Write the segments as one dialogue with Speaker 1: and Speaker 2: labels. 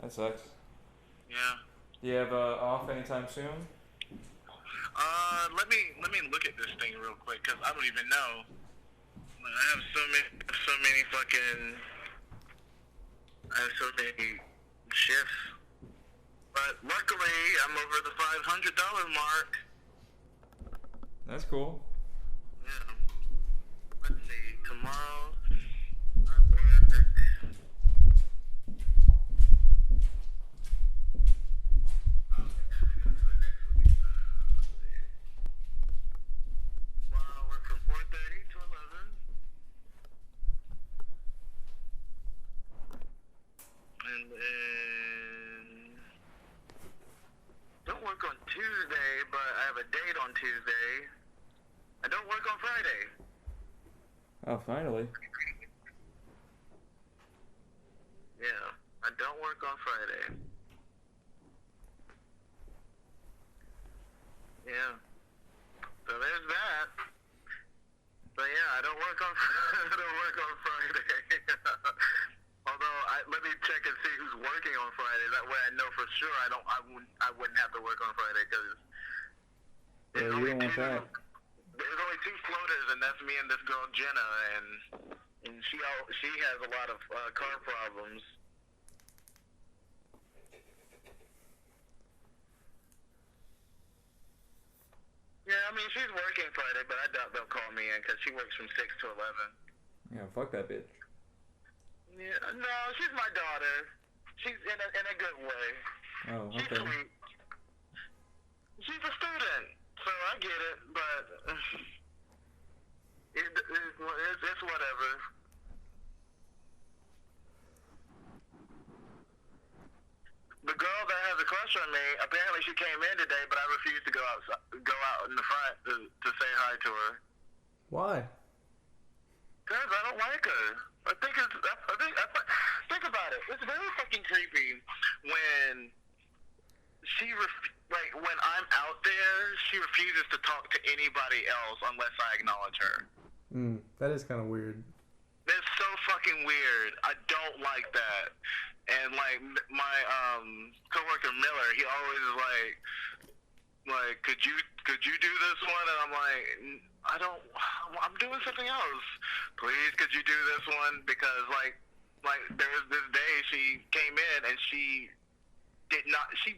Speaker 1: That sucks.
Speaker 2: Yeah.
Speaker 1: Do you have off anytime soon?
Speaker 2: Let me look at this thing real quick because I don't even know. I have so many fucking, I have so many shifts. But luckily, I'm over the $500 mark.
Speaker 1: That's cool.
Speaker 2: Yeah. Let's see. Tomorrow, I work. Tomorrow, I work from 4:30 to 11, and then don't work on Tuesday, but I have a date on Tuesday. I don't work on Friday.
Speaker 1: Oh, finally.
Speaker 2: Yeah, I don't work on Friday. Yeah. So there's that. But yeah, I don't work on I don't work on Friday. Although let me check and see who's working on Friday. That way I know for sure I wouldn't have to work on Friday because
Speaker 1: Yeah,
Speaker 2: there's
Speaker 1: you
Speaker 2: only
Speaker 1: don't want
Speaker 2: two
Speaker 1: that.
Speaker 2: there's only two floaters, and that's me and this girl Jenna, and she has a lot of car problems. Yeah, I mean she's working Friday, but I doubt they'll call me in because she works from 6 to 11.
Speaker 1: Yeah, fuck that bitch.
Speaker 2: Yeah, no, she's my daughter. She's in a good way.
Speaker 1: Oh,
Speaker 2: She's
Speaker 1: okay.
Speaker 2: sweet. She's a student, so I get it, but it's whatever. The girl that has a crush on me, apparently she came in today, but I refused to go out in the front to say hi to her.
Speaker 3: Why?
Speaker 2: Cause I don't like her. Think about it. It's very fucking creepy when when I'm out there, she refuses to talk to anybody else unless I acknowledge her.
Speaker 3: That is kind of weird.
Speaker 2: That's so fucking weird. I don't like that. And like my coworker Miller, he always is like, could you do this one? And I'm like, I'm doing something else. Please, could you do this one? Because like there's this day she came in and she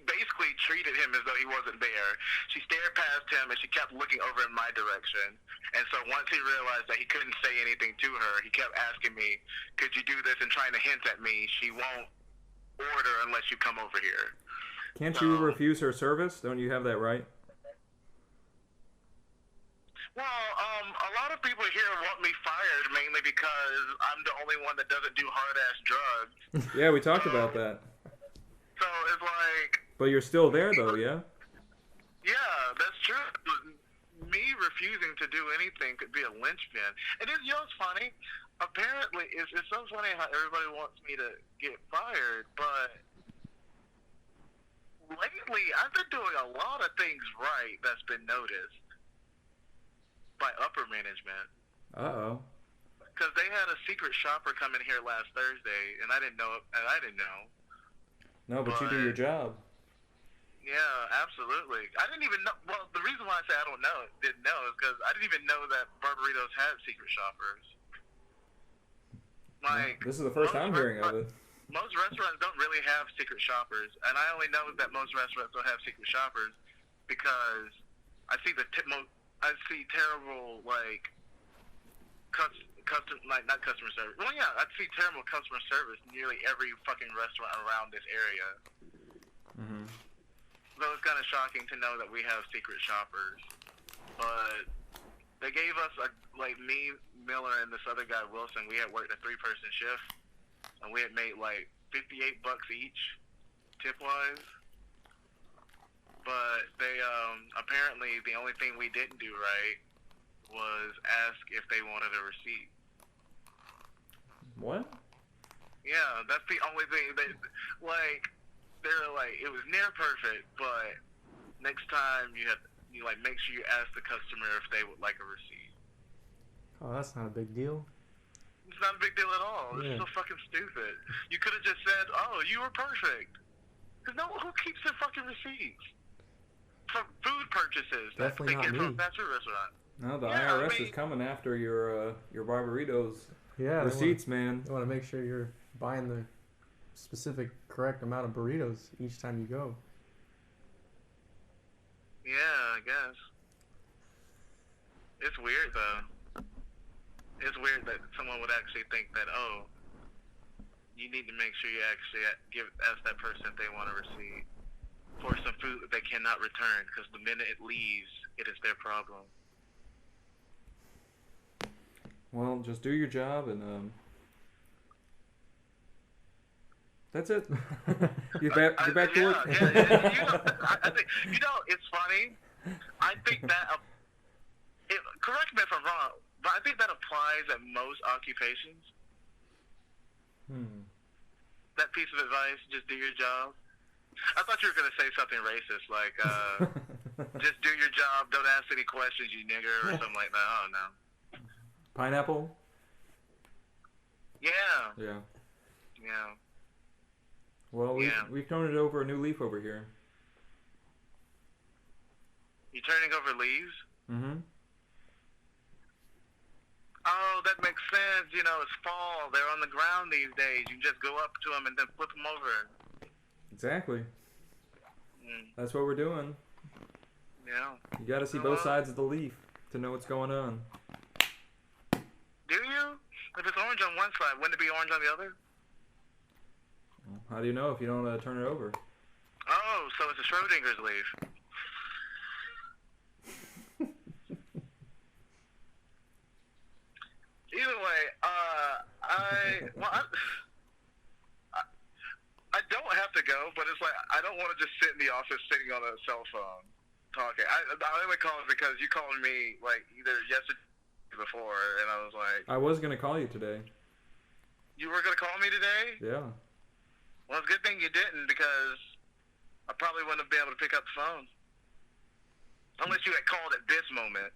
Speaker 2: basically treated him as though he wasn't there. She stared past him and she kept looking over in my direction. And so once he realized that he couldn't say anything to her, he kept asking me, could you do this, and trying to hint at me, she won't order unless you come over here.
Speaker 1: Can't you refuse her service? Don't you have that right?
Speaker 2: Well, a lot of people here want me fired mainly because I'm the only one that doesn't do hard-ass drugs.
Speaker 1: Yeah, we talked about that.
Speaker 2: So it's like...
Speaker 1: But you're still there, though, yeah?
Speaker 2: Yeah, that's true. Me refusing to do anything could be a linchpin. And you know what's funny? Apparently, it's so funny how everybody wants me to get fired, but lately I've been doing a lot of things right that's been noticed by upper management.
Speaker 1: Uh-oh.
Speaker 2: Because they had a secret shopper come in here last Thursday, and I didn't know.
Speaker 1: No, but you do your job.
Speaker 2: Yeah, absolutely. I didn't even know. Well, the reason why I say I didn't know, is because I didn't even know that Barbaritos had secret shoppers. Like,
Speaker 1: This is the first I'm hearing of it.
Speaker 2: Most restaurants don't really have secret shoppers, and I only know that most restaurants don't have secret shoppers because I see terrible not customer service. Well, yeah, I see terrible customer service nearly every fucking restaurant around this area.
Speaker 1: Mm-hmm.
Speaker 2: So it's kind of shocking to know that we have secret shoppers, but they gave us me, Miller, and this other guy Wilson. We had worked a 3-person shift, and we had made like $58 each, tip wise. But they apparently the only thing we didn't do right was ask if they wanted a receipt.
Speaker 1: What?
Speaker 2: Yeah, that's the only thing. They're like, it was near perfect, but next time you make sure you ask the customer if they would like a receipt.
Speaker 3: Oh, that's not a big deal.
Speaker 2: It's not a big deal at all.
Speaker 3: Yeah.
Speaker 2: It's so fucking stupid. You could have just said, "Oh, you were perfect." No, who keeps their fucking receipts for food purchases that
Speaker 3: Definitely
Speaker 2: they
Speaker 3: not
Speaker 2: get from a
Speaker 3: me.
Speaker 2: fast food restaurant?
Speaker 1: No, the
Speaker 2: Yeah, I
Speaker 1: IRS is
Speaker 2: mean-
Speaker 1: coming after your Barbaritos
Speaker 3: Yeah.
Speaker 1: receipts, man.
Speaker 3: They want to make sure you're buying the specific correct amount of burritos each time you go.
Speaker 2: Yeah, I guess. It's weird though. It's weird that someone would actually think that, oh, you need to make sure you actually ask that person if they want a receipt for some food that they cannot return, because the minute it leaves, it is their problem.
Speaker 1: Well, just do your job and that's it. You're back to work.
Speaker 2: I think, it's funny. I think that, correct me if I'm wrong, but I think that applies at most occupations. That piece of advice, just do your job. I thought you were going to say something racist, like, just do your job, don't ask any questions, you nigger, or something like that. Oh, no.
Speaker 1: Pineapple?
Speaker 2: Yeah.
Speaker 1: Yeah.
Speaker 2: Yeah.
Speaker 1: Well,
Speaker 2: Yeah.
Speaker 1: we've turned it over a new leaf over here.
Speaker 2: You turning over leaves?
Speaker 1: Mm-hmm.
Speaker 2: Oh, that makes sense. You know, it's fall. They're on the ground these days. You just go up to them and then flip them over.
Speaker 1: Exactly.
Speaker 2: Mm.
Speaker 1: That's what we're doing.
Speaker 2: Yeah.
Speaker 1: You got to see both sides of the leaf to know what's going on.
Speaker 2: Do you? If it's orange on one side, wouldn't it be orange on the other?
Speaker 1: How do you know if you don't turn it over?
Speaker 2: Oh, so it's a Schrodinger's leaf. Either way, I don't have to go, but it's like I don't want to just sit in the office sitting on a cell phone talking. I only called because you called me like either yesterday or before, and I was like,
Speaker 1: I was going to call you today.
Speaker 2: you were gonna call me today?
Speaker 1: Yeah.
Speaker 2: Well, it's a good thing you didn't, because I probably wouldn't have been able to pick up the phone. Unless you had called at this moment.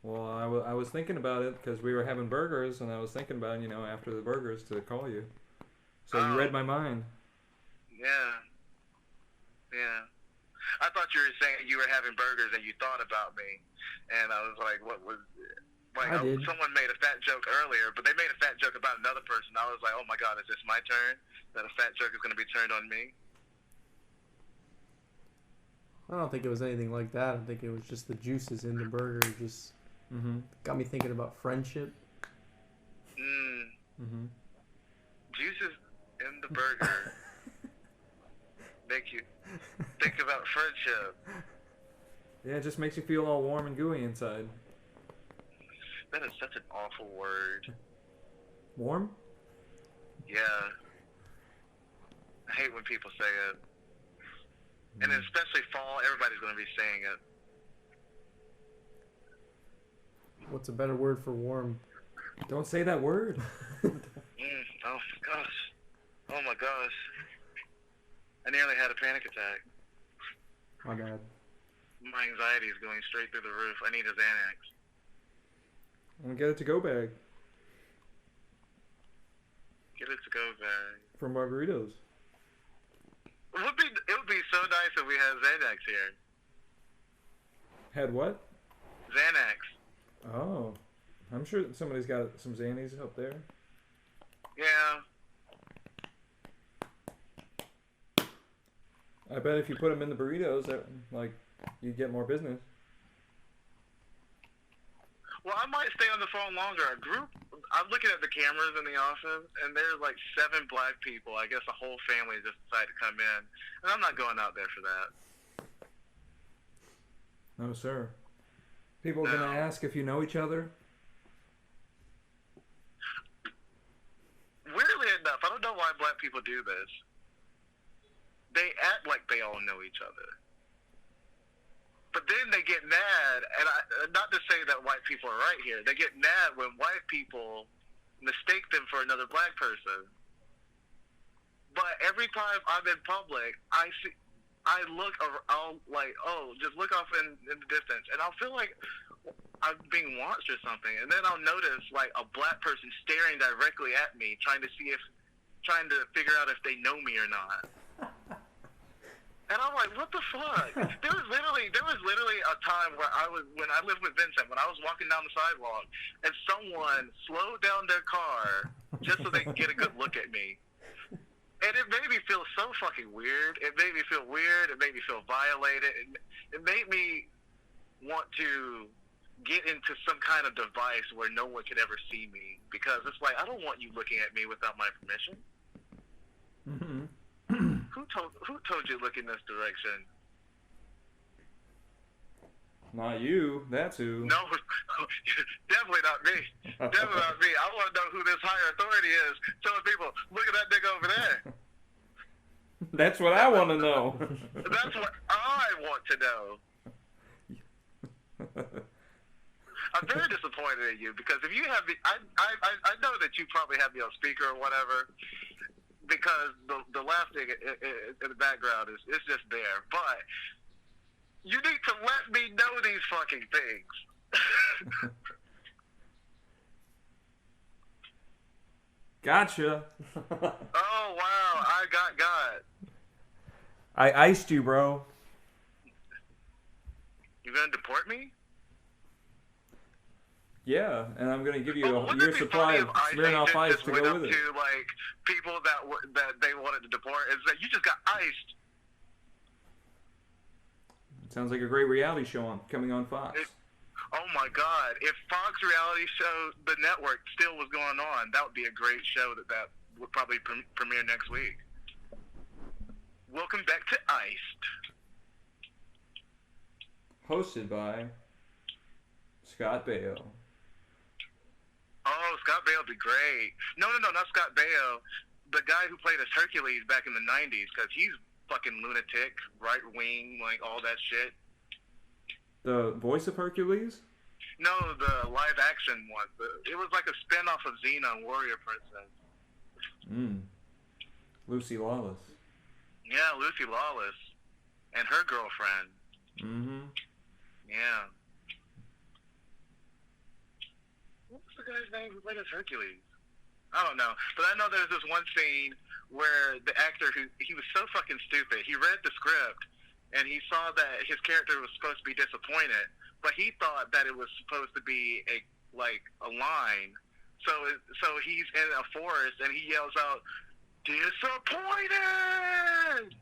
Speaker 1: Well, I was thinking about it because we were having burgers, and I was thinking about, after the burgers to call you. So you read my mind.
Speaker 2: Yeah. Yeah. I thought you were saying you were having burgers and you thought about me. And I was like, what was... Like,
Speaker 3: I did.
Speaker 2: Someone made a fat joke earlier, but they made a fat joke about another person. I was like, oh my God, is this my turn? That a fat joke is going to be turned on me?
Speaker 3: I don't think it was anything like that. I think it was just the juices in the burger just got me thinking about friendship.
Speaker 2: Juices in the burger make you think about friendship.
Speaker 1: Yeah, it just makes you feel all warm and gooey inside.
Speaker 2: That is such an awful word.
Speaker 1: Warm?
Speaker 2: Yeah. I hate when people say it. And especially fall, everybody's going to be saying it.
Speaker 3: What's a better word for warm?
Speaker 1: Don't say that word.
Speaker 2: Oh my gosh. Oh my gosh. I nearly had a panic attack.
Speaker 3: My bad.
Speaker 2: My anxiety is going straight through the roof. I need a Xanax.
Speaker 1: And get a to-go bag
Speaker 2: Get it to go bag.
Speaker 1: from Margaritos.
Speaker 2: It would be so nice if we had Xanax here.
Speaker 1: Had what?
Speaker 2: Xanax.
Speaker 1: Oh. I'm sure somebody's got some Xannies up there.
Speaker 2: Yeah.
Speaker 1: I bet if you put them in the burritos, that you'd get more business.
Speaker 2: Well, I might stay on the phone longer. I'm looking at the cameras in the office, and there's like 7 black people. I guess the whole family just decided to come in. And I'm not going out there for that.
Speaker 1: No, sir. People are going to ask if you know each other.
Speaker 2: Weirdly enough, I don't know why black people do this. They act like they all know each other. But then they get mad, and not to say that white people are right here. They get mad when white people mistake them for another black person. But every time I'm in public, I look, I'll like, oh, just look off in the distance, and I'll feel like I'm being watched or something. And then I'll notice like a black person staring directly at me, trying to see if trying to figure out if they know me or not. And I'm like, what the fuck? There was literally a time where when I lived with Vincent, when I was walking down the sidewalk, and someone slowed down their car just so they could get a good look at me. And it made me feel so fucking weird. It made me feel weird. It made me feel violated. It made me want to get into some kind of device where no one could ever see me, because it's like, I don't want you looking at me without my permission.
Speaker 1: Mm-hmm.
Speaker 2: Who told you to look in this direction?
Speaker 1: Not you. That's who.
Speaker 2: No, definitely not me. Definitely not me. I want to know who this higher authority is telling people, look at that nigga over there.
Speaker 1: That's what I want to know.
Speaker 2: That's what I want to know. I'm very disappointed in you, because if you have the, I know that you probably have me on speaker or whatever, because the last thing in the background is just there. But you need to let me know these fucking things.
Speaker 1: Gotcha.
Speaker 2: Oh wow, I got.
Speaker 1: I iced you, bro.
Speaker 2: You gonna deport me?
Speaker 1: Yeah, and I'm gonna give you a
Speaker 2: Wouldn't
Speaker 1: year
Speaker 2: it be
Speaker 1: supply
Speaker 2: funny
Speaker 1: of
Speaker 2: if ICE
Speaker 1: Smirnoff
Speaker 2: agents
Speaker 1: Ice
Speaker 2: just
Speaker 1: to
Speaker 2: went
Speaker 1: go
Speaker 2: up
Speaker 1: with it.
Speaker 2: to like people that they wanted to deport and said, "You just got iced."
Speaker 1: Sounds like a great reality show coming on Fox.
Speaker 2: Oh my God! If Fox reality show, the network, still was going on, that would be a great show that would probably premiere next week. Welcome back to Iced.
Speaker 1: Hosted by Scott Baio.
Speaker 2: Oh, Scott Baio would be great. No, not Scott Baio. The guy who played as Hercules back in the 90s, because he's fucking lunatic, right wing, like all that shit.
Speaker 1: The voice of Hercules?
Speaker 2: No, the live action one. It was like a spin-off of Xena, Warrior Princess.
Speaker 1: Lucy Lawless.
Speaker 2: Yeah, Lucy Lawless. And her girlfriend.
Speaker 1: Mm-hmm.
Speaker 2: Yeah. What's the guy's name who played as Hercules? I don't know. But I know there's this one scene where the actor, he was so fucking stupid. He read the script, and he saw that his character was supposed to be disappointed, but he thought that it was supposed to be a line. So he's in a forest, and he yells out, "Disappointed!"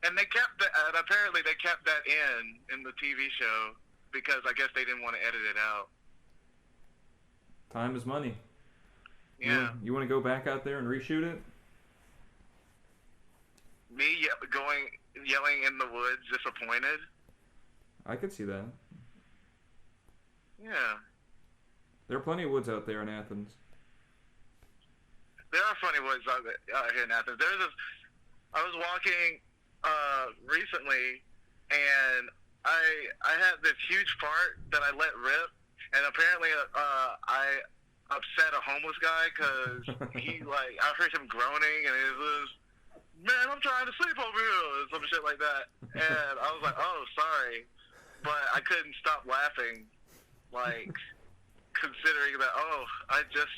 Speaker 2: And apparently they kept that in the TV show, because I guess they didn't want to edit it out.
Speaker 1: Time is money.
Speaker 2: Yeah.
Speaker 1: You want to go back out there and reshoot it?
Speaker 2: Me yelling in the woods, disappointed?
Speaker 1: I could see that.
Speaker 2: Yeah.
Speaker 1: There are plenty of woods out there in Athens.
Speaker 2: There are funny woods out here in Athens. I was walking recently, and I had this huge fart that I let rip, and apparently I upset a homeless guy, because I heard him groaning, and it was, "Man, I'm trying to sleep over here," or some shit like that. And I was like, "Oh, sorry," but I couldn't stop laughing, considering that, I just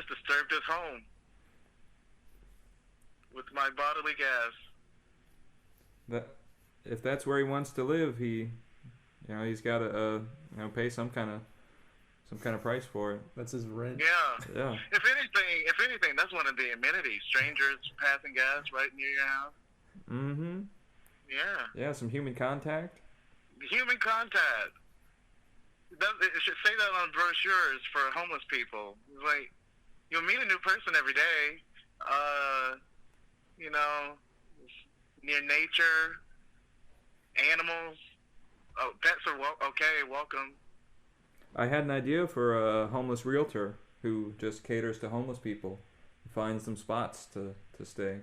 Speaker 2: disturbed his home with my bodily gas.
Speaker 1: If that's where he wants to live, he's got to pay some kind of price for it.
Speaker 3: That's his rent.
Speaker 2: Yeah. If anything, that's one of the amenities. Strangers passing gas right near your house.
Speaker 1: Mm-hmm.
Speaker 2: Yeah.
Speaker 1: Yeah, some human contact.
Speaker 2: Human contact. It should say that on brochures for homeless people. Like, you'll meet a new person every day. Near nature, animals. Oh, pets are welcome.
Speaker 1: I had an idea for a homeless realtor who just caters to homeless people, finds them spots to stay.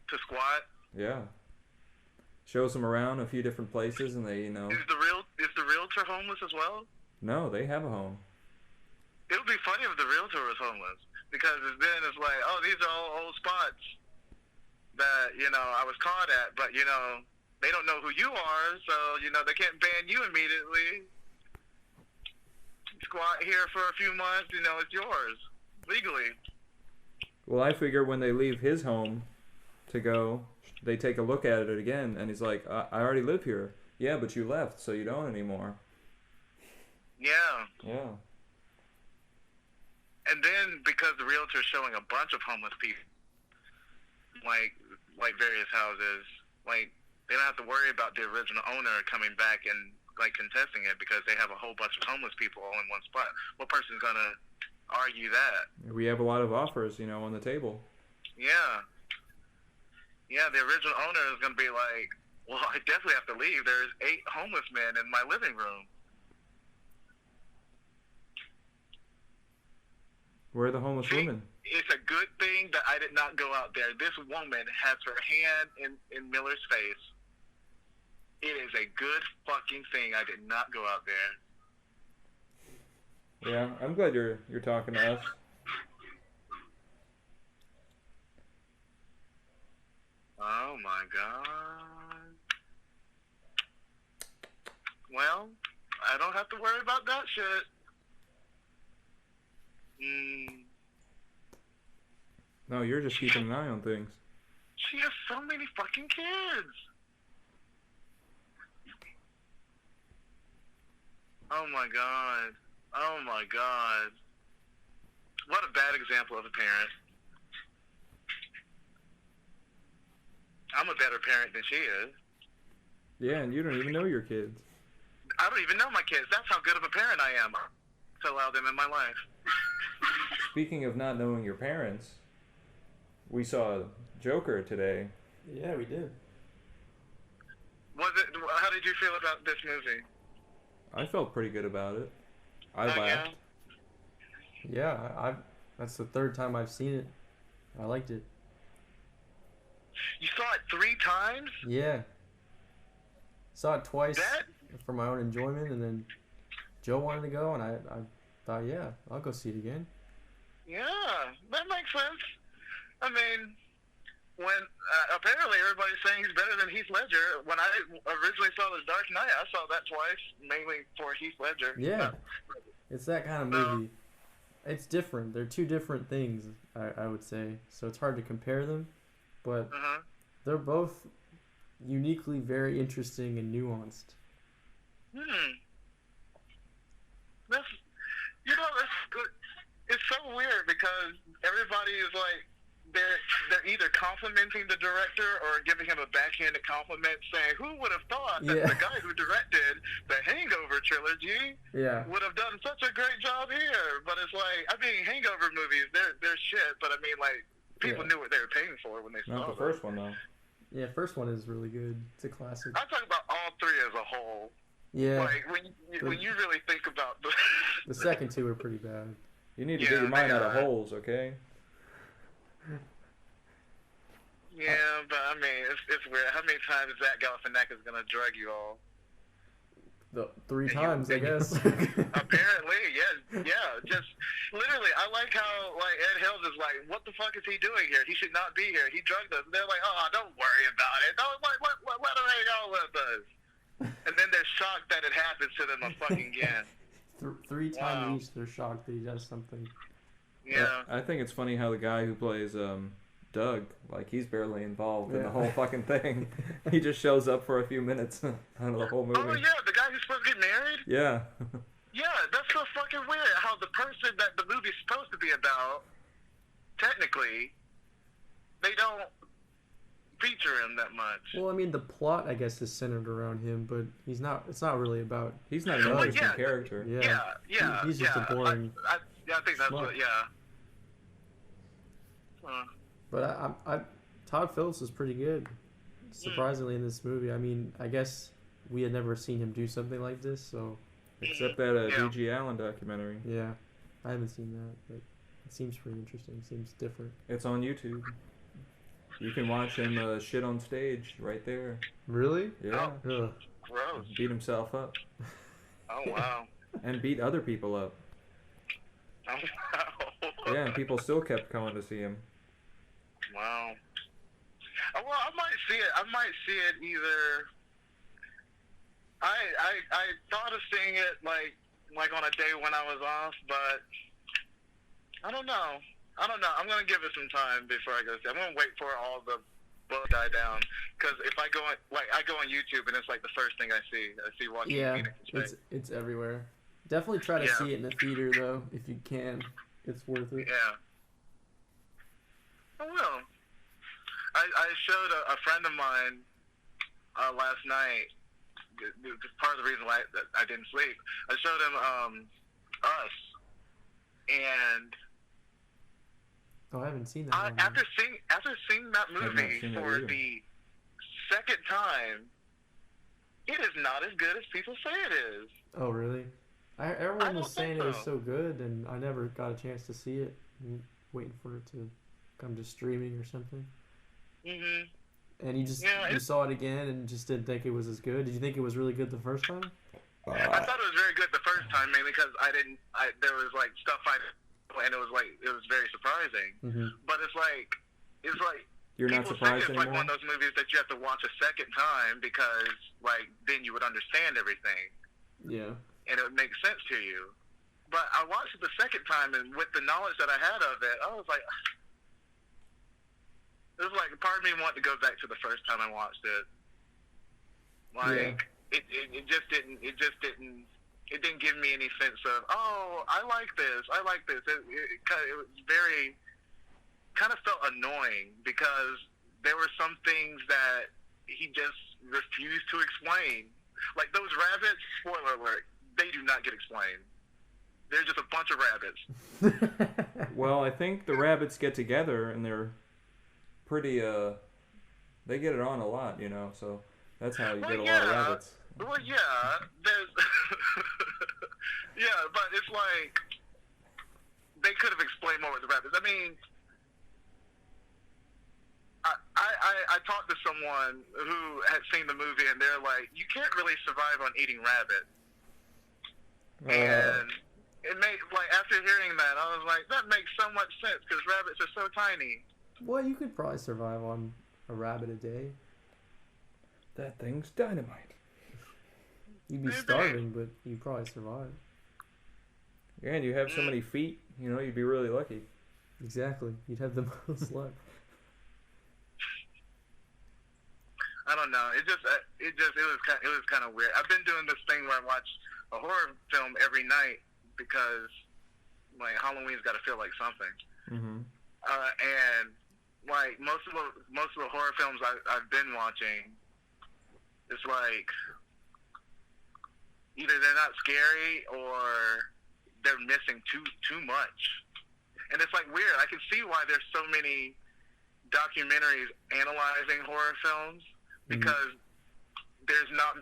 Speaker 2: To squat.
Speaker 1: Yeah. Shows them around a few different places, and they,
Speaker 2: Is the realtor homeless as well?
Speaker 1: No, they have a home.
Speaker 2: It would be funny if the realtor was homeless, because then it's like, oh, these are all old spots that I was caught at, but they don't know who you are, so they can't ban you immediately. Squat here for a few months, it's yours legally.
Speaker 1: Well, I figure when they leave his home to go, they take a look at it again, and he's like, I already live here. Yeah, but you left, so you don't anymore.
Speaker 2: Yeah.
Speaker 1: Yeah.
Speaker 2: And then because the realtor's showing a bunch of homeless people, like various houses, like they don't have to worry about the original owner coming back and like contesting it because they have a whole bunch of homeless people all in one spot. What person's gonna argue that?
Speaker 1: We have a lot of offers, on the table.
Speaker 2: Yeah. Yeah, the original owner is gonna be like, well, I definitely have to leave. There's 8 homeless men in my living room.
Speaker 1: Where are the homeless
Speaker 2: See,
Speaker 1: women?
Speaker 2: It's a good thing that I did not go out there. This woman has her hand in Miller's face. It is a good fucking thing I did not go out there.
Speaker 1: Yeah, I'm glad you're talking to us.
Speaker 2: Oh my god. Well, I don't have to worry about that shit.
Speaker 1: No, you're just keeping an eye on things.
Speaker 2: She has so many fucking kids. Oh my god. Oh my god. What a bad example of a parent. I'm a better parent than she is.
Speaker 1: Yeah, and you don't even know your kids.
Speaker 2: I don't even know my kids. That's how good of a parent I am to allow them in my life.
Speaker 1: Speaking of not knowing your parents, we saw Joker today.
Speaker 3: Yeah, we did.
Speaker 2: How did you feel about this movie?
Speaker 1: I felt pretty good about it. I
Speaker 2: Oh,
Speaker 1: laughed.
Speaker 3: Yeah, that's the third time I've seen it. I liked it.
Speaker 2: You saw it 3 times?
Speaker 3: Yeah. Saw it twice
Speaker 2: That?
Speaker 3: for my own enjoyment, and then Joe wanted to go, and I thought, yeah, I'll go see it again.
Speaker 2: Yeah, that makes sense. I mean, when apparently everybody's saying he's better than Heath Ledger. When I originally saw The Dark Knight, I saw that twice, mainly for Heath Ledger.
Speaker 3: Yeah. It's that kind of movie. It's different. They're two different things, I would say. So it's hard to compare them, but they're both uniquely very interesting and nuanced.
Speaker 2: That's it's so weird because everybody is like they're either complimenting the director or giving him a backhanded compliment, saying, "Who would have thought that the guy who directed the Hangover trilogy would have done such a great job here?" But it's like, I mean, Hangover movies, they're shit. But I mean, like, people knew what they were paying for when they saw
Speaker 1: Not the first one though.
Speaker 3: Yeah, first one is really good. It's a classic.
Speaker 2: I'm talking about all 3 as a whole.
Speaker 3: Yeah.
Speaker 2: Like when you really think about
Speaker 3: the second 2 are pretty bad.
Speaker 1: You need to get your mind out of holes, okay?
Speaker 2: Yeah, but I mean, it's weird. How many times Zach Galifianakis is gonna drug you all?
Speaker 3: 3 times, I guess.
Speaker 2: Apparently, yeah. Just literally, I like how like Ed Helms is like, "What the fuck is he doing here? He should not be here. He drugged us." And they're like, "Oh, don't worry about it. Don't let him hang out with us." And then they're shocked that it happens to them again.
Speaker 3: 3 times each, they're shocked that he does something.
Speaker 2: Yeah.
Speaker 1: I think it's funny how the guy who plays Doug, like, he's barely involved in the whole fucking thing. He just shows up for a few minutes out of the whole movie.
Speaker 2: Oh yeah, the guy who's supposed to get married.
Speaker 1: Yeah.
Speaker 2: Yeah, that's so fucking weird. How the person that the movie's supposed to be about, technically, they don't feature him that much.
Speaker 3: Well, I mean, the plot, I guess, is centered around him, but he's not. It's not really about.
Speaker 1: He's not an interesting character.
Speaker 3: Yeah. He's just a boring.
Speaker 2: I think that's what. Yeah.
Speaker 3: But Todd Phillips is pretty good, surprisingly, in this movie. I mean, I guess we had never seen him do something like this, so.
Speaker 1: Except that D.G. Allen documentary.
Speaker 3: Yeah, I haven't seen that, but it seems pretty interesting. It seems different.
Speaker 1: It's on YouTube. You can watch him shit on stage right there.
Speaker 3: Really?
Speaker 1: Yeah.
Speaker 3: Ugh.
Speaker 2: Gross.
Speaker 1: Beat himself up.
Speaker 2: Oh wow.
Speaker 1: And beat other people up.
Speaker 2: Oh wow.
Speaker 1: Yeah, and people still kept coming to see him.
Speaker 2: Wow. Well, I might see it. I might see it either. I thought of seeing it like on a day when I was off, but I don't know. I don't know. I'm gonna give it some time before I go see. I'm gonna wait for all the buzz die down. Because if I go on, I go on YouTube and it's like the first thing I see. I see Joaquin
Speaker 3: Yeah,
Speaker 2: Phoenix's face.
Speaker 3: it's everywhere. Definitely try to
Speaker 2: Yeah.
Speaker 3: see it in the theater though, if you can. It's worth it.
Speaker 2: Yeah. I will. I showed a friend of mine last night. This part of the reason why I didn't sleep. I showed him Us, and
Speaker 3: Oh, I haven't seen that one.
Speaker 2: after seeing that
Speaker 1: not
Speaker 2: movie
Speaker 1: seen it
Speaker 2: for
Speaker 1: either.
Speaker 2: the second time, it is not as good as people say it is.
Speaker 3: Oh, really? Everyone
Speaker 2: don't
Speaker 3: was saying
Speaker 2: think
Speaker 3: it was
Speaker 2: so.
Speaker 3: so good, and I never got a chance to see it. I'm waiting for it to come to streaming or something.
Speaker 2: Mhm.
Speaker 3: And you just
Speaker 2: Yeah,
Speaker 3: you
Speaker 2: it's-
Speaker 3: saw it again and just didn't think it was as good. Did you think it was really good the first time?
Speaker 2: I thought it was very good the first time, mainly because there was like stuff and it was very surprising.
Speaker 3: Mm-hmm.
Speaker 2: But it's like
Speaker 1: You're not
Speaker 2: people say
Speaker 1: surprised
Speaker 2: it's like
Speaker 1: anymore?
Speaker 2: one of those movies that you have to watch a second time because like then you would understand everything
Speaker 3: Yeah.
Speaker 2: and it would make sense to you. But I watched it the second time, and with the knowledge that I had of it, I was like, it was like part of me wanted to go back to the first time I watched it. Like it just didn't give me any sense of, oh, I like this. It was very kind of felt annoying because there were some things that he just refused to explain. Like those rabbits, spoiler alert, they do not get explained. They're just a bunch of rabbits.
Speaker 1: Well, I think the rabbits get together and they're pretty, they get it on a lot, you know, so that's how you get a lot of rabbits.
Speaker 2: Well, yeah, there's, yeah, but it's like, they could have explained more with the rabbits. I mean, I talked to someone who had seen the movie, and they're like, you can't really survive on eating rabbit. And it made, like, after hearing that, I was like, that makes so much sense, because rabbits are so tiny.
Speaker 3: Well, you could probably survive on a rabbit a day.
Speaker 1: That thing's dynamite.
Speaker 3: You'd be
Speaker 2: Maybe.
Speaker 3: starving, but you'd probably survive.
Speaker 1: Yeah, and you have so many feet, you know, you'd be really lucky.
Speaker 3: Exactly. You'd have the most luck.
Speaker 2: I don't know. It was kind of weird. I've been doing this thing where I watch a horror film every night because like Halloween's got to feel like something.
Speaker 1: Mm-hmm.
Speaker 2: And like most of the horror films I've been watching, it's like either they're not scary or they're missing too much. And it's like weird. I can see why there's so many documentaries analyzing horror films because there's not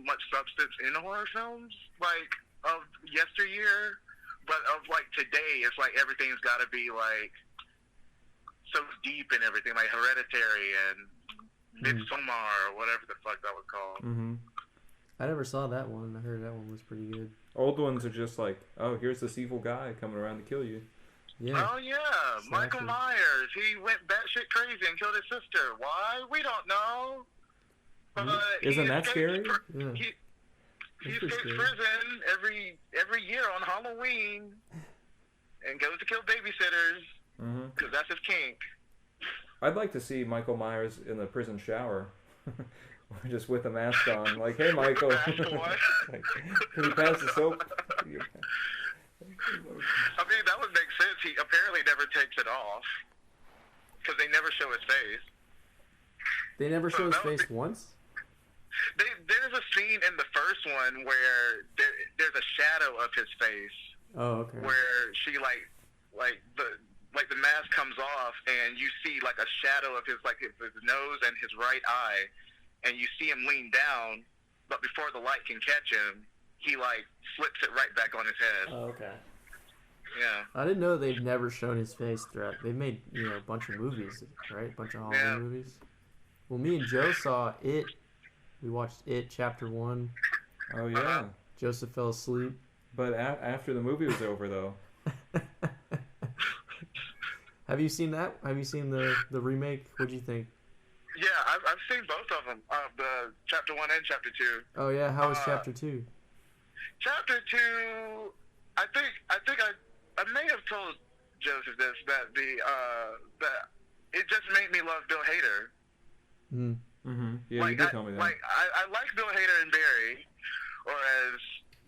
Speaker 2: much substance in horror films like of yesteryear, but of like today, it's like everything's got to be like so deep and everything, like Hereditary and Midsommar or whatever the fuck that was called.
Speaker 1: Mm-hmm.
Speaker 3: I never saw that one. I heard that one was pretty good.
Speaker 1: Old ones are just like, oh, here's this evil guy coming around to kill you.
Speaker 3: Yeah.
Speaker 2: Oh yeah, Michael
Speaker 3: Exactly.
Speaker 2: Myers. He went batshit crazy and killed his sister. Why? We don't know. But
Speaker 1: Isn't
Speaker 2: he
Speaker 1: that
Speaker 2: escapes
Speaker 1: scary?
Speaker 3: Yeah.
Speaker 2: He
Speaker 3: That's pretty
Speaker 2: escapes
Speaker 3: scary.
Speaker 2: prison every year on Halloween and goes to kill babysitters
Speaker 1: Mm-hmm.
Speaker 2: because that's his kink.
Speaker 1: I'd like to see Michael Myers in the prison shower. Just with a mask on. Like, hey, Michael.
Speaker 2: Mask on?
Speaker 1: Like, can you pass the soap?
Speaker 2: I mean, that would make sense. He apparently never takes it off because they never show his face.
Speaker 3: They never
Speaker 2: So
Speaker 3: show his
Speaker 2: that would
Speaker 3: face once?
Speaker 2: There's a scene in the first one where there's a shadow of his face
Speaker 3: Oh, okay.
Speaker 2: where she like the mask comes off and you see like a shadow of his nose and his right eye, and you see him lean down, but before the light can catch him, he like flips it right back on his head.
Speaker 3: Oh, okay.
Speaker 2: Yeah.
Speaker 3: I didn't know they've never shown his face throughout. They've made, a bunch of movies, right? A bunch of Halloween
Speaker 2: Yeah.
Speaker 3: movies. Well, me and Joe saw It. We watched It, Chapter 1.
Speaker 1: Oh, yeah.
Speaker 3: Joseph fell asleep.
Speaker 1: But after the movie was over, though.
Speaker 3: Have you seen that? Have you seen the remake? What'd you think?
Speaker 2: Yeah, I've seen both of them, the Chapter 1 and Chapter 2.
Speaker 3: Oh, yeah? How was Chapter 2?
Speaker 2: Chapter 2, I think I may have told Joseph this, that that it just made me love Bill Hader.
Speaker 1: Yeah,
Speaker 2: like,
Speaker 1: you did tell me that.
Speaker 2: Like I like Bill Hader and Barry, or as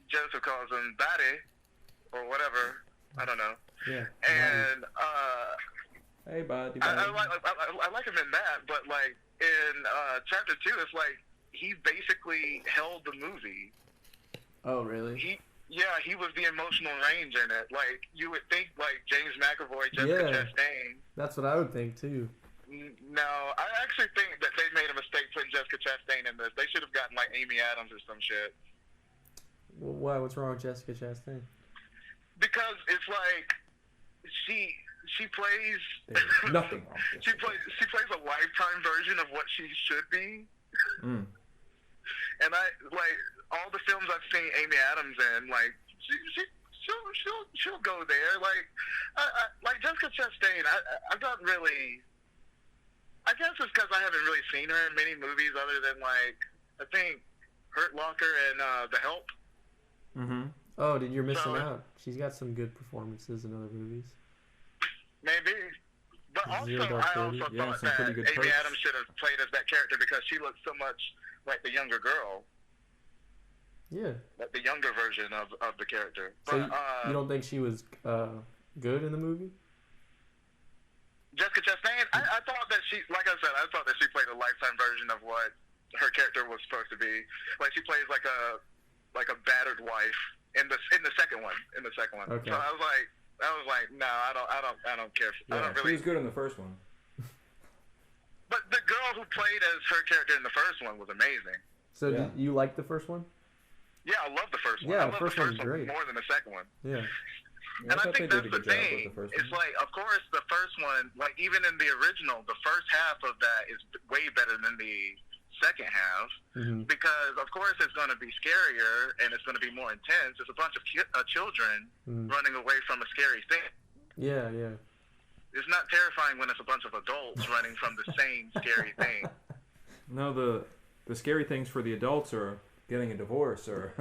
Speaker 2: Joseph calls him, Batty, or whatever. I don't know.
Speaker 3: Yeah.
Speaker 2: And
Speaker 1: Hey, buddy.
Speaker 2: I like him in that, but like in chapter 2, it's like he basically held the movie.
Speaker 3: Oh, really?
Speaker 2: He was the emotional range in it. Like you would think, like James McAvoy, Jessica Chastain.
Speaker 3: That's what I would think too.
Speaker 2: No, I actually think that they made a mistake putting Jessica Chastain in this. They should have gotten like Amy Adams or some shit.
Speaker 3: Well, why? What's wrong with Jessica Chastain?
Speaker 2: Because it's like she plays
Speaker 1: There's nothing wrong with
Speaker 2: she plays a lifetime version of what she should be. And I like all the films I've seen Amy Adams in, like she'll go there. Like like Jessica Chastain, I don't really. I guess it's because I haven't really seen her in many movies other than like I think Hurt Locker and The Help.
Speaker 3: Oh, you're missing out. She's got some good performances in other movies.
Speaker 2: Maybe. But I also thought that Amy Adams should have played as that character because she looks so much like the younger girl.
Speaker 3: Yeah.
Speaker 2: Like the younger version of the character.
Speaker 3: So
Speaker 2: but,
Speaker 3: you don't think she was good in the movie?
Speaker 2: Jessica Chastain, I thought that she, like I said, I thought that she played a lifetime version of what her character was supposed to be. Like she plays like a battered wife in the second one.
Speaker 3: Okay.
Speaker 2: So I was like, no, I don't care.
Speaker 1: Yeah,
Speaker 2: I don't really.
Speaker 1: She was good in the first one.
Speaker 2: But the girl who played as her character in the first one was amazing.
Speaker 3: So did you like the first one?
Speaker 2: Yeah, I love the first one.
Speaker 3: Yeah,
Speaker 2: I love
Speaker 3: the first one's great.
Speaker 2: more than the second one.
Speaker 3: Yeah.
Speaker 2: And I think that's the thing. It's like, of course, the first one, like even in the original, the first half of that is way better than the second half because, of course, it's going to be scarier and it's going to be more intense. It's a bunch of children running away from a scary thing.
Speaker 3: Yeah, yeah.
Speaker 2: It's not terrifying when it's a bunch of adults running from the same scary thing.
Speaker 1: No, the scary things for the adults are getting a divorce or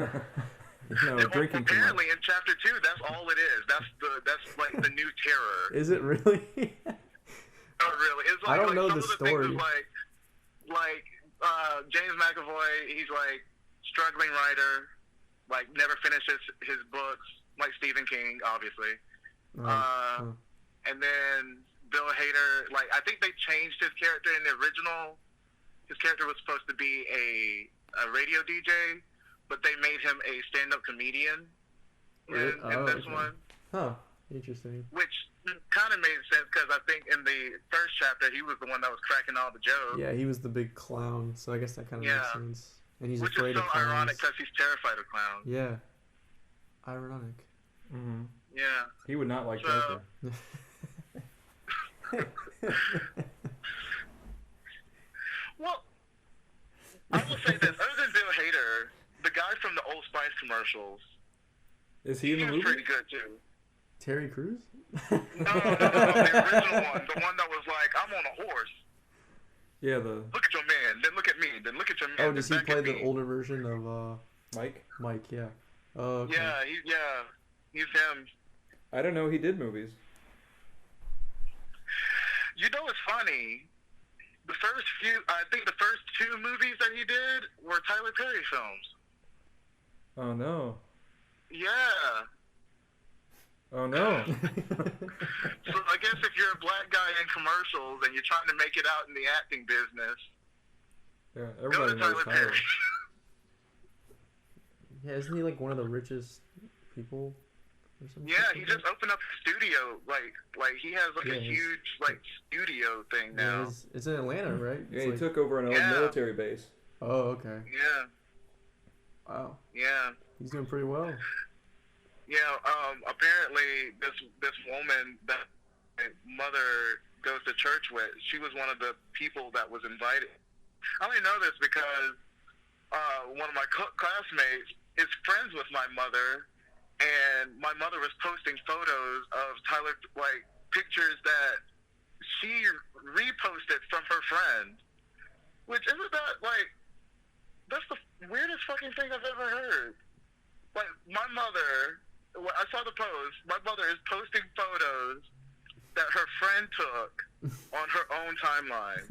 Speaker 1: drinking too much.
Speaker 2: Apparently, in chapter 2, that's all it is. That's like the new terror.
Speaker 3: Is it really?
Speaker 2: Not really. It's like,
Speaker 3: I don't know
Speaker 2: some
Speaker 3: the
Speaker 2: of the
Speaker 3: story.
Speaker 2: Things is like James McAvoy, he's like struggling writer, like never finishes his books, like Stephen King, obviously. And then Bill Hader, like I think they changed his character in the original. His character was supposed to be a radio DJ, but they made him a stand-up comedian in this one.
Speaker 3: Huh. Interesting.
Speaker 2: Which kind of made sense because I think in the first chapter he was the one that was cracking all the jokes.
Speaker 3: Yeah, he was the big clown, so I guess that kind of makes sense. And he's
Speaker 2: Which
Speaker 3: afraid
Speaker 2: is so
Speaker 3: of clowns.
Speaker 2: ironic because he's terrified of clowns.
Speaker 3: Yeah. Ironic.
Speaker 2: Yeah.
Speaker 1: He would not like Joker.
Speaker 2: Well, I will say this. Other than Bill Hader, the guy from the Old Spice commercials,
Speaker 1: is he in the movie?
Speaker 2: He was pretty good, too.
Speaker 3: Terry Crews?
Speaker 2: No, the original one. The one that was like, I'm on a horse.
Speaker 1: Yeah,
Speaker 2: Look at your man, then look at me, then look at your man.
Speaker 3: Oh, does he play the older version of
Speaker 1: Mike?
Speaker 3: Mike, yeah. Oh, okay.
Speaker 2: Yeah, he's him.
Speaker 1: I don't know he did movies.
Speaker 2: You know what's funny? I think the first 2 movies that he did were Tyler Perry films.
Speaker 1: Oh, no.
Speaker 2: Yeah.
Speaker 1: Oh, no.
Speaker 2: So I guess if you're a black guy in commercials and you're trying to make it out in the acting business,
Speaker 1: Yeah,
Speaker 2: go to Tyler Perry.
Speaker 3: Yeah, isn't he like one of the richest people or something?
Speaker 2: Yeah, he just opened up a studio. Like he has like a huge like studio thing now.
Speaker 3: Yeah, it's in Atlanta, right?
Speaker 1: Yeah, he took over an old military base.
Speaker 3: Oh, okay.
Speaker 2: Yeah.
Speaker 3: Wow.
Speaker 2: Yeah.
Speaker 3: He's doing pretty well.
Speaker 2: Yeah, apparently this woman that my mother goes to church with, she was one of the people that was invited. I only know this because one of my classmates is friends with my mother, and my mother was posting photos of Tyler, like pictures that she reposted from her friend. Which isn't that like, that's the weirdest fucking thing I've ever heard. Like my mother, well, I saw the post. My mother is posting photos that her friend took on her own timeline.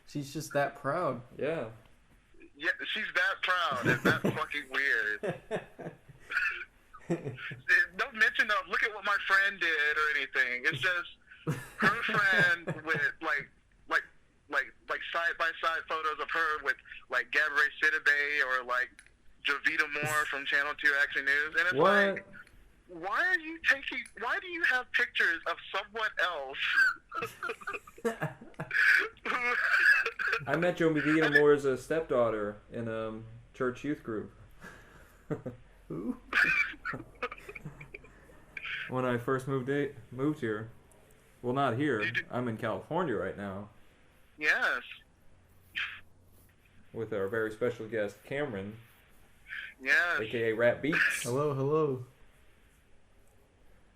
Speaker 3: She's just that proud.
Speaker 1: Yeah.
Speaker 2: Yeah, she's that proud. It's that fucking weird. No mention of look at what my friend did or anything. It's just her friend with like side by side photos of her with like Gabrielle Sidibe or like Jovita Moore from Channel 2 Action News, and it's like, why do you have pictures of someone else?
Speaker 1: I met Jovita Moore's stepdaughter in a church youth group.
Speaker 3: Who?
Speaker 1: When I first moved here. Well, not here. I'm in California right now.
Speaker 2: Yes.
Speaker 1: With our very special guest, Cameron.
Speaker 2: Yes.
Speaker 1: AKA Rap Beats.
Speaker 3: Hello.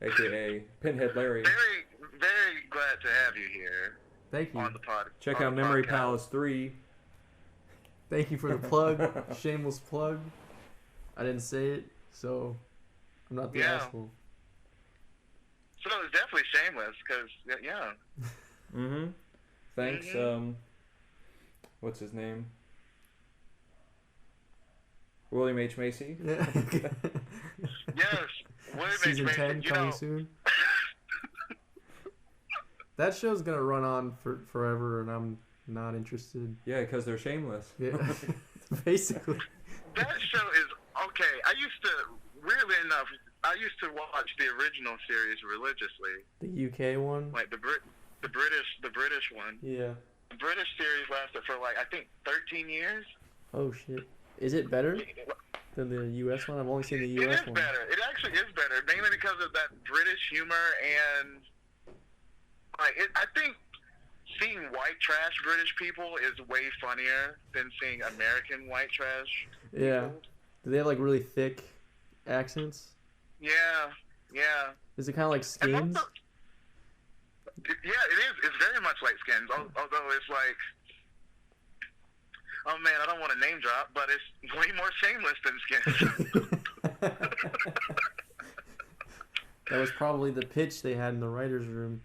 Speaker 1: AKA Pinhead Larry.
Speaker 2: Very, very glad to have you here.
Speaker 3: Thank you.
Speaker 2: On the pod.
Speaker 1: Check out Memory Palace 3.
Speaker 3: Thank you for the plug. Shameless plug. I didn't say it, so I'm not the asshole.
Speaker 2: So it's definitely shameless, because, yeah.
Speaker 1: Mm-hmm. Thanks, what's his name? William H. Macy?
Speaker 3: Yeah.
Speaker 2: Yes. William
Speaker 3: Season
Speaker 2: H.
Speaker 3: 10 coming soon. That show's gonna run on for forever, and I'm not interested.
Speaker 1: Yeah, because they're shameless.
Speaker 3: Yeah, basically.
Speaker 2: That show is okay. Weirdly enough, I used to watch the original series religiously.
Speaker 3: The UK one.
Speaker 2: Like the British one.
Speaker 3: Yeah.
Speaker 2: The British series lasted for like I think 13 years.
Speaker 3: Oh shit! Is it better than the US one? I've only seen the US one.
Speaker 2: It is better. It actually is better, mainly because of that British humor and I think seeing white trash British people is way funnier than seeing American white trash.
Speaker 3: Yeah. Do they have like really thick accents?
Speaker 2: Yeah.
Speaker 3: Is it kind of like Skins?
Speaker 2: Also, yeah, it is. It's very much like Skins, although it's like, oh man, I don't want to name drop, but it's way more shameless than Skins.
Speaker 3: That was probably the pitch they had in the writer's room.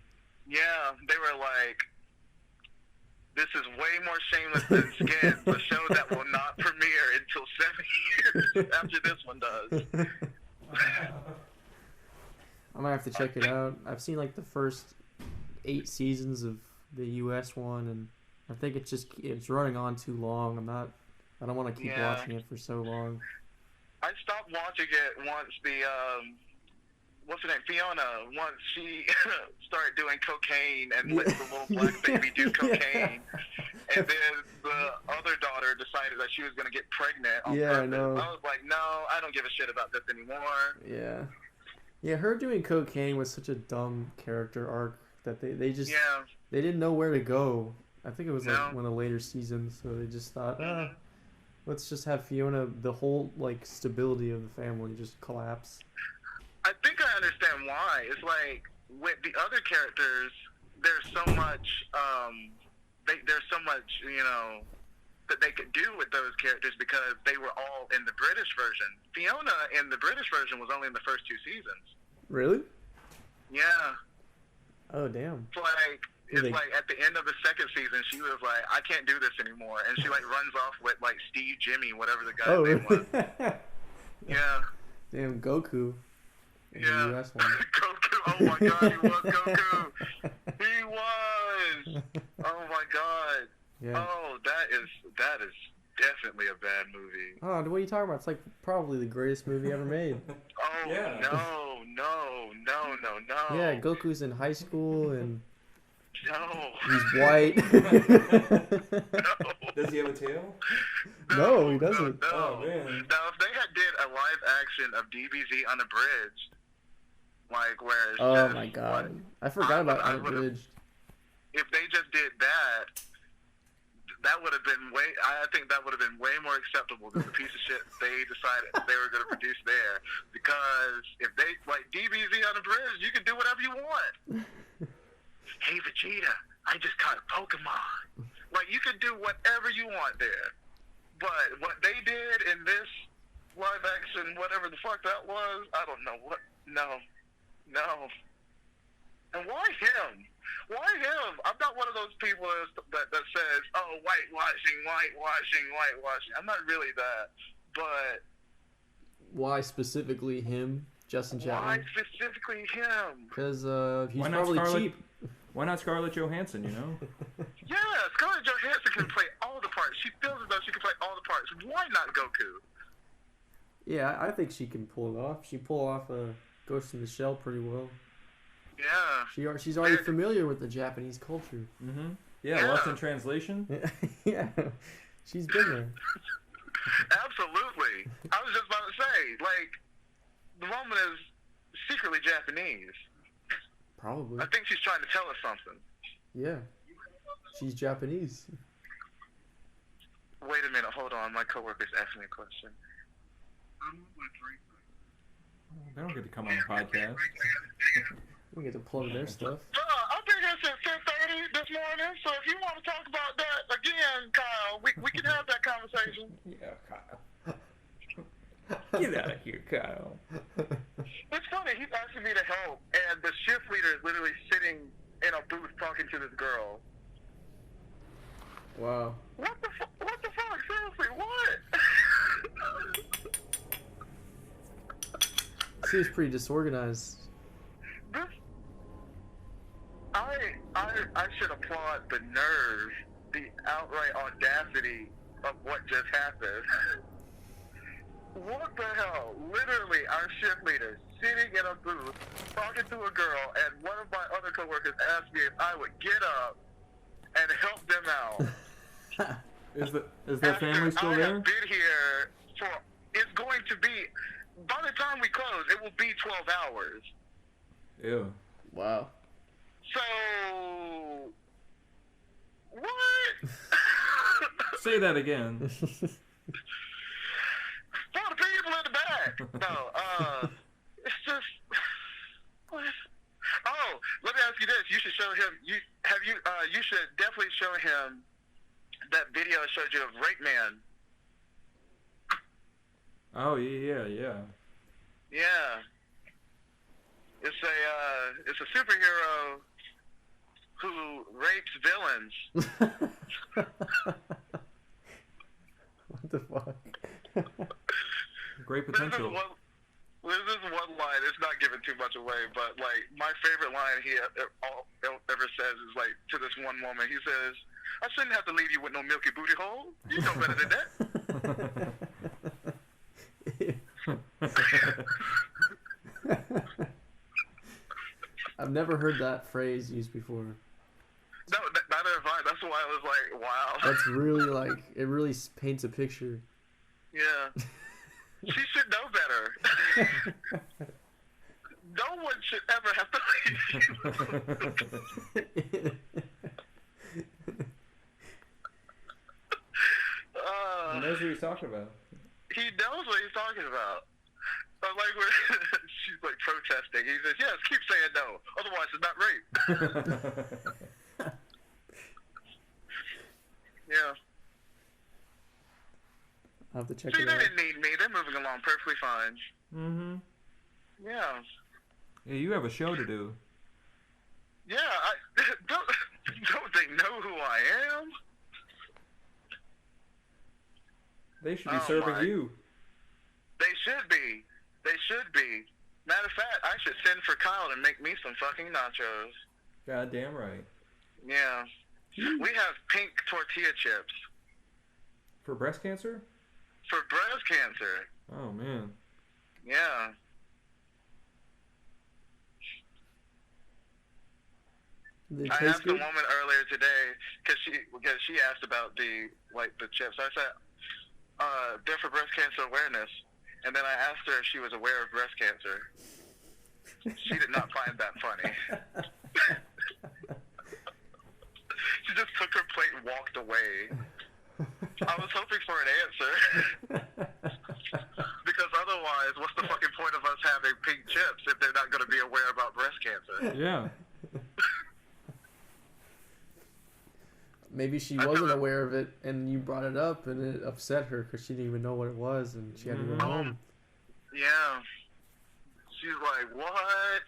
Speaker 2: Yeah, they were like, this is way more shameless than Skins, a show that will not premiere until 7 years after this one does.
Speaker 3: I might have to check it out. I've seen like the first 8 seasons of the US one, and I think it's running on too long. I don't want to keep watching it for so long.
Speaker 2: I stopped watching it once what's her name, Fiona, once she started doing cocaine and let the little black baby do cocaine. And then the other daughter decided that she was going to get pregnant on purpose.
Speaker 3: I know.
Speaker 2: I was like, no, I don't give a shit about this anymore.
Speaker 3: Yeah, her doing cocaine was such a dumb character arc that they just they didn't know where to go. I think it was like one of the later seasons, so they just thought, let's just have Fiona, the whole like stability of the family just collapse.
Speaker 2: I think I understand why. It's like with the other characters, there's so much, there's so much, that they could do with those characters because they were all in the British version. Fiona in the British version was only in the first 2 seasons.
Speaker 3: Really?
Speaker 2: Yeah.
Speaker 3: Oh damn.
Speaker 2: It's like at the end of the 2nd season, she was like, I can't do this anymore, and she like runs off with like Steve Jimmy, whatever the guy's name was. Yeah.
Speaker 3: Damn, Goku.
Speaker 2: Yeah.
Speaker 3: The US one.
Speaker 2: Goku. Oh my God, he was Goku. He was. Oh my God.
Speaker 3: Yeah.
Speaker 2: Oh, that is definitely a bad movie.
Speaker 3: Oh, what are you talking about? It's like probably the greatest movie ever made.
Speaker 2: Oh
Speaker 1: Yeah.
Speaker 2: No.
Speaker 3: Yeah, Goku's in high school and
Speaker 2: no.
Speaker 3: he's white.
Speaker 2: No.
Speaker 1: Does he have a tail?
Speaker 3: No, he doesn't.
Speaker 2: No.
Speaker 1: Oh, man.
Speaker 2: Now, if they did a live action of DBZ Unabridged, like where it's
Speaker 3: Oh
Speaker 2: just,
Speaker 3: my God, I forgot about
Speaker 2: I would've-
Speaker 3: Unabridged.
Speaker 2: if they just did that, that would have been I think that would have been way more acceptable than the piece of shit they decided they were going to produce there. Because if they, like DBZ Unabridged, you can do whatever you want. Hey Vegeta, I just caught a Pokemon. Like, you could do whatever you want there. But what they did in this live action, whatever the fuck that was. I don't know what. No. And why him? Why him? I'm not one of those people that says, oh, whitewashing. I'm not really that. But
Speaker 3: why specifically him, Justin Chapman?
Speaker 2: Why specifically him?
Speaker 3: Because he's probably cheap.
Speaker 1: Why not Scarlett Johansson, you know?
Speaker 2: Yeah, Scarlett Johansson can play all the parts. She feels as though she can play all the parts. Why not Goku?
Speaker 3: Yeah, I think she can pull it off. She pulled off Ghost in the Shell pretty well.
Speaker 2: Yeah.
Speaker 3: She's already familiar with the Japanese culture.
Speaker 1: Mm-hmm. Yeah, Lost in Translation.
Speaker 3: Yeah, she's been there.
Speaker 2: Absolutely. I was just about to say, like, the woman is secretly Japanese.
Speaker 3: Probably.
Speaker 2: I think she's trying to tell us something.
Speaker 3: Yeah. She's Japanese.
Speaker 2: Wait a minute, hold on. My coworker's asking me a question.
Speaker 1: They don't get to come on the podcast.
Speaker 3: We get to plug their stuff.
Speaker 2: I've been here since 10:30 this morning, so if you want to talk about that again, Kyle, we can have that conversation.
Speaker 1: Yeah, Kyle. Get out of here, Kyle.
Speaker 2: It's funny, he's asking me to help, and the shift leader is literally sitting in a booth talking to this girl.
Speaker 3: Wow.
Speaker 2: What the fuck? Seriously, what?
Speaker 3: Seems pretty disorganized.
Speaker 2: I should applaud the nerve, the outright audacity of what just happened. What the hell? Literally, our shift leader sitting in a booth talking to a girl, and one of my other coworkers asked me if I would get up and help them out.
Speaker 1: Is their family still
Speaker 2: I
Speaker 1: there?
Speaker 2: have been here for. It's going to be. By the time we close, it will be 12 hours.
Speaker 1: Ew.
Speaker 3: Wow.
Speaker 2: So, what?
Speaker 1: Say that again.
Speaker 2: For the people in the back. No, it's just, what? Oh, let me ask you this. You should show him, you should definitely show him that video I showed you of Rape Man.
Speaker 1: Oh, yeah.
Speaker 2: Yeah. It's a superhero who rapes villains.
Speaker 3: What the fuck?
Speaker 1: Great potential.
Speaker 2: This is one line. It's not giving too much away, but like my favorite line he ever says is like to this one woman. He says, "I shouldn't have to leave you with no milky booty hole. You know better than that."
Speaker 3: I've never heard that phrase used before.
Speaker 2: No, neither have I. That's why I was like, wow.
Speaker 3: That's really like, it really paints a picture.
Speaker 2: Yeah. She should know better. No one should ever have to leave you.
Speaker 1: He knows what he's talking about.
Speaker 2: He knows what he's talking about. But like, she's like protesting. He says, yes, keep saying no. Otherwise, it's not rape. Yeah.
Speaker 3: I'll have to check
Speaker 2: See,
Speaker 3: it
Speaker 2: they
Speaker 3: out.
Speaker 2: didn't need me. They're moving along perfectly fine.
Speaker 1: Mm-hmm.
Speaker 2: Yeah.
Speaker 1: Yeah, you have a show to do.
Speaker 2: Yeah, don't they know who I am?
Speaker 1: They should be serving you.
Speaker 2: They should be. They should be. Matter of fact, I should send for Kyle to make me some fucking nachos.
Speaker 1: God damn right.
Speaker 2: Yeah. We have pink tortilla chips.
Speaker 1: For breast cancer?
Speaker 2: For breast cancer.
Speaker 1: Oh, man.
Speaker 2: Yeah.
Speaker 3: They
Speaker 2: I
Speaker 3: taste
Speaker 2: asked a
Speaker 3: good?
Speaker 2: woman earlier today because she asked about the chips. I said they're for breast cancer awareness, and then I asked her if she was aware of breast cancer. She did not find that funny. She just took her plate and walked away. I was hoping for an answer. Because otherwise, what's the fucking point of us having pink chips if they're not going to be aware about breast cancer?
Speaker 1: Yeah.
Speaker 3: maybe she wasn't aware of it, and you brought it up, and it upset her because she didn't even know what it was, and she had to go home.
Speaker 2: Yeah. She's like, what?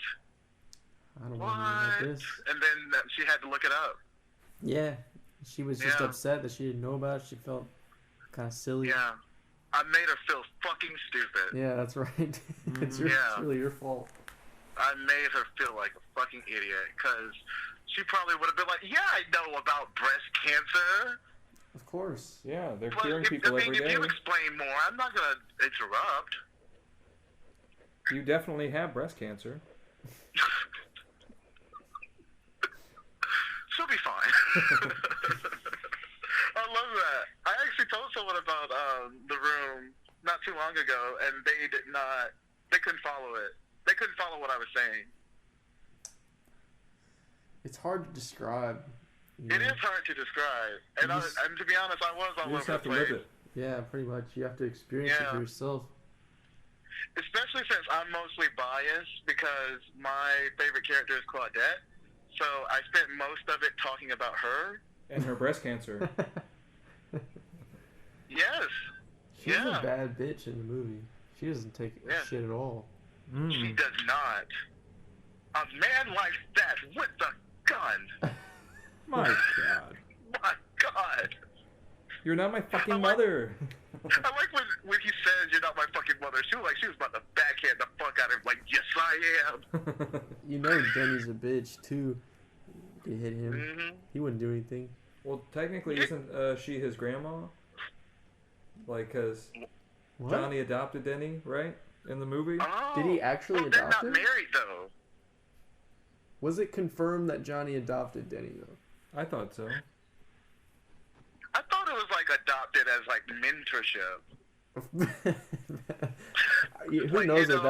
Speaker 3: I don't want to be like this.
Speaker 2: And then she had to look it up.
Speaker 3: Yeah. She was just upset that she didn't know about it. She felt kind of silly.
Speaker 2: Yeah. I made her feel fucking stupid.
Speaker 3: Yeah, that's right. It's really your fault.
Speaker 2: I made her feel like a fucking idiot because she probably would have been like, yeah, I know about breast cancer.
Speaker 3: Of course.
Speaker 1: Yeah, they're curing people every day.
Speaker 2: If you explain more, I'm not going to interrupt.
Speaker 1: You definitely have breast cancer.
Speaker 2: She'll be fine. I love that. I actually told someone about The Room not too long ago, and they couldn't follow it. They couldn't follow what I was saying.
Speaker 3: It's hard to describe.
Speaker 2: It is hard to describe. And to be honest, I was all over the place. You just have to live it.
Speaker 3: Yeah, pretty much. You have to experience it for yourself.
Speaker 2: Especially since I'm mostly biased because my favorite character is Claudette. So I spent most of it talking about her.
Speaker 1: And her breast cancer.
Speaker 2: Yes.
Speaker 3: She's a bad bitch in the movie. She doesn't take a shit at all.
Speaker 2: She does not. A man like that with a gun.
Speaker 1: My God.
Speaker 2: My God.
Speaker 1: You're not my fucking mother.
Speaker 2: I like when he says you're not my fucking mother. She was about to backhand the fuck out of him. Like, yes, I am.
Speaker 3: You know Denny's a bitch, too. You hit him.
Speaker 2: Mm-hmm.
Speaker 3: He wouldn't do anything.
Speaker 1: Well, technically, isn't she his grandma? Like, because Johnny adopted Denny, right? In the movie?
Speaker 2: Oh,
Speaker 3: did he actually adopt her?
Speaker 2: They're not married, though.
Speaker 3: Was it confirmed that Johnny adopted Denny, though?
Speaker 1: I thought so.
Speaker 2: I thought it was, like, adopted as, like, mentorship.
Speaker 3: Who knows what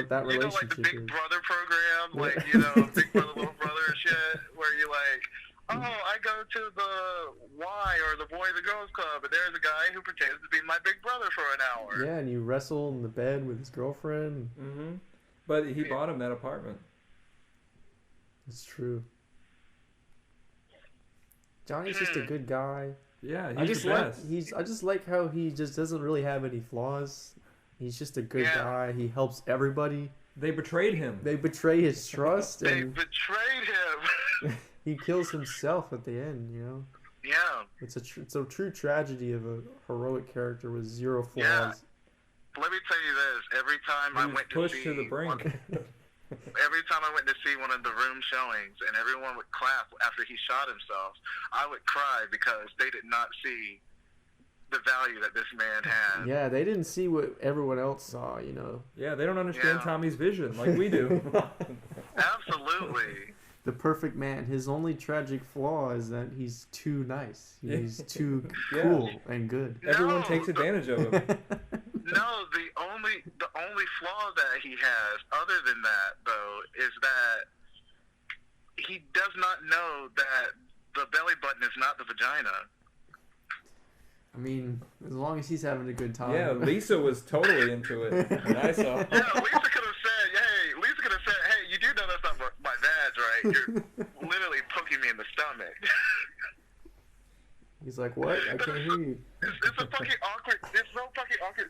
Speaker 3: that relationship is?
Speaker 2: You know, like the Big Brother program, like, you know, Big Brother, Little Brother shit, where you're like, oh, I go to the Y or the Boys and Girls Club, and there's a guy who pretends to be my big brother for an hour.
Speaker 3: Yeah, and you wrestle in the bed with his girlfriend.
Speaker 1: Mm-hmm. But he bought him that apartment.
Speaker 3: It's true. Johnny's just a good guy.
Speaker 1: Yeah,
Speaker 3: he's the best. I just like how he just doesn't really have any flaws. He's just a good guy. He helps everybody.
Speaker 1: They betrayed him.
Speaker 3: They betray his trust.
Speaker 2: They betrayed him.
Speaker 3: He kills himself at the end, you know?
Speaker 2: Yeah.
Speaker 3: It's a true tragedy of a heroic character with zero flaws.
Speaker 2: Yeah. Let me tell you this. Every time I went to see...
Speaker 1: to the brink.
Speaker 2: Every time I went to see one of the Room showings and everyone would clap after he shot himself, I would cry because they did not see the value that this man had.
Speaker 3: Yeah, they didn't see what everyone else saw, you know.
Speaker 1: Yeah, they don't understand Tommy's vision like we do.
Speaker 2: Absolutely.
Speaker 3: The perfect man. His only tragic flaw is that he's too nice. He's too cool and good.
Speaker 1: Everyone takes advantage of him.
Speaker 2: No, the only flaw that he has, other than that, though, is that he does not know that the belly button is not the vagina.
Speaker 3: I mean, as long as he's having a good time.
Speaker 1: Yeah, Lisa was totally into it. And I saw.
Speaker 2: Yeah, Lisa could have said, hey, you do know that's not my vag, right? You're literally poking me in the stomach.
Speaker 3: He's like, what? I can't hear you.
Speaker 2: It's so fucking awkward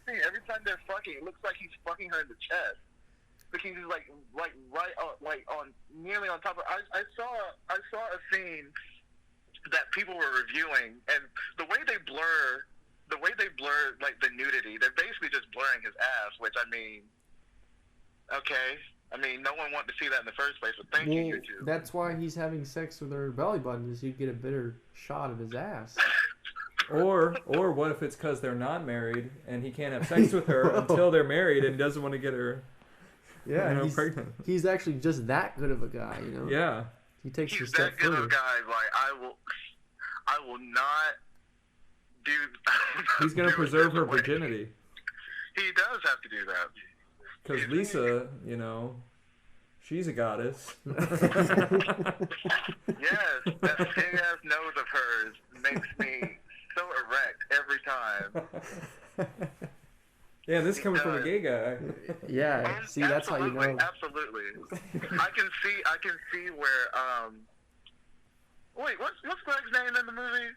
Speaker 2: scene. Every time they're fucking, it looks like he's fucking her in the chest. Because he's like right on nearly on top of. I saw a scene that people were reviewing, and the way they blur like the nudity, they're basically just blurring his ass. Which I mean, okay. I mean, no one wanted to see that in the first place, but thank you, YouTube.
Speaker 3: That's why he's having sex with her belly button, is you get a better shot of his ass.
Speaker 1: Or what if it's because they're not married and he can't have sex with her until they're married and doesn't want to get her pregnant.
Speaker 3: He's actually just that good of a guy, you know?
Speaker 1: Yeah.
Speaker 3: He takes
Speaker 2: He's
Speaker 3: a step
Speaker 2: that good
Speaker 3: further.
Speaker 2: of a guy. Like, I will not do.
Speaker 1: He's gonna preserve her virginity.
Speaker 2: He does have to do that.
Speaker 1: Because Lisa, you know, she's a goddess.
Speaker 2: Yes, that big ass nose of hers makes me so erect every time.
Speaker 1: Yeah, this coming from a gay guy.
Speaker 3: Yeah, see, that's how you know.
Speaker 2: Absolutely. I can see Wait, what's Greg's name in the movie?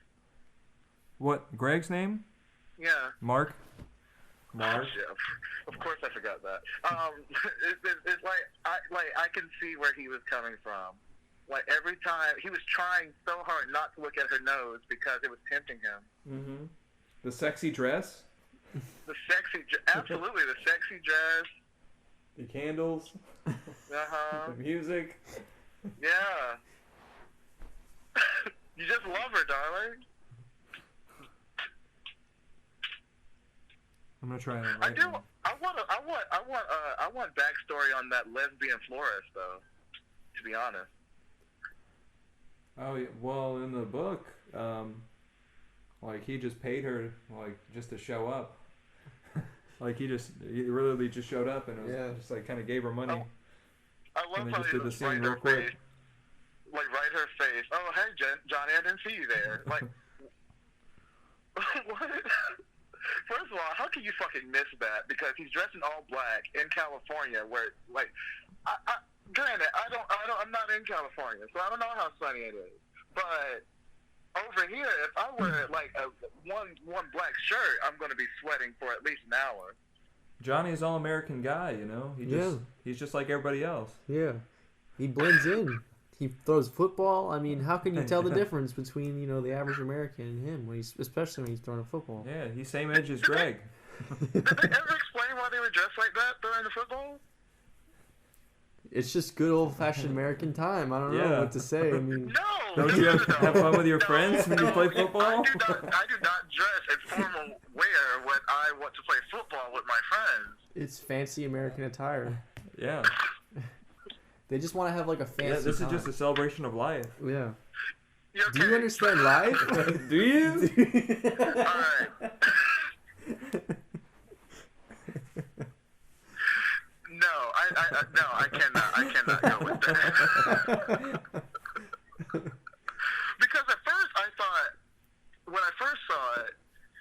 Speaker 1: What? Greg's name?
Speaker 2: Yeah.
Speaker 1: Mark.
Speaker 2: Oh, shit. Of course, I forgot that. It's like I can see where he was coming from. Like every time he was trying so hard not to look at her nose because it was tempting him.
Speaker 1: Mm-hmm. The sexy dress.
Speaker 2: The sexy, absolutely, the sexy dress.
Speaker 1: The candles.
Speaker 2: Uh-huh.
Speaker 1: The music.
Speaker 2: Yeah. You just love her, darling.
Speaker 1: I'm gonna try that.
Speaker 2: I do. I want backstory on that lesbian florist, though. To be honest.
Speaker 1: Oh, yeah. Well, in the book, like he just paid her, like just to show up. Like he really just showed up and it was just like kind of gave her money.
Speaker 2: I love
Speaker 1: and
Speaker 2: how
Speaker 1: they just
Speaker 2: he
Speaker 1: did the
Speaker 2: just
Speaker 1: scene
Speaker 2: right
Speaker 1: real
Speaker 2: her
Speaker 1: quick.
Speaker 2: face. Like right her face. Oh, hey, Johnny, I didn't see you there. Like, what? First of all, how can you fucking miss that? Because he's dressed in all black in California, where like, granted, I'm not in California, so I don't know how sunny it is. But over here, if I wear like a one black shirt, I'm going to be sweating for at least an hour.
Speaker 1: Johnny's all American guy, you know. He's just like everybody else.
Speaker 3: Yeah, he blends in. He throws football. I mean, how can you tell the difference between the average American and him especially when he's throwing a football?
Speaker 1: Yeah, he's same age as Greg.
Speaker 2: Did they ever explain why they were dressed like that during the football?
Speaker 3: It's just good old-fashioned American time. I don't know what to say. I mean,
Speaker 1: Don't you have fun with your friends when you play football?
Speaker 2: I do not dress in formal wear when I want to play football with my friends.
Speaker 3: It's fancy American attire.
Speaker 1: Yeah.
Speaker 3: They just want to have like a fancy.
Speaker 1: Yeah, this
Speaker 3: time.
Speaker 1: is just a celebration of life.
Speaker 3: Yeah.
Speaker 2: Okay.
Speaker 3: Do you understand life?
Speaker 1: Do you?
Speaker 2: All right. No, I cannot go with that. Because at first I thought, when I first saw it,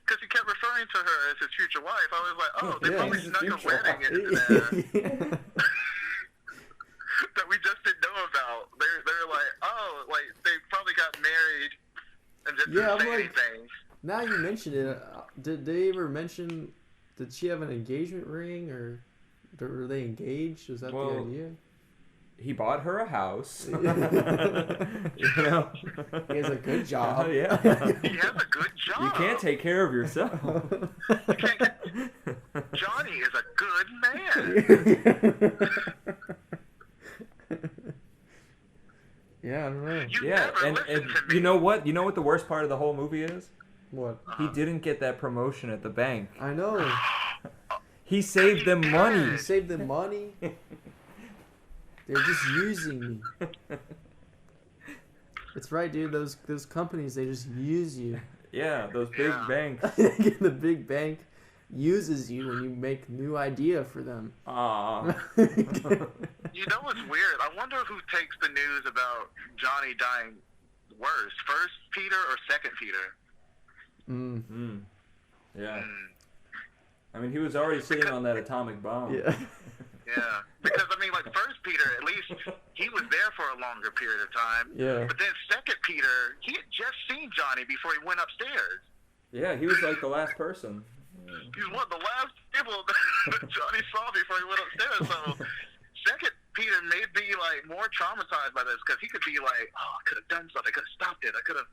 Speaker 2: because he kept referring to her as his future wife, I was like, oh, they probably snuck a wedding into there that we just didn't know about. They're like, oh, like they probably got married and just didn't say anything.
Speaker 3: Now you mentioned it, did they ever mention? Did she have an engagement ring or? Were they engaged? Was that the idea?
Speaker 1: He bought her a house. You know?
Speaker 3: He has a good job.
Speaker 1: Yeah.
Speaker 2: He has a good job.
Speaker 1: You can't take care of yourself.
Speaker 2: Johnny is a good man.
Speaker 3: Yeah, I don't know.
Speaker 1: And you know what? You know what the worst part of the whole movie is?
Speaker 3: What?
Speaker 1: He didn't get that promotion at the bank.
Speaker 3: I know.
Speaker 1: He saved them money.
Speaker 3: He saved them money. They're just using me. It's right, dude. Those companies, they just use you.
Speaker 1: Yeah, those big banks.
Speaker 3: The big bank uses you when you make new idea for them.
Speaker 1: Aww.
Speaker 2: You know what's weird? I wonder who takes the news about Johnny dying worse, first Peter or second Peter?
Speaker 1: Yeah. I mean, he was already sitting on that atomic bomb.
Speaker 3: Yeah.
Speaker 2: Yeah. Because, I mean, like, first Peter, at least he was there for a longer period of time.
Speaker 3: Yeah.
Speaker 2: But then second Peter, he had just seen Johnny before he went upstairs.
Speaker 1: Yeah, he was like the last person.
Speaker 2: He was one of the last people that Johnny saw before he went upstairs. So second Peter may be, like, more traumatized by this because he could be like, oh, I could have done something. I could have stopped it. I could have...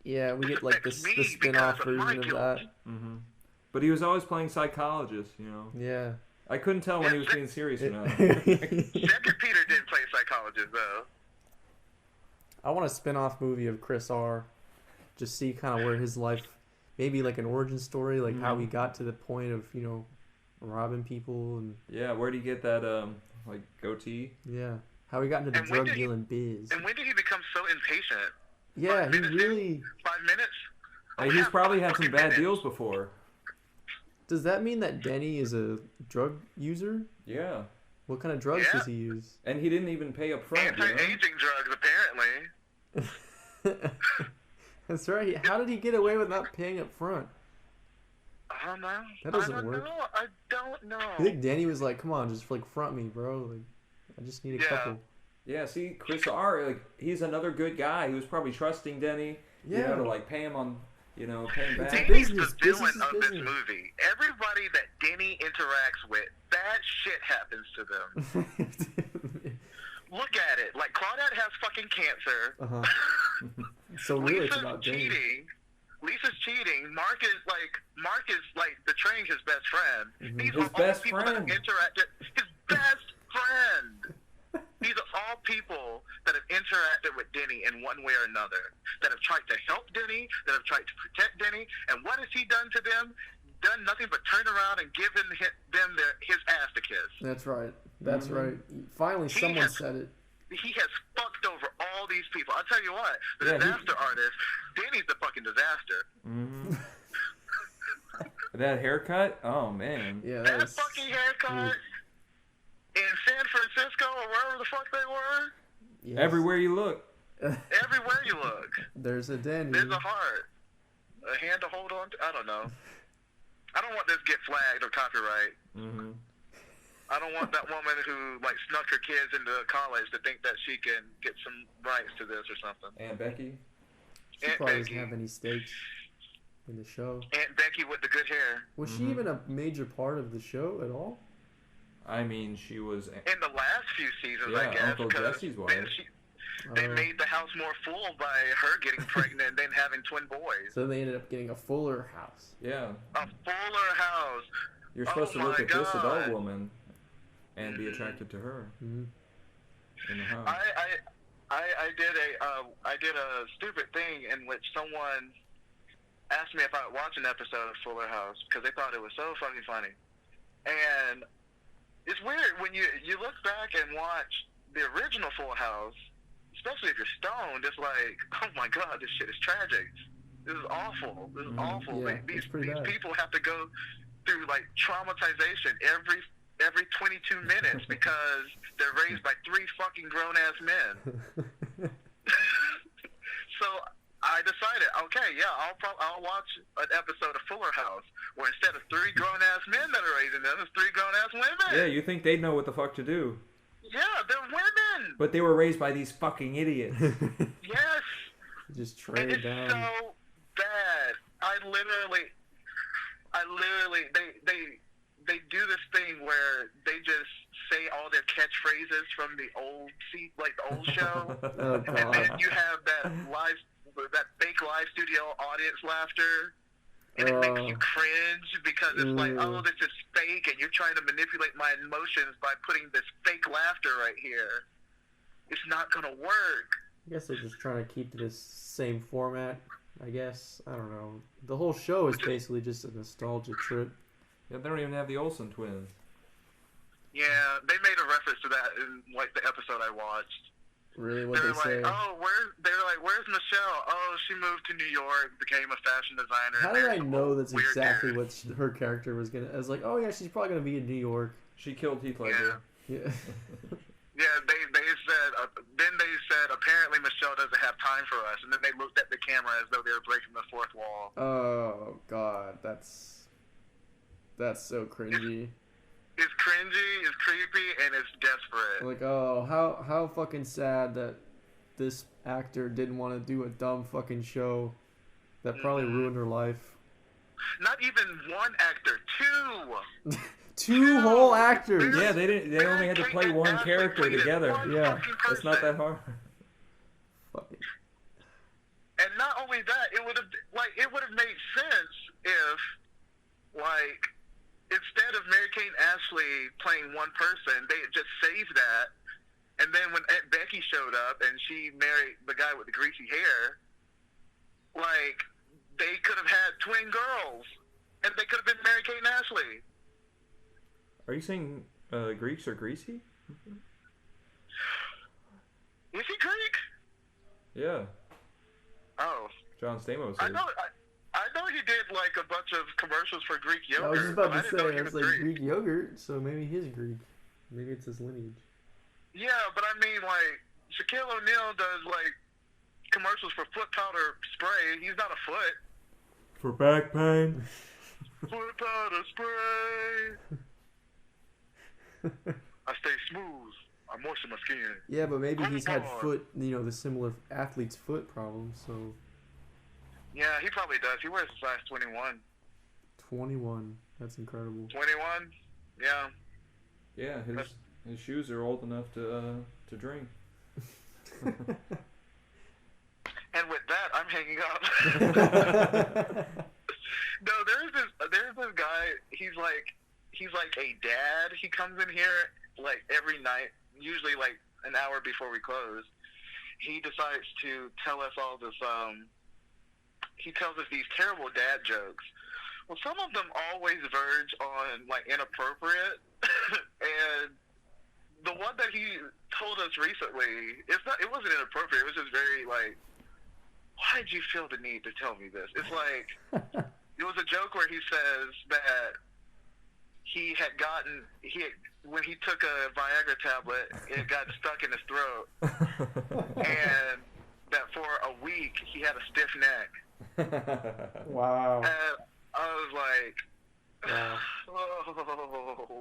Speaker 3: Yeah, we get, like, the spin-off version of that.
Speaker 1: Mm-hmm. But he was always playing psychologist, you know?
Speaker 3: Yeah.
Speaker 1: I couldn't tell when he was being serious or not.
Speaker 2: Second Peter didn't play psychologist, though.
Speaker 3: I want a spin-off movie of Chris R. Just see kind of where his life, maybe like an origin story, like how he got to the point of, robbing people. And
Speaker 1: yeah, where did he get that, like, goatee?
Speaker 3: Yeah. How he got into the drug dealing biz.
Speaker 2: And when did he become so impatient?
Speaker 3: Yeah, he really...
Speaker 2: 5 minutes?
Speaker 1: Hey, he's probably had some bad deals before.
Speaker 3: Does that mean that Denny is a drug user?
Speaker 1: Yeah.
Speaker 3: What kind of drugs does he use?
Speaker 1: And he didn't even pay up front.
Speaker 2: Anti-aging drugs, apparently.
Speaker 3: That's right. How did he get away with not paying up front?
Speaker 2: I don't know.
Speaker 3: That doesn't work.
Speaker 2: I don't know.
Speaker 3: I think Danny was like, "Come on, just front me, bro. Like, I just need a couple."
Speaker 1: Yeah, see, Chris R. Like he's another good guy. He was probably trusting Denny.
Speaker 3: Yeah.
Speaker 1: You know, to like pay him on. You know, pay him back.
Speaker 2: Denny's the
Speaker 3: Business
Speaker 2: villain
Speaker 3: is
Speaker 2: of this
Speaker 3: business.
Speaker 2: movie. Everybody that Denny interacts with, bad shit happens to them. Look at it. Like, Claudette has fucking cancer.
Speaker 3: So really, it's
Speaker 2: Lisa's
Speaker 3: about Denny.
Speaker 2: cheating. Lisa's cheating. Mark is like betraying his best friend. These
Speaker 1: His
Speaker 2: are
Speaker 1: best
Speaker 2: all people
Speaker 1: friend.
Speaker 2: that have interacted. His best friend. These are all people that have interacted with Denny in one way or another. That have tried to help Denny. That have tried to protect Denny. And what has he done to them? Done nothing but turn around and give them his ass to kiss.
Speaker 3: That's right. That's right. Finally,
Speaker 2: He
Speaker 3: someone
Speaker 2: has-
Speaker 3: said it.
Speaker 2: He has fucked over all these people. I'll tell you what, the
Speaker 1: Yeah,
Speaker 2: disaster artist, Danny's the fucking disaster.
Speaker 1: That haircut? Oh man.
Speaker 3: Yeah,
Speaker 2: That
Speaker 3: was
Speaker 2: fucking haircut in San Francisco or wherever the fuck they were,
Speaker 3: yes.
Speaker 1: Everywhere you look.
Speaker 2: everywhere you look,
Speaker 3: There's a Denny.
Speaker 2: there's a heart, a hand to hold on to. I don't know. I don't want this to get flagged or copyright. I don't want that woman who like snuck her kids into college to think that she can get some rights to this or something.
Speaker 1: Aunt Becky.
Speaker 3: She
Speaker 2: Aunt
Speaker 3: probably
Speaker 2: Becky.
Speaker 3: doesn't have any stakes in the show.
Speaker 2: Aunt Becky with the good hair.
Speaker 3: Was she even a major part of the show at all?
Speaker 1: I mean, she was.
Speaker 2: In the last few seasons,
Speaker 1: Yeah,
Speaker 2: I guess,
Speaker 1: Uncle
Speaker 2: because
Speaker 1: Jesse's
Speaker 2: then
Speaker 1: wife.
Speaker 2: they made the house more full by her getting pregnant and then having twin boys.
Speaker 3: So they ended up getting a fuller house.
Speaker 1: Yeah.
Speaker 2: A fuller house.
Speaker 1: You're supposed to
Speaker 2: Oh
Speaker 1: look
Speaker 2: my
Speaker 1: at this adult
Speaker 2: God.
Speaker 1: woman and be attracted to her
Speaker 3: Mhm.
Speaker 1: in the house.
Speaker 2: I did a stupid thing in which someone asked me if I would watch an episode of Fuller House because they thought it was so fucking funny. And it's weird when you look back and watch the original Full House, especially if you're stoned. It's like, oh my god, this shit is tragic. This is awful. This is awful.
Speaker 3: Yeah,
Speaker 2: These
Speaker 3: it's pretty bad.
Speaker 2: people have to go through like traumatization every 22 minutes because they're raised by 3 fucking grown ass men. So I decided, okay, yeah, I'll watch an episode of Fuller House where instead of 3 grown ass men that are raising them, it's 3 grown ass women.
Speaker 1: Yeah, you think they'd know what the fuck to do.
Speaker 2: Yeah, they're women.
Speaker 1: But they were raised by these fucking idiots.
Speaker 2: Yes.
Speaker 3: Just
Speaker 2: And
Speaker 3: train
Speaker 2: it's
Speaker 3: down.
Speaker 2: so bad. I literally, they do this thing where they just say all their catchphrases from the old show,
Speaker 3: Oh,
Speaker 2: and then
Speaker 3: God.
Speaker 2: you have that fake live studio audience laughter, and it makes you cringe because it's like, oh, this is fake, and you're trying to manipulate my emotions by putting this fake laughter right here. It's not gonna work.
Speaker 3: I guess they're just trying to keep to this same format. I guess. I don't know. The whole show is basically just a nostalgia trip.
Speaker 1: Yeah, they don't even have the Olsen twins.
Speaker 2: Yeah, they made a reference to that in like the episode I watched.
Speaker 3: Really,
Speaker 2: They
Speaker 3: what
Speaker 2: were
Speaker 3: they say.
Speaker 2: like, oh, where's Michelle? Oh, she moved to New York, became a fashion designer.
Speaker 3: How
Speaker 2: and
Speaker 3: did I
Speaker 2: married some
Speaker 3: know that's
Speaker 2: weird
Speaker 3: exactly
Speaker 2: dude.
Speaker 3: what her character was gonna? I was like, oh yeah, she's probably gonna be in New York.
Speaker 1: She killed Heath Ledger.
Speaker 3: Yeah.
Speaker 2: Yeah, they said, then they said, apparently Michelle doesn't have time for us. And then they looked at the camera as though they were breaking the fourth wall.
Speaker 3: Oh God, that's so cringy.
Speaker 2: It's cringy, it's creepy, and it's desperate.
Speaker 3: Like, oh, how fucking sad that this actor didn't want to do a dumb fucking show that probably ruined her life.
Speaker 2: Not even one actor, 2.
Speaker 3: 2 whole actors.
Speaker 1: Yeah, they only had to play one character together.
Speaker 3: Yeah,
Speaker 1: It's not that hard.
Speaker 3: Fucking.
Speaker 2: And not only that, it would have made sense if, like, instead of Mary-Kate and Ashley playing one person, they had just saved that. And then when Aunt Becky showed up and she married the guy with the greasy hair, like, they could have had twin girls. And they could have been Mary-Kate and Ashley.
Speaker 1: Are you saying Greeks are greasy?
Speaker 2: Is he Greek?
Speaker 1: Yeah,
Speaker 2: Oh.
Speaker 1: John Stamos
Speaker 2: I
Speaker 1: is.
Speaker 2: know he did, like, a bunch of commercials for Greek yogurt.
Speaker 3: I was just about
Speaker 2: but I
Speaker 3: to
Speaker 2: didn't know
Speaker 3: say,
Speaker 2: he
Speaker 3: it's
Speaker 2: was
Speaker 3: like
Speaker 2: Greek.
Speaker 3: Greek yogurt, so maybe he's Greek. Maybe it's his lineage.
Speaker 2: Yeah, but I mean, like, Shaquille O'Neal does, like, commercials for foot powder spray. He's not a foot.
Speaker 1: For back pain.
Speaker 2: Foot powder spray. I stay smooth. I'm washing my skin.
Speaker 3: Yeah, but maybe he's had
Speaker 2: hard.
Speaker 3: the similar athlete's foot problem. So.
Speaker 2: Yeah, he probably does. He wears a size 21.
Speaker 3: 21. That's incredible.
Speaker 2: 21. Yeah.
Speaker 1: Yeah, his shoes are old enough to drink.
Speaker 2: And with that, I'm hanging up. No, there's this guy. He's like a dad. He comes in here like every night, usually like an hour before we close. He decides to tell us all this. He tells us these terrible dad jokes. Well, some of them always verge on like inappropriate, and the one that he told us recently, it wasn't inappropriate. It was just very like, why did you feel the need to tell me this? It's like, it was a joke where he says that when he took a Viagra tablet, it got stuck in his throat, and that for a week he had a stiff neck.
Speaker 3: Wow.
Speaker 2: And I was like, oh,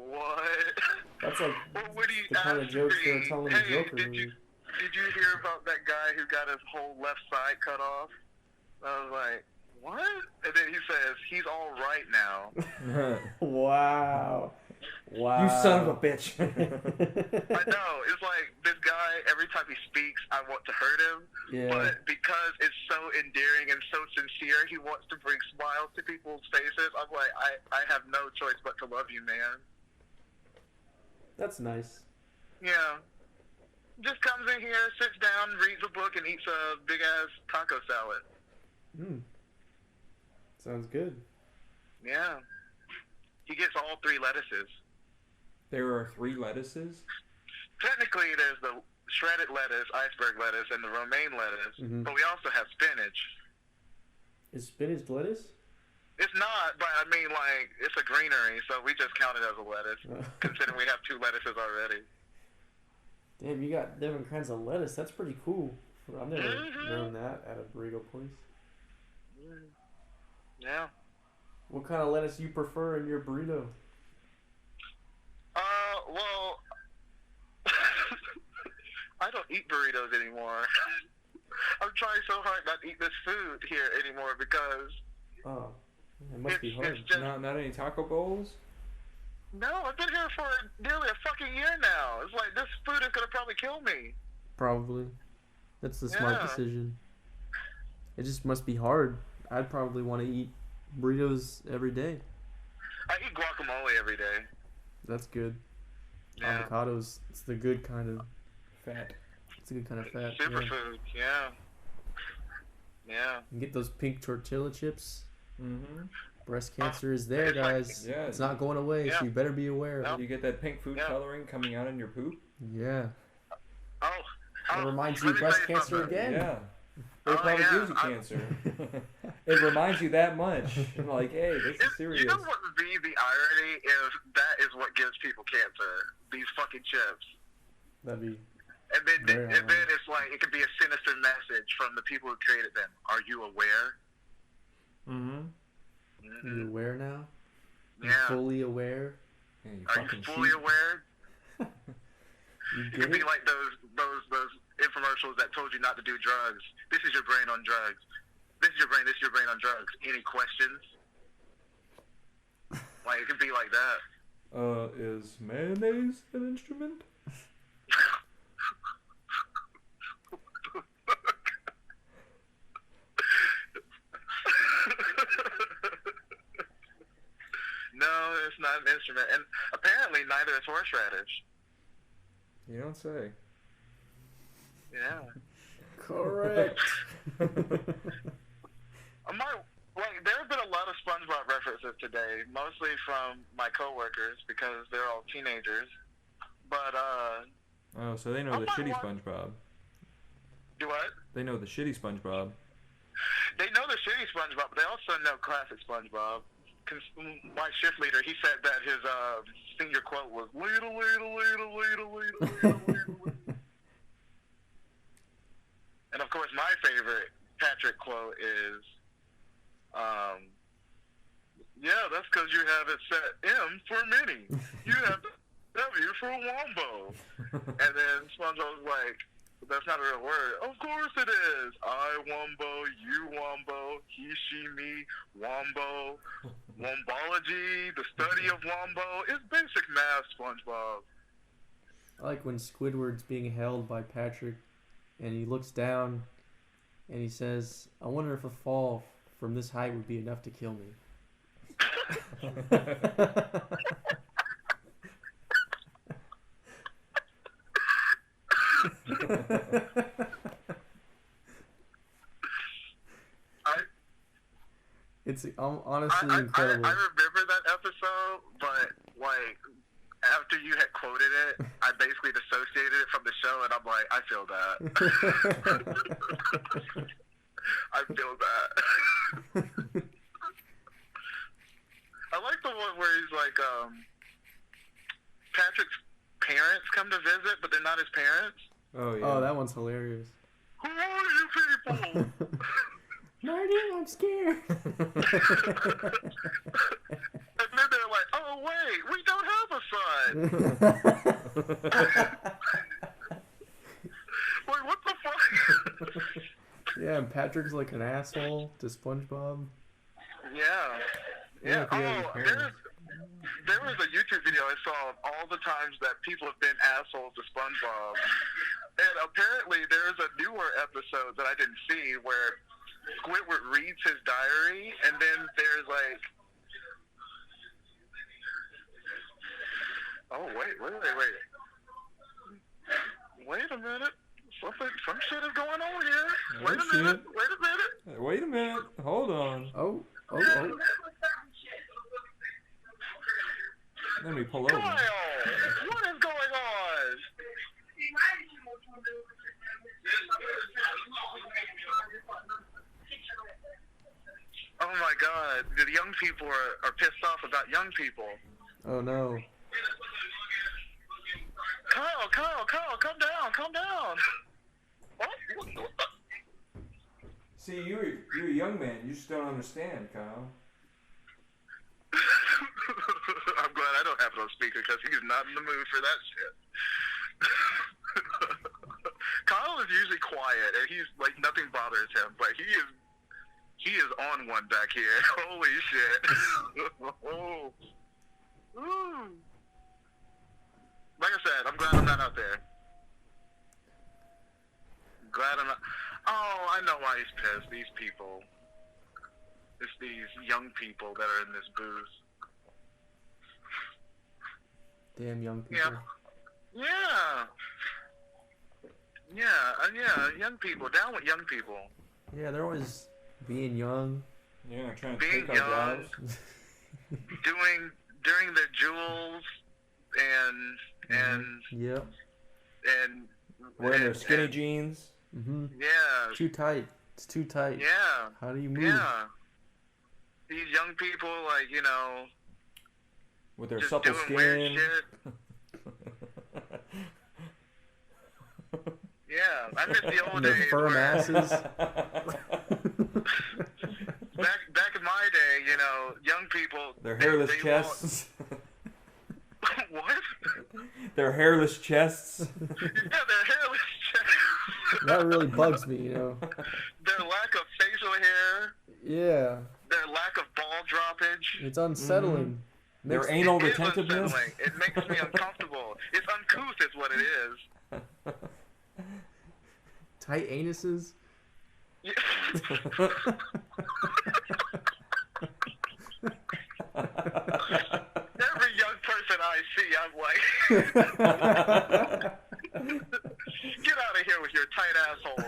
Speaker 2: what?
Speaker 3: That's like
Speaker 2: what do you
Speaker 3: the kind of jokes they're telling the Joker.
Speaker 2: Did you hear about that guy who got his whole left side cut off? I was like, what? And then he says, he's all right now.
Speaker 3: Wow. Wow.
Speaker 1: You son of a bitch.
Speaker 2: I know. It's like, this guy, every time he speaks, I want to hurt him.
Speaker 3: Yeah.
Speaker 2: But because it's so endearing and so sincere, he wants to bring smiles to people's faces. I'm like, I have no choice but to love you, man.
Speaker 3: That's nice.
Speaker 2: Yeah. Just comes in here, sits down, reads a book, and eats a big-ass taco salad.
Speaker 3: Sounds good.
Speaker 2: Yeah. He gets all 3 lettuces.
Speaker 1: There are 3 lettuces?
Speaker 2: Technically, there's the shredded lettuce, iceberg lettuce, and the romaine lettuce.
Speaker 3: Mm-hmm.
Speaker 2: But we also have spinach.
Speaker 3: Is spinach lettuce?
Speaker 2: It's not, but I mean, like, it's a greenery, so we just count it as a lettuce, considering we have 2 lettuces already.
Speaker 3: Damn, you got different kinds of lettuce. That's pretty cool. I've never known that at a burrito place.
Speaker 2: Yeah.
Speaker 3: What kind of lettuce do you prefer in your burrito?
Speaker 2: Well, I don't eat burritos anymore. I'm trying so hard not to eat this food here anymore because...
Speaker 3: Oh, it must be hard.
Speaker 2: Just,
Speaker 1: not any taco bowls?
Speaker 2: No, I've been here for nearly a fucking year now. It's like, this food is going to probably kill me.
Speaker 3: Probably. That's the smart decision. It just must be hard. I'd probably want to eat burritos every day.
Speaker 2: I eat guacamole every day.
Speaker 3: That's good.
Speaker 2: Yeah.
Speaker 3: Avocados, it's the good kind of
Speaker 1: fat.
Speaker 3: It's a good kind of fat.
Speaker 2: Superfood, yeah. Yeah.
Speaker 3: You get those pink tortilla chips.
Speaker 1: Mm-hmm.
Speaker 3: Breast cancer is there, guys.
Speaker 1: Like,
Speaker 3: it's not going away, so you better be aware.
Speaker 1: You get that pink food coloring coming out in your poop?
Speaker 3: Yeah.
Speaker 2: Oh.
Speaker 3: It reminds you of breast cancer again.
Speaker 1: Yeah. They probably gives you cancer. It reminds you that much. I'm like, hey, this is serious.
Speaker 2: You know what would be the irony is that is what gives people cancer. These fucking chips.
Speaker 3: That'd be.
Speaker 2: And then it's like it could be a sinister message from the people who created them. Are you aware?
Speaker 3: Are you aware now?
Speaker 2: Yeah.
Speaker 3: You're fully aware.
Speaker 1: Yeah,
Speaker 2: Are you fully aware? It could be like those infomercials that told you not to do drugs. This is your brain on drugs. This is your brain on drugs. Any questions? Like, it could be like that.
Speaker 1: Is mayonnaise an instrument?
Speaker 2: No, it's not an instrument. And apparently neither is horseradish.
Speaker 1: You don't say.
Speaker 2: Yeah.
Speaker 3: Correct.
Speaker 2: There have been a lot of SpongeBob references today, mostly from my coworkers because they're all teenagers. But
Speaker 1: oh, so they know the shitty SpongeBob.
Speaker 2: Do what?
Speaker 1: They know the shitty SpongeBob.
Speaker 2: They know the shitty SpongeBob, but they also know classic SpongeBob. My shift leader, he said that his senior quote was "Ladle, ladle, ladle, ladle, ladle, ladle, ladle." And of course, my favorite Patrick quote is, "Yeah, that's because you have it set M for mini. You have W for Wombo. And then SpongeBob was like, that's not a real word. Of course it is. I Wombo, you Wombo, he, she, me, Wombo. Wombology, the study of Wombo. It's basic math, SpongeBob.
Speaker 3: I like when Squidward's being held by Patrick, and he looks down, and he says, I wonder if a fall from this height would be enough to kill me. It's honestly incredible.
Speaker 2: I remember that episode, but like after you had quoted it, I basically dissociated it from the show, and I'm like, I feel that. I feel that. I like the one where he's like, Patrick's parents come to visit, but they're not his parents.
Speaker 1: Oh yeah.
Speaker 3: Oh, that one's hilarious.
Speaker 2: Who are you people?
Speaker 3: Marty, I'm scared.
Speaker 2: And then they're like, oh wait, we don't have a son. Wait, what the fuck?
Speaker 3: Yeah, and Patrick's like an asshole to SpongeBob.
Speaker 2: Yeah. Yeah. Oh, there was a YouTube video I saw of all the times that people have been assholes to SpongeBob. And apparently there's a newer episode that I didn't see where Squidward reads his diary, and then there's like, oh wait a minute, some shit is going on here. Wait a minute.
Speaker 1: Wait a minute, hold on.
Speaker 3: Oh.
Speaker 1: Let me pull over.
Speaker 2: Kyle, what is going on? Oh my God, the young people are pissed off about young people.
Speaker 3: Oh no.
Speaker 2: Kyle, calm down. Oh.
Speaker 1: See, you're a young man. You just don't understand, Kyle.
Speaker 2: I'm glad I don't have it on speaker because he's not in the mood for that shit. Kyle is usually quiet and he's like nothing bothers him, but he is on one back here. Holy shit. Oh. Ooh. Like I said, I'm glad I'm not out there. Glad I'm not. Oh, I know why he's pissed. These people. It's these young people that are in this booth.
Speaker 3: Damn young people.
Speaker 2: Yeah, young people. Down with young people.
Speaker 3: Yeah, they're always being young.
Speaker 1: Yeah, trying to
Speaker 2: being
Speaker 1: take our jobs.
Speaker 2: Doing their jewels and
Speaker 3: yep.
Speaker 2: And
Speaker 1: wearing their skinny jeans.
Speaker 3: Mm-hmm.
Speaker 2: Yeah.
Speaker 3: Too tight. It's too tight.
Speaker 2: Yeah.
Speaker 3: How do you move?
Speaker 2: Yeah. These young people, like, you know,
Speaker 1: with their
Speaker 2: just
Speaker 1: supple
Speaker 2: doing
Speaker 1: skin.
Speaker 2: Weird shit. Yeah, I miss the old
Speaker 3: their
Speaker 2: days.
Speaker 3: Firm asses.
Speaker 2: Back in my day, you know, young people.
Speaker 1: Their hairless chests.
Speaker 2: What?
Speaker 1: Their hairless chests.
Speaker 2: Yeah, their hairless chests.
Speaker 3: That really bugs me, you know.
Speaker 2: Their lack of facial hair.
Speaker 3: Yeah.
Speaker 2: Their lack of ball droppage.
Speaker 3: It's unsettling.
Speaker 1: Mm-hmm. Their anal retentiveness.
Speaker 2: It makes me uncomfortable. It's uncouth is what it is.
Speaker 3: Tight anuses.
Speaker 2: Yeah. Every young person I see, I'm like, get out of here with your tight asshole.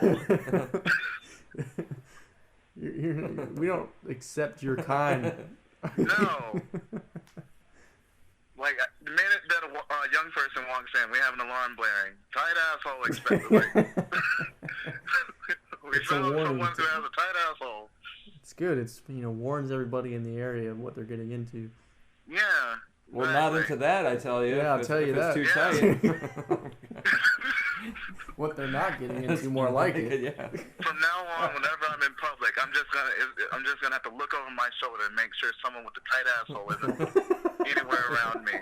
Speaker 3: We don't accept your kind.
Speaker 2: No. Like, the minute that a young person walks in, we have an alarm blaring. Tight asshole expected. We found someone who has a tight asshole.
Speaker 3: It's good. It's, you know, warns everybody in the area of what they're getting into.
Speaker 2: Yeah.
Speaker 1: Well, not into that, I tell you.
Speaker 3: Yeah, I'll tell you that.
Speaker 1: It's too tight.
Speaker 3: What they're not getting into, more like it.
Speaker 1: Yeah.
Speaker 2: From now on, whenever I'm in public, I'm just gonna have to look over my shoulder and make sure someone with a tight asshole isn't anywhere around me.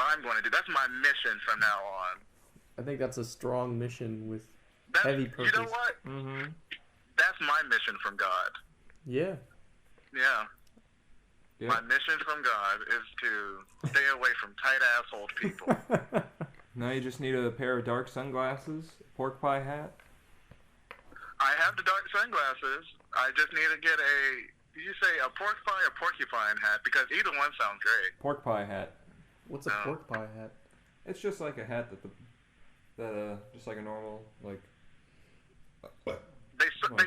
Speaker 2: I'm going to do. That's my mission from now on.
Speaker 3: I think that's a strong mission with
Speaker 2: That's,
Speaker 3: heavy purpose.
Speaker 2: You know what?
Speaker 1: Mm-hmm.
Speaker 2: That's my mission from God.
Speaker 3: Yeah.
Speaker 2: Yeah.
Speaker 1: Yeah.
Speaker 2: My mission from God is to stay away from tight-assholed people.
Speaker 1: Now you just need a pair of dark sunglasses, pork pie hat.
Speaker 2: I have the dark sunglasses. I just need to get did you say a pork pie or porcupine hat? Because either one sounds great.
Speaker 1: Pork pie hat.
Speaker 3: What's a pork pie hat?
Speaker 1: It's just like a hat just like a normal, like...
Speaker 2: They serve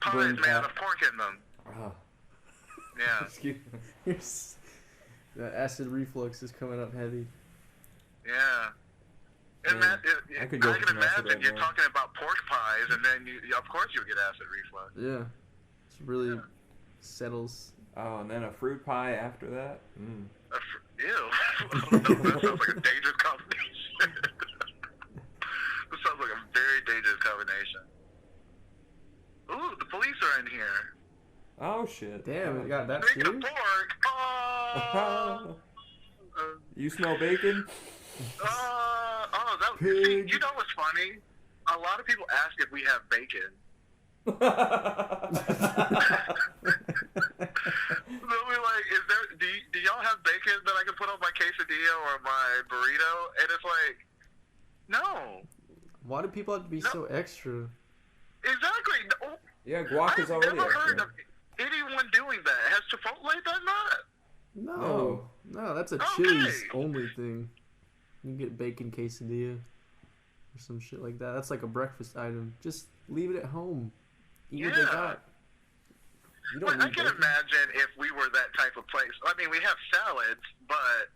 Speaker 2: pies
Speaker 1: Green
Speaker 2: made
Speaker 1: hat.
Speaker 2: out of pork in them.
Speaker 1: Ah,
Speaker 2: Yeah.
Speaker 1: excuse me.
Speaker 3: The acid reflux is coming up heavy.
Speaker 2: Yeah. And
Speaker 1: Yeah.
Speaker 2: I
Speaker 1: I could go
Speaker 2: can
Speaker 1: for some acid
Speaker 2: imagine
Speaker 1: right
Speaker 2: you're
Speaker 1: now.
Speaker 2: talking about pork pies, and then of course you'll get acid reflux.
Speaker 3: Yeah. It's really settles.
Speaker 1: Oh, and then a fruit pie after that? Mm.
Speaker 2: Ew. That sounds like a dangerous combination. This sounds like a very dangerous combination. Ooh, the police are in here.
Speaker 1: Oh, shit.
Speaker 3: Damn, we got that
Speaker 2: Speaking
Speaker 3: too?
Speaker 2: of pork,
Speaker 1: You smell bacon?
Speaker 2: see, you know what's funny? A lot of people ask if we have bacon. They'll be like, do y'all have bacon that I can put on my quesadilla or my burrito? And it's like, no.
Speaker 3: Why do people have to be so extra?
Speaker 2: Exactly. No.
Speaker 1: Yeah, guac is
Speaker 2: I've
Speaker 1: already
Speaker 2: never heard
Speaker 1: extra.
Speaker 2: of anyone doing that. Has Chipotle done that?
Speaker 3: No, that's a
Speaker 2: Okay.
Speaker 3: Chili's only thing. You can get bacon quesadilla or some shit like that. That's like a breakfast item. Just leave it at home. Eat what they
Speaker 2: Yeah.
Speaker 3: got. You
Speaker 2: Well,
Speaker 3: don't
Speaker 2: I
Speaker 3: need
Speaker 2: can
Speaker 3: bacon.
Speaker 2: imagine if we were that type of place. I mean, we have salads, but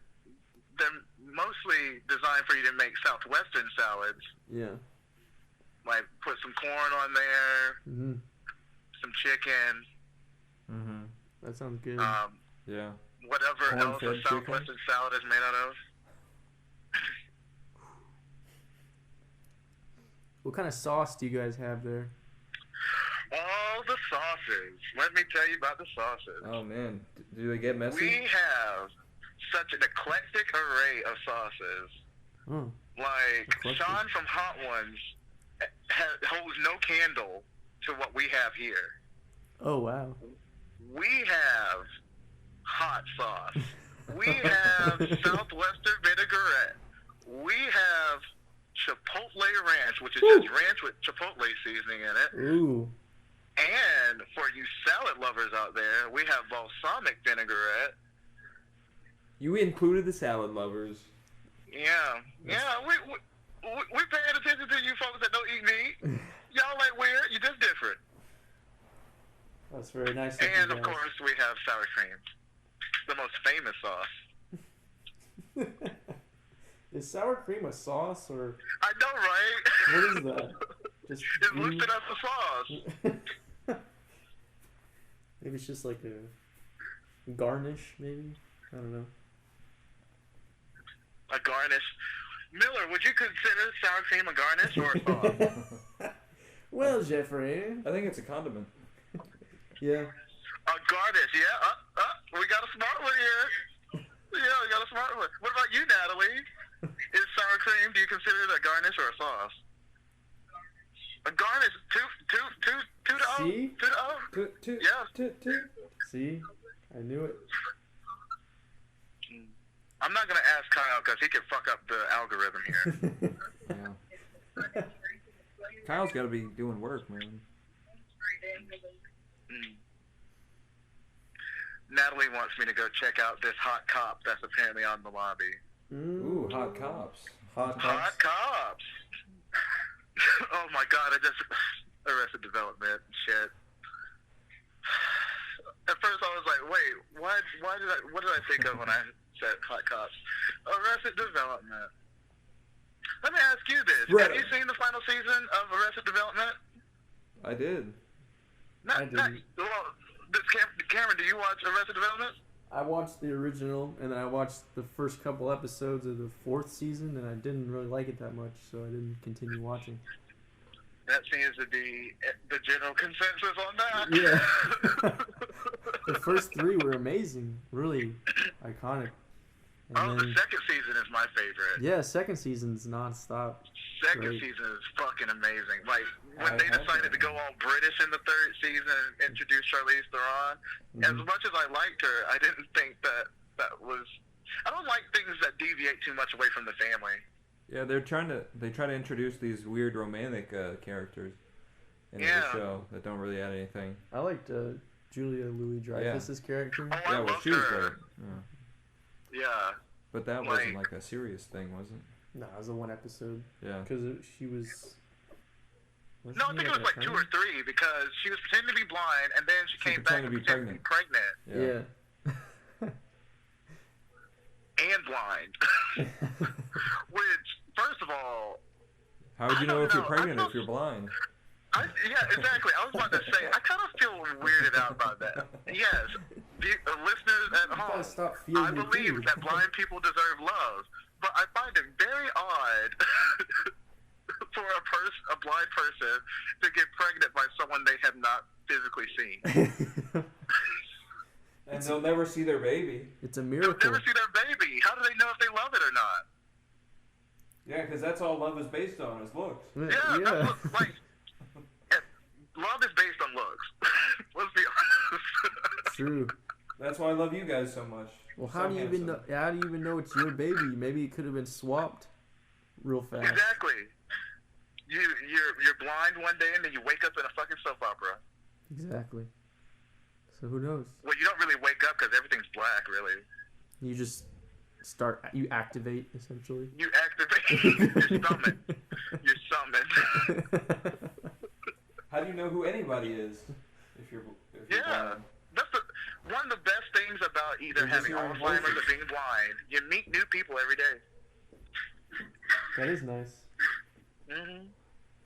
Speaker 2: they're mostly designed for you to make Southwestern salads.
Speaker 3: Yeah.
Speaker 2: Like, put some corn on there,
Speaker 3: Mhm.
Speaker 2: some chicken,
Speaker 1: Mm-hmm.
Speaker 3: That sounds good.
Speaker 1: Yeah.
Speaker 2: whatever else a
Speaker 1: Corn-fed
Speaker 2: Southwestern salad is made out of.
Speaker 3: What kind of sauce do you guys have there?
Speaker 2: All the sauces. Let me tell you about the sauces.
Speaker 1: Oh, man. Do they get messy?
Speaker 2: We have such an eclectic array of sauces.
Speaker 3: Oh.
Speaker 2: Like,
Speaker 3: Eclectic.
Speaker 2: Sean from Hot Ones holds no candle to what we have here.
Speaker 3: Oh wow.
Speaker 2: We have hot sauce. We have Southwestern vinaigrette. We have Chipotle ranch, which is just ranch with Chipotle seasoning in it.
Speaker 3: Ooh.
Speaker 2: And for you salad lovers out there, we have balsamic vinaigrette.
Speaker 1: You included the salad lovers.
Speaker 2: Yeah, we paying attention to you folks that don't eat meat. Y'all like weird. You just different.
Speaker 3: That's very nice.
Speaker 2: And of course, we have sour cream, the most famous sauce.
Speaker 3: Is sour cream a sauce or
Speaker 2: I know, right?
Speaker 3: what is that? Just
Speaker 2: It's listed as the sauce.
Speaker 3: Maybe it's just like a garnish, maybe? I don't know.
Speaker 2: A garnish. Miller, would you consider sour cream a garnish or a sauce?
Speaker 3: Well, Jeffrey.
Speaker 1: I think it's a condiment.
Speaker 3: Yeah.
Speaker 2: A garnish, yeah. We got a smart one here. Yeah, we got a smart one. What about you, Natalie? Is sour cream, do you consider it a garnish or a sauce? A garnish, two to O.
Speaker 3: See?
Speaker 2: 2 to O. Yeah.
Speaker 3: See? I knew it.
Speaker 2: I'm not going to ask Kyle because he can fuck up the algorithm here.
Speaker 1: Yeah. Kyle's got to be doing work, man.
Speaker 2: Natalie wants me to go check out this hot cop that's apparently on the lobby.
Speaker 1: Ooh, hot cops.
Speaker 3: Hot
Speaker 2: Hot cops. Oh my god, I just Arrested Development shit. At first I was like, wait, what did I think of when I said hot cops? Arrested Development. Let me ask you this.
Speaker 1: Right.
Speaker 2: Have you seen the final season of Arrested Development?
Speaker 1: I did.
Speaker 3: I didn't.
Speaker 2: Well, Cameron, do you watch Arrested Development?
Speaker 3: I watched the original, and then I watched the first couple episodes of the 4th season, and I didn't really like it that much, so I didn't continue watching.
Speaker 2: That seems to be the general consensus on that.
Speaker 3: Yeah. The first 3 were amazing, really iconic. And
Speaker 2: the second season is my favorite.
Speaker 3: Yeah, second season's nonstop.
Speaker 2: Second
Speaker 3: Great.
Speaker 2: season is fucking amazing. Like, when
Speaker 1: I
Speaker 2: they
Speaker 1: have
Speaker 2: decided to
Speaker 1: that.
Speaker 2: go all British in the third season and introduce Charlize Theron, as much as I liked her, I didn't think that was... I don't like things that deviate too much away from the family.
Speaker 1: Yeah, they try to introduce these weird romantic characters into
Speaker 2: Yeah.
Speaker 1: the show that don't really add anything.
Speaker 3: I liked Julia Louis-Dreyfus's character.
Speaker 2: Oh, I
Speaker 1: Yeah, well,
Speaker 2: loved
Speaker 1: she was
Speaker 2: her.
Speaker 1: great. Yeah.
Speaker 2: Yeah.
Speaker 1: But that wasn't like a serious thing, was it?
Speaker 3: No, it was a one episode.
Speaker 1: Yeah.
Speaker 3: Because she was... wasn't
Speaker 2: No, I
Speaker 3: she,
Speaker 2: think it was like 2 or 3 because she was pretending to be blind and then she came back and
Speaker 1: pretended to be
Speaker 2: pretended to be pregnant.
Speaker 3: Yeah.
Speaker 2: And blind. Which, first of all...
Speaker 1: How would you
Speaker 2: I
Speaker 1: know
Speaker 2: don't
Speaker 1: if you're
Speaker 2: know.
Speaker 1: pregnant
Speaker 2: I
Speaker 1: if you're blind?
Speaker 2: Yeah, exactly. I was about to say, I kind of feel weirded out by that. Yes, the listeners at
Speaker 3: You
Speaker 2: home,
Speaker 3: gotta stop feeling
Speaker 2: I
Speaker 3: your
Speaker 2: believe
Speaker 3: food.
Speaker 2: that blind people deserve love, but I find it very odd for a blind person to get pregnant by someone they have not physically seen.
Speaker 1: And they'll never see their baby.
Speaker 3: It's a
Speaker 2: They'll
Speaker 3: miracle.
Speaker 2: never see their baby. How do they know if they love it or not?
Speaker 1: Yeah, because that's all love is based on, is looks.
Speaker 2: Yeah, that's what, like, love is based on looks. Let's be honest.
Speaker 3: True.
Speaker 1: That's why I love you guys so much.
Speaker 3: Well, how
Speaker 1: So
Speaker 3: do you even know?
Speaker 1: handsome.
Speaker 3: How do you even know it's your baby? Maybe it could have been swapped real fast.
Speaker 2: Exactly. You're blind one day and then you wake up in a fucking soap opera.
Speaker 3: Exactly. So who knows?
Speaker 2: Well, you don't really wake up because everything's black, really.
Speaker 3: You just you activate essentially.
Speaker 2: You activate. You're summoned. You're summoned.
Speaker 1: How do you know who anybody is if you're
Speaker 2: Yeah.
Speaker 1: blind?
Speaker 2: That's one of the best things about either
Speaker 1: You're just
Speaker 2: having
Speaker 1: hearing
Speaker 2: Alzheimer's
Speaker 1: voices.
Speaker 2: or being blind. You meet new people every day.
Speaker 3: That is nice.
Speaker 2: Mm-hmm.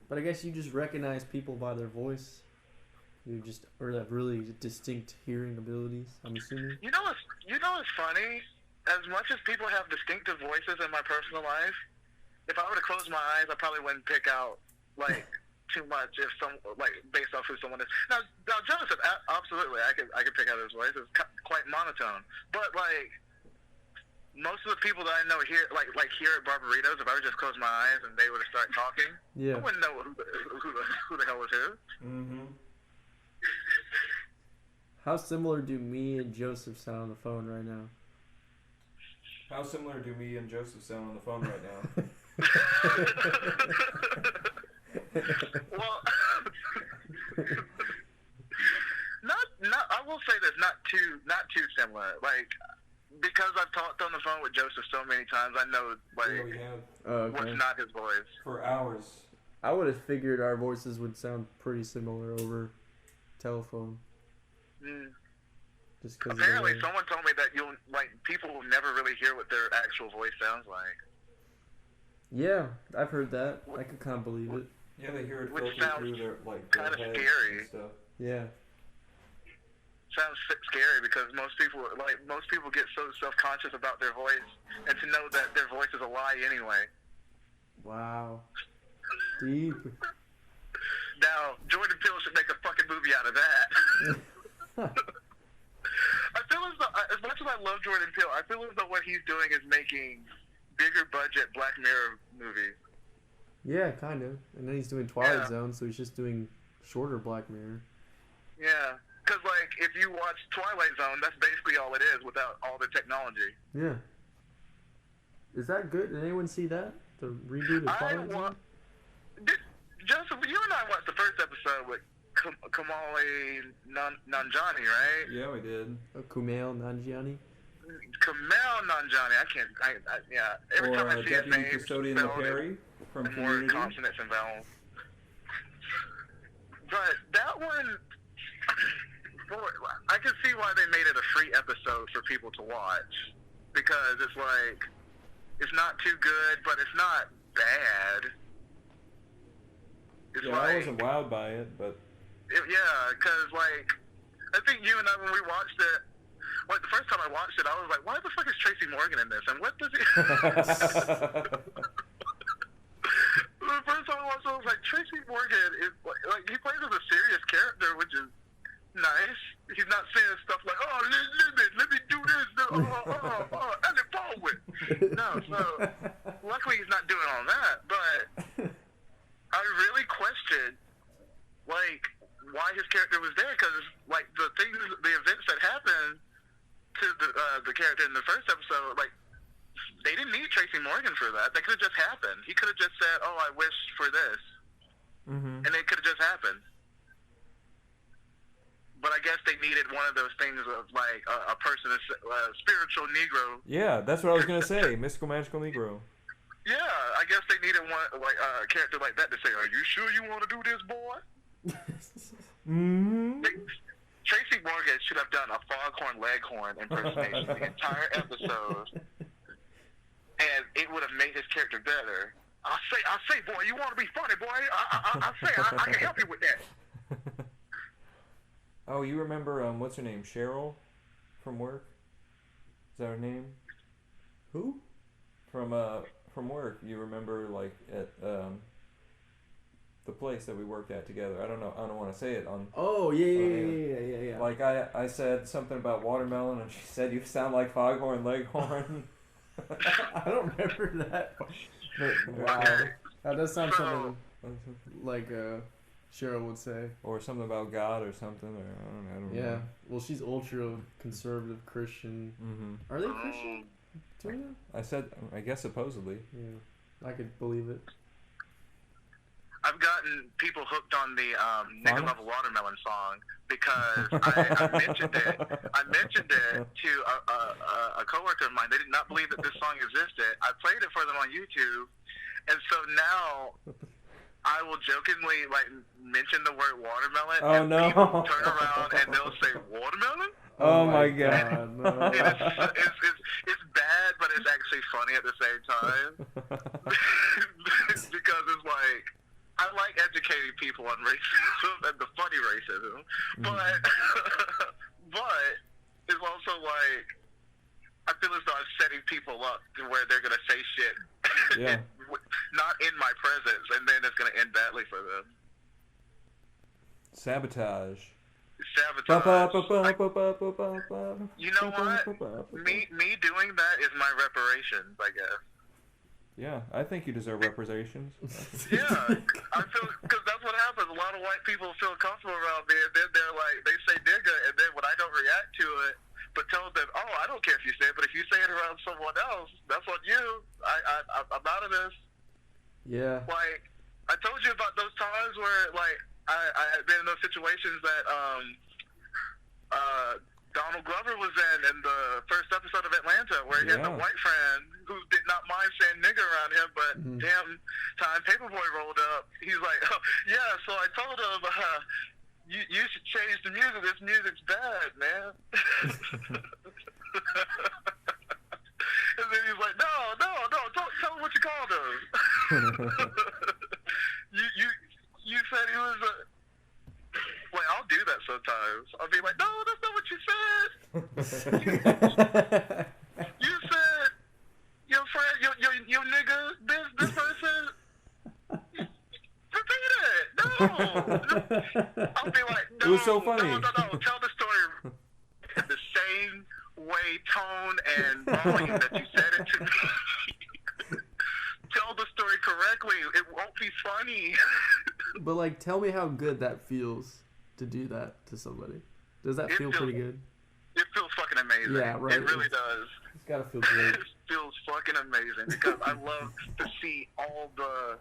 Speaker 3: But I guess you just recognize people by their voice. You just or have really distinct hearing abilities. I'm assuming.
Speaker 2: You know what's funny? As much as people have distinctive voices in my personal life, if I were to close my eyes, I probably wouldn't pick out like too much if based off who someone is. Now Joseph, absolutely, I could pick out his voice. It's quite monotone, but like most of the people that I know here, like here at Barbaritos, if I would just close my eyes and they were to start talking, I
Speaker 3: Yeah.
Speaker 2: wouldn't know who the hell was who.
Speaker 1: Mm-hmm.
Speaker 3: How similar do me and Joseph sound on the phone right now?
Speaker 1: How similar do me and Joseph sound on the phone right now?
Speaker 2: Well, not. I will say this, not too similar. Like, because I've talked on the phone with Joseph so many times, I know
Speaker 1: Yeah, we
Speaker 2: like
Speaker 1: have
Speaker 3: Okay.
Speaker 2: what's not his voice.
Speaker 1: for hours.
Speaker 3: I would have figured our voices would sound pretty similar over telephone.
Speaker 2: Mm.
Speaker 3: Just because.
Speaker 2: Apparently, someone told me that people will never really hear what their actual voice sounds like.
Speaker 3: Yeah, I've heard that. I could kind of believe it.
Speaker 1: Yeah, they hear it
Speaker 2: Which
Speaker 1: filter
Speaker 2: sounds
Speaker 1: through their their
Speaker 2: kinda
Speaker 1: heads
Speaker 2: scary.
Speaker 1: and stuff.
Speaker 3: Yeah.
Speaker 2: Sounds scary because most people get so self-conscious about their voice, and to know that their voice is a lie anyway.
Speaker 3: Wow. Deep.
Speaker 2: Now, Jordan Peele should make a fucking movie out of that. I feel as though, as much as I love Jordan Peele, I feel as though what he's doing is making bigger budget Black Mirror movies.
Speaker 3: Yeah, kind of. And then he's doing Twilight
Speaker 2: Yeah.
Speaker 3: Zone, so he's just doing shorter Black Mirror.
Speaker 2: Yeah, because like if you watch Twilight Zone, that's basically all it is without all the technology.
Speaker 3: Yeah. Is that good? Did anyone see that? The reboot of Twilight Zone?
Speaker 2: Joseph, you and I watched the first episode with Kamali Nanjiani, right?
Speaker 1: Yeah, we did.
Speaker 3: Kumail Nanjiani?
Speaker 2: Kamal Nanjiani. Yeah. Every time I see his
Speaker 1: Deputy
Speaker 2: name,
Speaker 1: Custodian
Speaker 2: spelled
Speaker 1: LaPerry from
Speaker 2: with more
Speaker 1: Community.
Speaker 2: consonants and vowels. But that one, I can see why they made it a free episode for people to watch. Because it's like, it's not too good, but it's not bad. It's
Speaker 1: Yeah, I wasn't wowed by it, but
Speaker 2: yeah, because, like, I think you and I, when we watched it, like, the first time I watched it, I was like, why the fuck is Tracy Morgan in this? And what does he... The first time I watched it, I was like, Tracy Morgan is, like, he plays as a serious character, which is nice. He's not saying stuff like, oh, let me do this, and it forward. why his character was there, because like the events that happened to the character in the first episode, like they didn't need Tracy Morgan for that. That could have just happened. He could have just said, "Oh, I wish for this," and it could have just happened. But I guess they needed one of those things of like a person, a spiritual Negro.
Speaker 1: Yeah, that's what I was gonna say. Mystical, magical Negro.
Speaker 2: Yeah, I guess they needed one like a character like that to say, "Are you sure you want to do this, boy?" Tracy Morgan should have done a Foghorn Leghorn impersonation the entire episode, and it would have made his character better. I say, boy, you want to be funny, boy? I can help you with that.
Speaker 1: Oh, you remember what's her name? Cheryl from work? Is that her name?
Speaker 3: Who?
Speaker 1: From work. You remember like at the place that we worked at together. I don't know. I don't want to say it on.
Speaker 3: Oh yeah.
Speaker 1: Like I said something about watermelon, and she said you sound like Foghorn Leghorn.
Speaker 3: I don't remember that. But, wow, that does sound something like Cheryl would say.
Speaker 1: Or something about God or something. Or I don't know.
Speaker 3: Yeah. Well, she's ultra conservative Christian. Mm-hmm. Are they Christian?
Speaker 1: I guess supposedly.
Speaker 3: Yeah, I could believe it.
Speaker 2: I've gotten people hooked on the Nigga Love a Watermelon song because I mentioned it. I mentioned it to a coworker of mine. They did not believe that this song existed. I played it for them on YouTube, and so now I will jokingly like mention the word watermelon.
Speaker 1: Oh
Speaker 2: and
Speaker 1: no!
Speaker 2: People turn around and they'll say watermelon.
Speaker 1: Oh my god!
Speaker 3: No.
Speaker 2: It's bad, but it's actually funny at the same time because it's like. I like educating people on racism and the funny racism, but it's also like I feel as though I'm setting people up to where they're gonna say shit, not in my presence, and then it's gonna end badly for them. Sabotage. You know what? Me doing that is my reparations, I guess.
Speaker 1: Yeah, I think you deserve reparations.
Speaker 2: Yeah, I feel, because that's what happens. A lot of white people feel comfortable around me, and then they're like, they say nigga, and then when I don't react to it, but tell them, oh, I don't care if you say it, but if you say it around someone else, that's on you. I'm out of this.
Speaker 3: Yeah.
Speaker 2: Like, I told you about those times where, like, I had been in those situations that, Donald Glover was in the first episode of Atlanta, where he had the white friend who did not mind saying nigger around him, but damn time Paperboy rolled up, he's like, oh, yeah, so I told him, you should change the music, this music's bad, man. And then he's like, no, don't tell him what you called him. You said he was a... Wait, I'll do that sometimes. I'll be like, no, that's not what you said. You said, your friend, your nigga, this person. Repeat it. No. I'll be like, no.
Speaker 1: It was so funny.
Speaker 2: No. Tell the story in the same way, tone, and volume that you said it to me. Tell the story correctly. It won't be funny.
Speaker 3: But, like, tell me how good that feels to do that to somebody. Does that feel pretty good?
Speaker 2: It feels fucking amazing.
Speaker 3: Yeah, right.
Speaker 2: It really does.
Speaker 3: It's gotta feel great.
Speaker 2: It feels fucking amazing because I love to see all the...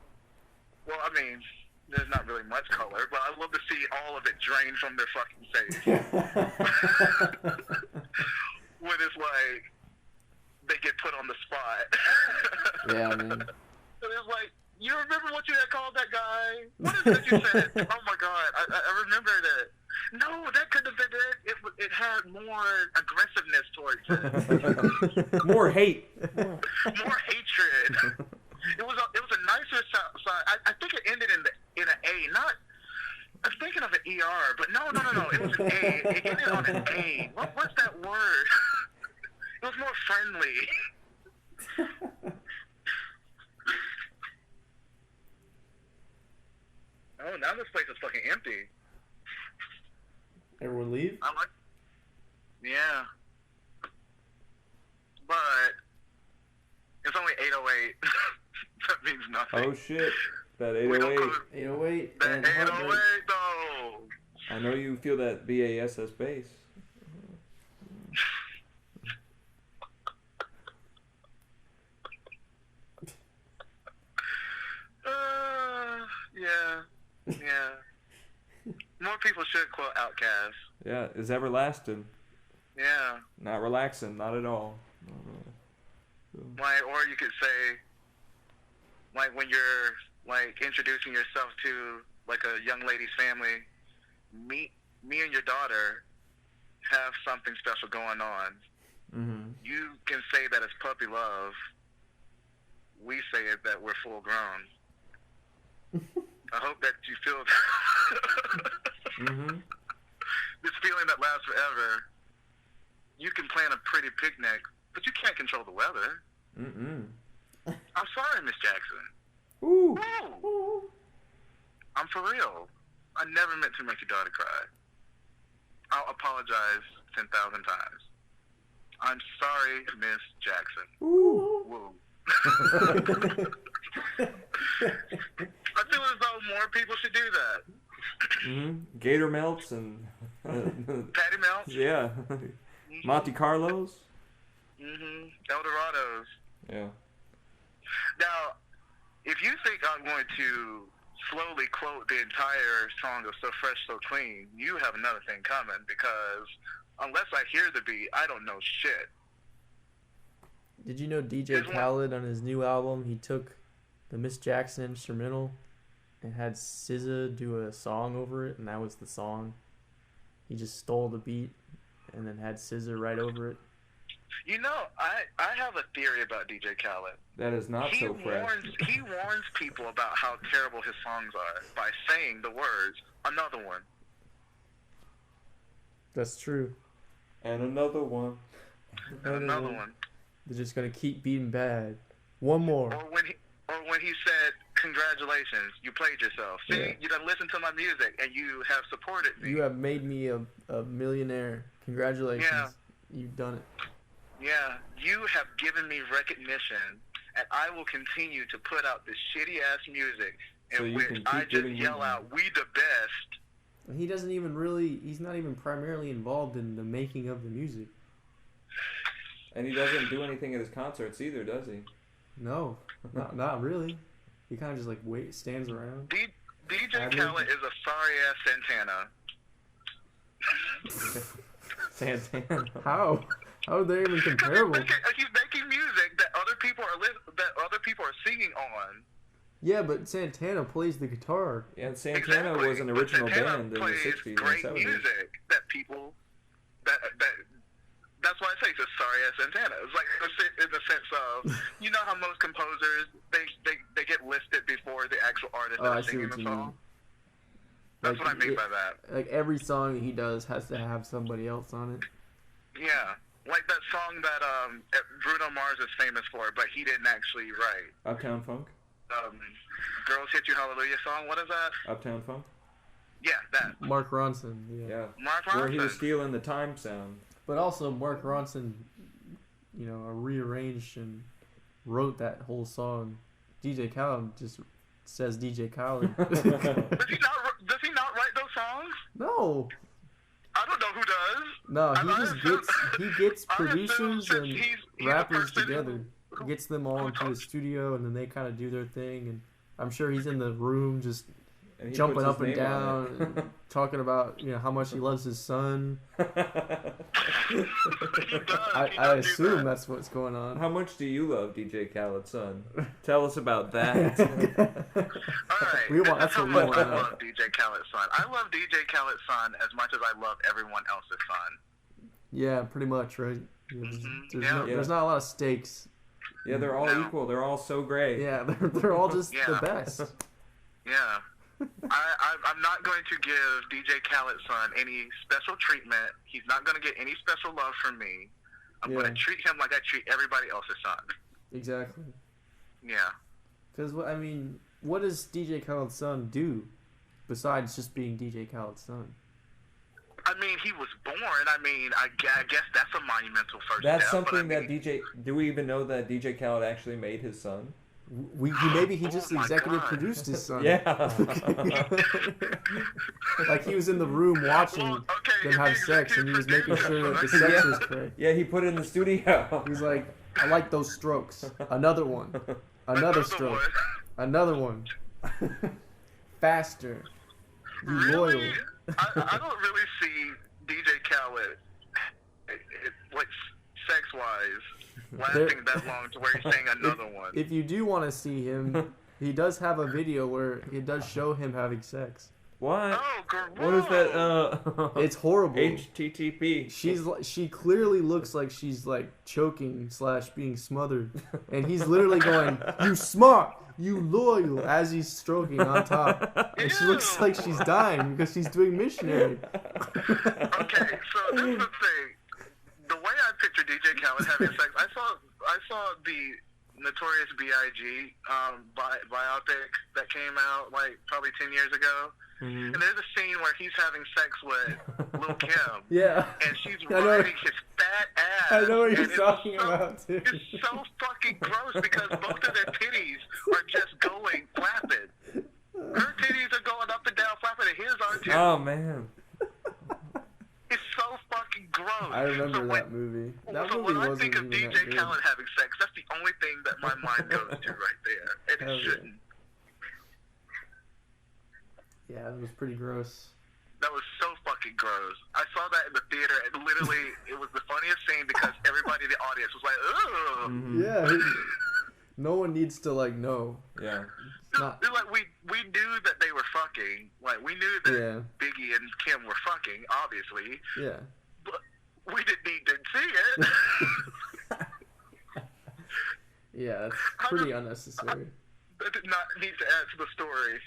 Speaker 2: Well, I mean, there's not really much color, but I love to see all of it drain from their fucking face. When it's like, they get put on the spot.
Speaker 3: Yeah, man.
Speaker 2: And it's like, you remember what you had called that guy? What is it that you said? Oh my god, I remember that. No, that couldn't have been it. It had more aggressiveness towards it.
Speaker 1: More hate.
Speaker 2: More hatred. It was a nicer side. I think it ended in an A. Not. I'm thinking of an ER, but no. It was an A. It ended on an A. What's that word? It was more friendly. Oh, now this place is fucking empty.
Speaker 3: Everyone leave?
Speaker 2: Yeah. But it's only 8:08. That means nothing.
Speaker 1: Oh shit. That 808.
Speaker 3: 808.
Speaker 2: That 808 though.
Speaker 1: I know you feel that BASS bass.
Speaker 2: Yeah. More people should quote Outkast.
Speaker 1: Yeah, it's everlasting.
Speaker 2: Yeah.
Speaker 1: Not relaxing, not at all.
Speaker 2: Like, or you could say, like, when you're like introducing yourself to like a young lady's family, me and your daughter have something special going on.
Speaker 1: Mm-hmm.
Speaker 2: You can say that it's puppy love. We say it that we're full grown. I hope that you feel
Speaker 1: Mm-hmm.
Speaker 2: this feeling that lasts forever. You can plan a pretty picnic, but you can't control the weather.
Speaker 1: Mm-mm.
Speaker 2: I'm sorry, Miss Jackson.
Speaker 1: Ooh.
Speaker 2: Ooh. I'm for real. I never meant to make your daughter cry. I'll apologize 10,000 times. I'm sorry, Miss Jackson.
Speaker 1: Ooh.
Speaker 2: Woo. I feel as though more people should do that.
Speaker 1: Mm-hmm. Gator melts and
Speaker 2: Patty melts.
Speaker 1: yeah. Monte Carlos.
Speaker 2: Mm-hmm. Eldorados.
Speaker 1: Yeah.
Speaker 2: Now, if you think I'm going to slowly quote the entire song of So Fresh, So Clean, you have another thing coming, because unless I hear the beat, I don't know shit.
Speaker 3: Did you know DJ Khaled on his new album, he took the Miss Jackson instrumental and had SZA do a song over it, and that was the song. He just stole the beat and then had SZA write over it.
Speaker 2: You know, I have a theory about DJ Khaled.
Speaker 1: That is not so fresh.
Speaker 2: He warns people about how terrible his songs are by saying the words, another one.
Speaker 3: That's true.
Speaker 1: And another one.
Speaker 2: Another one.
Speaker 3: They're just going to keep being bad. One more.
Speaker 2: Or when he said, congratulations, you played yourself. See,
Speaker 3: Yeah.
Speaker 2: you done listened to my music and you have supported me.
Speaker 3: You have made me a millionaire. Congratulations.
Speaker 2: Yeah.
Speaker 3: You've done it.
Speaker 2: Yeah, you have given me recognition, and I will continue to put out this shitty-ass music
Speaker 1: So
Speaker 2: in
Speaker 1: you
Speaker 2: which
Speaker 1: can keep
Speaker 2: I just
Speaker 1: giving
Speaker 2: yell
Speaker 1: him-
Speaker 2: out, we the best.
Speaker 3: He doesn't even he's not even primarily involved in the making of the music.
Speaker 1: And he doesn't do anything at his concerts either, does he?
Speaker 3: No, not really. He kind of just like stands around.
Speaker 2: DJ Khaled is a sorry-ass Santana.
Speaker 1: Santana.
Speaker 3: How? How are they even comparable?
Speaker 2: He's making music that other people are singing on.
Speaker 3: Yeah, but Santana plays the guitar.
Speaker 1: Yeah, and Santana was an original
Speaker 2: Santana
Speaker 1: band in the
Speaker 2: plays
Speaker 1: 60s and
Speaker 2: great
Speaker 1: 70s.
Speaker 2: music that people that's why I say it's a sorry ass Santana. It's like in the sense of, you know how most composers they get listed before the actual artist that
Speaker 3: I
Speaker 2: is
Speaker 3: see
Speaker 2: singing
Speaker 3: what
Speaker 2: the
Speaker 3: you mean.
Speaker 2: song. That's what I mean by that.
Speaker 3: Like every song he does has to have somebody else on it.
Speaker 2: Yeah, like that song that Bruno Mars is famous for, but he didn't actually write.
Speaker 1: Uptown Funk?
Speaker 2: Girls Hit You Hallelujah song. What is that?
Speaker 1: Uptown Funk?
Speaker 2: Yeah, that.
Speaker 3: Mark Ronson.
Speaker 1: Yeah.
Speaker 2: Mark Ronson.
Speaker 1: Where he was stealing the time sound.
Speaker 3: But also Mark Ronson, rearranged and wrote that whole song. DJ Khaled just says DJ Khaled.
Speaker 2: Does he not write those songs?
Speaker 3: No.
Speaker 2: I don't know who does.
Speaker 3: No,
Speaker 2: I
Speaker 3: he gets
Speaker 2: I assume
Speaker 3: producers
Speaker 2: since
Speaker 3: and
Speaker 2: he's a
Speaker 3: rappers
Speaker 2: person
Speaker 3: together.
Speaker 2: who
Speaker 3: Gets them all into the studio, and then they kind of do their thing. And I'm sure he's in the room just
Speaker 1: And he
Speaker 3: jumping
Speaker 1: puts
Speaker 3: up
Speaker 1: his
Speaker 3: and
Speaker 1: name on
Speaker 3: down,
Speaker 1: it.
Speaker 3: and talking about how much he loves his son.
Speaker 2: He does.
Speaker 3: I assume that's what's going on.
Speaker 1: How much do you love DJ Khaled's son? Tell us about that.
Speaker 2: All right.
Speaker 3: We
Speaker 2: this
Speaker 3: want- that's
Speaker 2: is how
Speaker 3: what we
Speaker 2: much
Speaker 3: want
Speaker 2: I
Speaker 3: to know.
Speaker 2: love DJ Khaled's son. I love DJ Khaled's son as much as I love everyone else's son.
Speaker 3: Yeah, pretty much, right? There's not a lot of stakes.
Speaker 1: Yeah, they're all
Speaker 2: No.
Speaker 1: equal. They're all so great.
Speaker 3: Yeah, they're all just the
Speaker 2: Yeah.
Speaker 3: best.
Speaker 2: Yeah. I'm not going to give DJ Khaled's son any special treatment. He's not going to get any special love from me. I'm going
Speaker 3: Yeah.
Speaker 2: to treat him like I treat everybody else's son.
Speaker 3: Exactly.
Speaker 2: Yeah.
Speaker 3: Because what does DJ Khaled's son do besides just being DJ Khaled's son?
Speaker 2: I mean, he was born. I mean, I guess that's a monumental first
Speaker 1: That's
Speaker 2: step.
Speaker 1: something
Speaker 2: but I
Speaker 1: that
Speaker 2: mean,
Speaker 1: do we even know that DJ Khaled actually made his son?
Speaker 3: Maybe he just executive produced his son.
Speaker 1: Yeah.
Speaker 3: Like he was in the room watching them have sex, and he was making sure that the sex was correct.
Speaker 1: Yeah, he put it in the studio.
Speaker 3: He's like, I like those strokes. Another one. Another stroke. Another one. Faster. You
Speaker 2: Really?
Speaker 3: loyal.
Speaker 2: I don't really see DJ Khaled, like, sex-wise, lasting that long to where he's saying another one.
Speaker 3: If you do want to see him, he does have a video where it does show him having sex.
Speaker 1: What?
Speaker 2: Oh,
Speaker 1: what is that?
Speaker 3: It's horrible.
Speaker 1: HTTP.
Speaker 3: She clearly looks like she's like choking / being smothered, and he's literally going, "You smart, you loyal," as he's stroking on top, and she looks like she's dying because she's doing missionary.
Speaker 2: Okay, so this is the thing. The way I picture DJ Khaled having sex, I saw the Notorious B.I.G. Biopic that came out like probably 10 years ago. Mm-hmm. And there's a scene where he's having sex with Lil Kim.
Speaker 3: Yeah.
Speaker 2: And she's riding his fat ass.
Speaker 3: I know what you're talking about, too.
Speaker 2: It's so fucking gross because both of their titties are just going flapping. Her titties are going up and down flapping, and his are too.
Speaker 1: Oh, man.
Speaker 2: It's so fucking gross.
Speaker 3: I remember that movie. That movie
Speaker 2: when I
Speaker 3: wasn't
Speaker 2: think of
Speaker 3: even
Speaker 2: DJ
Speaker 3: that
Speaker 2: Khaled having sex, that's the only thing that my mind goes to right there. And it shouldn't.
Speaker 3: Yeah, it was pretty gross.
Speaker 2: That was so fucking gross. I saw that in the theater, and literally, it was the funniest scene because everybody in the audience was like, "Ugh."
Speaker 3: Mm-hmm. Yeah. No one needs to like know.
Speaker 1: Yeah.
Speaker 3: Not...
Speaker 2: Like we knew that they were fucking. Like we knew that Biggie and Kim were fucking, obviously.
Speaker 3: Yeah.
Speaker 2: But we didn't need to see it.
Speaker 3: Yeah, that's pretty unnecessary.
Speaker 2: That did not need to add to the story.